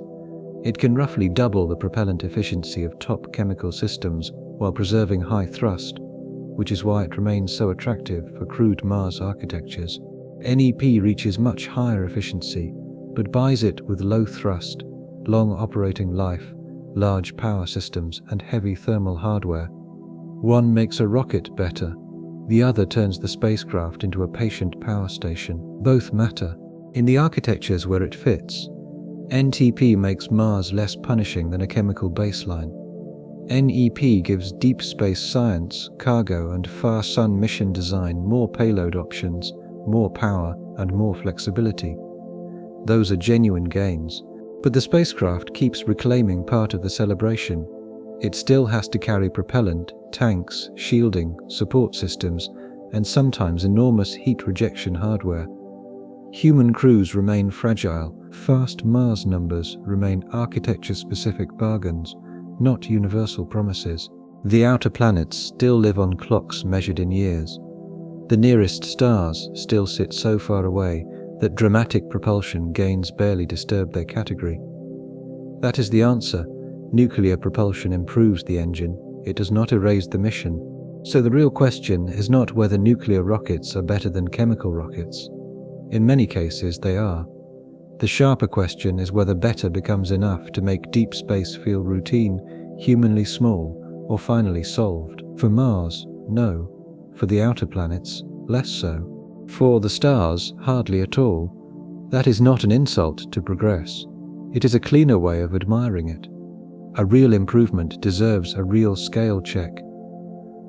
It can roughly double the propellant efficiency of top chemical systems while preserving high thrust, which is why it remains so attractive for crude Mars architectures. NEP reaches much higher efficiency, but buys it with low thrust, long operating life, large power systems, and heavy thermal hardware. One makes a rocket better, the other turns the spacecraft into a patient power station. Both matter. In the architectures where it fits, NTP makes Mars less punishing than a chemical baseline. NEP gives deep space science, cargo, and far sun mission design more payload options, more power, and more flexibility. Those are genuine gains, but the spacecraft keeps reclaiming part of the celebration. It still has to carry propellant, tanks, shielding, support systems, and sometimes enormous heat rejection hardware. Human crews remain fragile. Fast Mars numbers remain architecture-specific bargains, not universal promises. The outer planets still live on clocks measured in years. The nearest stars still sit so far away that dramatic propulsion gains barely disturb their category. That is the answer. Nuclear propulsion improves the engine. It does not erase the mission. So the real question is not whether nuclear rockets are better than chemical rockets. In many cases, they are. The sharper question is whether better becomes enough to make deep space feel routine, humanly small, or finally solved. For Mars, no. For the outer planets, less so. For the stars, hardly at all. That is not an insult to progress. It is a cleaner way of admiring it. A real improvement deserves a real scale check.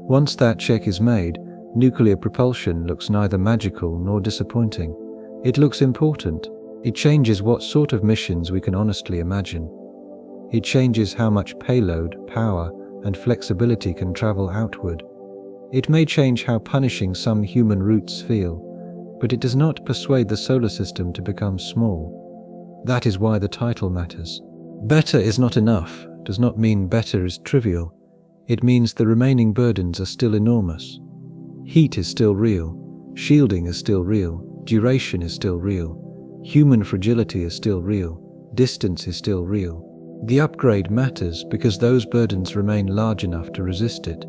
Once that check is made, nuclear propulsion looks neither magical nor disappointing. It looks important. It changes what sort of missions we can honestly imagine. It changes how much payload, power, and flexibility can travel outward. It may change how punishing some human routes feel, but it does not persuade the solar system to become small. That is why the title matters. Better is not enough does not mean better is trivial. It means the remaining burdens are still enormous. Heat is still real. Shielding is still real. Duration is still real. Human fragility is still real. Distance is still real. The upgrade matters because those burdens remain large enough to resist it.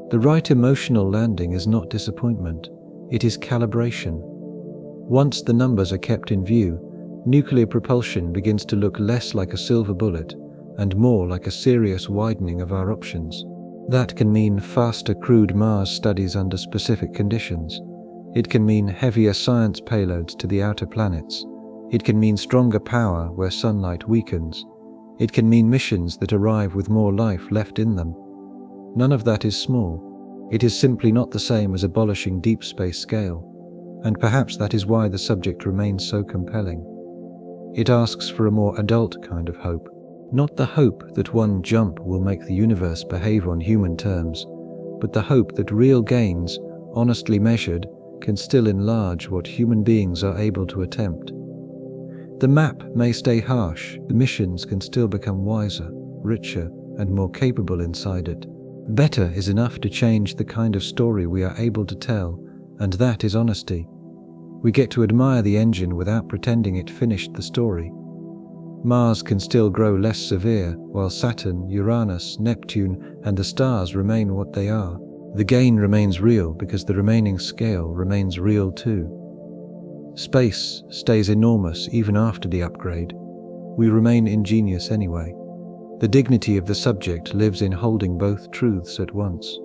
The right emotional landing is not disappointment. It is calibration. Once the numbers are kept in view, nuclear propulsion begins to look less like a silver bullet and more like a serious widening of our options. That can mean faster crewed Mars studies under specific conditions. It can mean heavier science payloads to the outer planets. It can mean stronger power where sunlight weakens. It can mean missions that arrive with more life left in them. None of that is small. It is simply not the same as abolishing deep space scale. And perhaps that is why the subject remains so compelling. It asks for a more adult kind of hope. Not the hope that one jump will make the universe behave on human terms, but the hope that real gains, honestly measured, can still enlarge what human beings are able to attempt. The map may stay harsh, the missions can still become wiser, richer, and more capable inside it. Better is enough to change the kind of story we are able to tell, and that is honesty. We get to admire the engine without pretending it finished the story. Mars can still grow less severe, while Saturn, Uranus, Neptune, and the stars remain what they are. The gain remains real because the remaining scale remains real too. Space stays enormous even after the upgrade. We remain ingenious anyway. The dignity of the subject lives in holding both truths at once.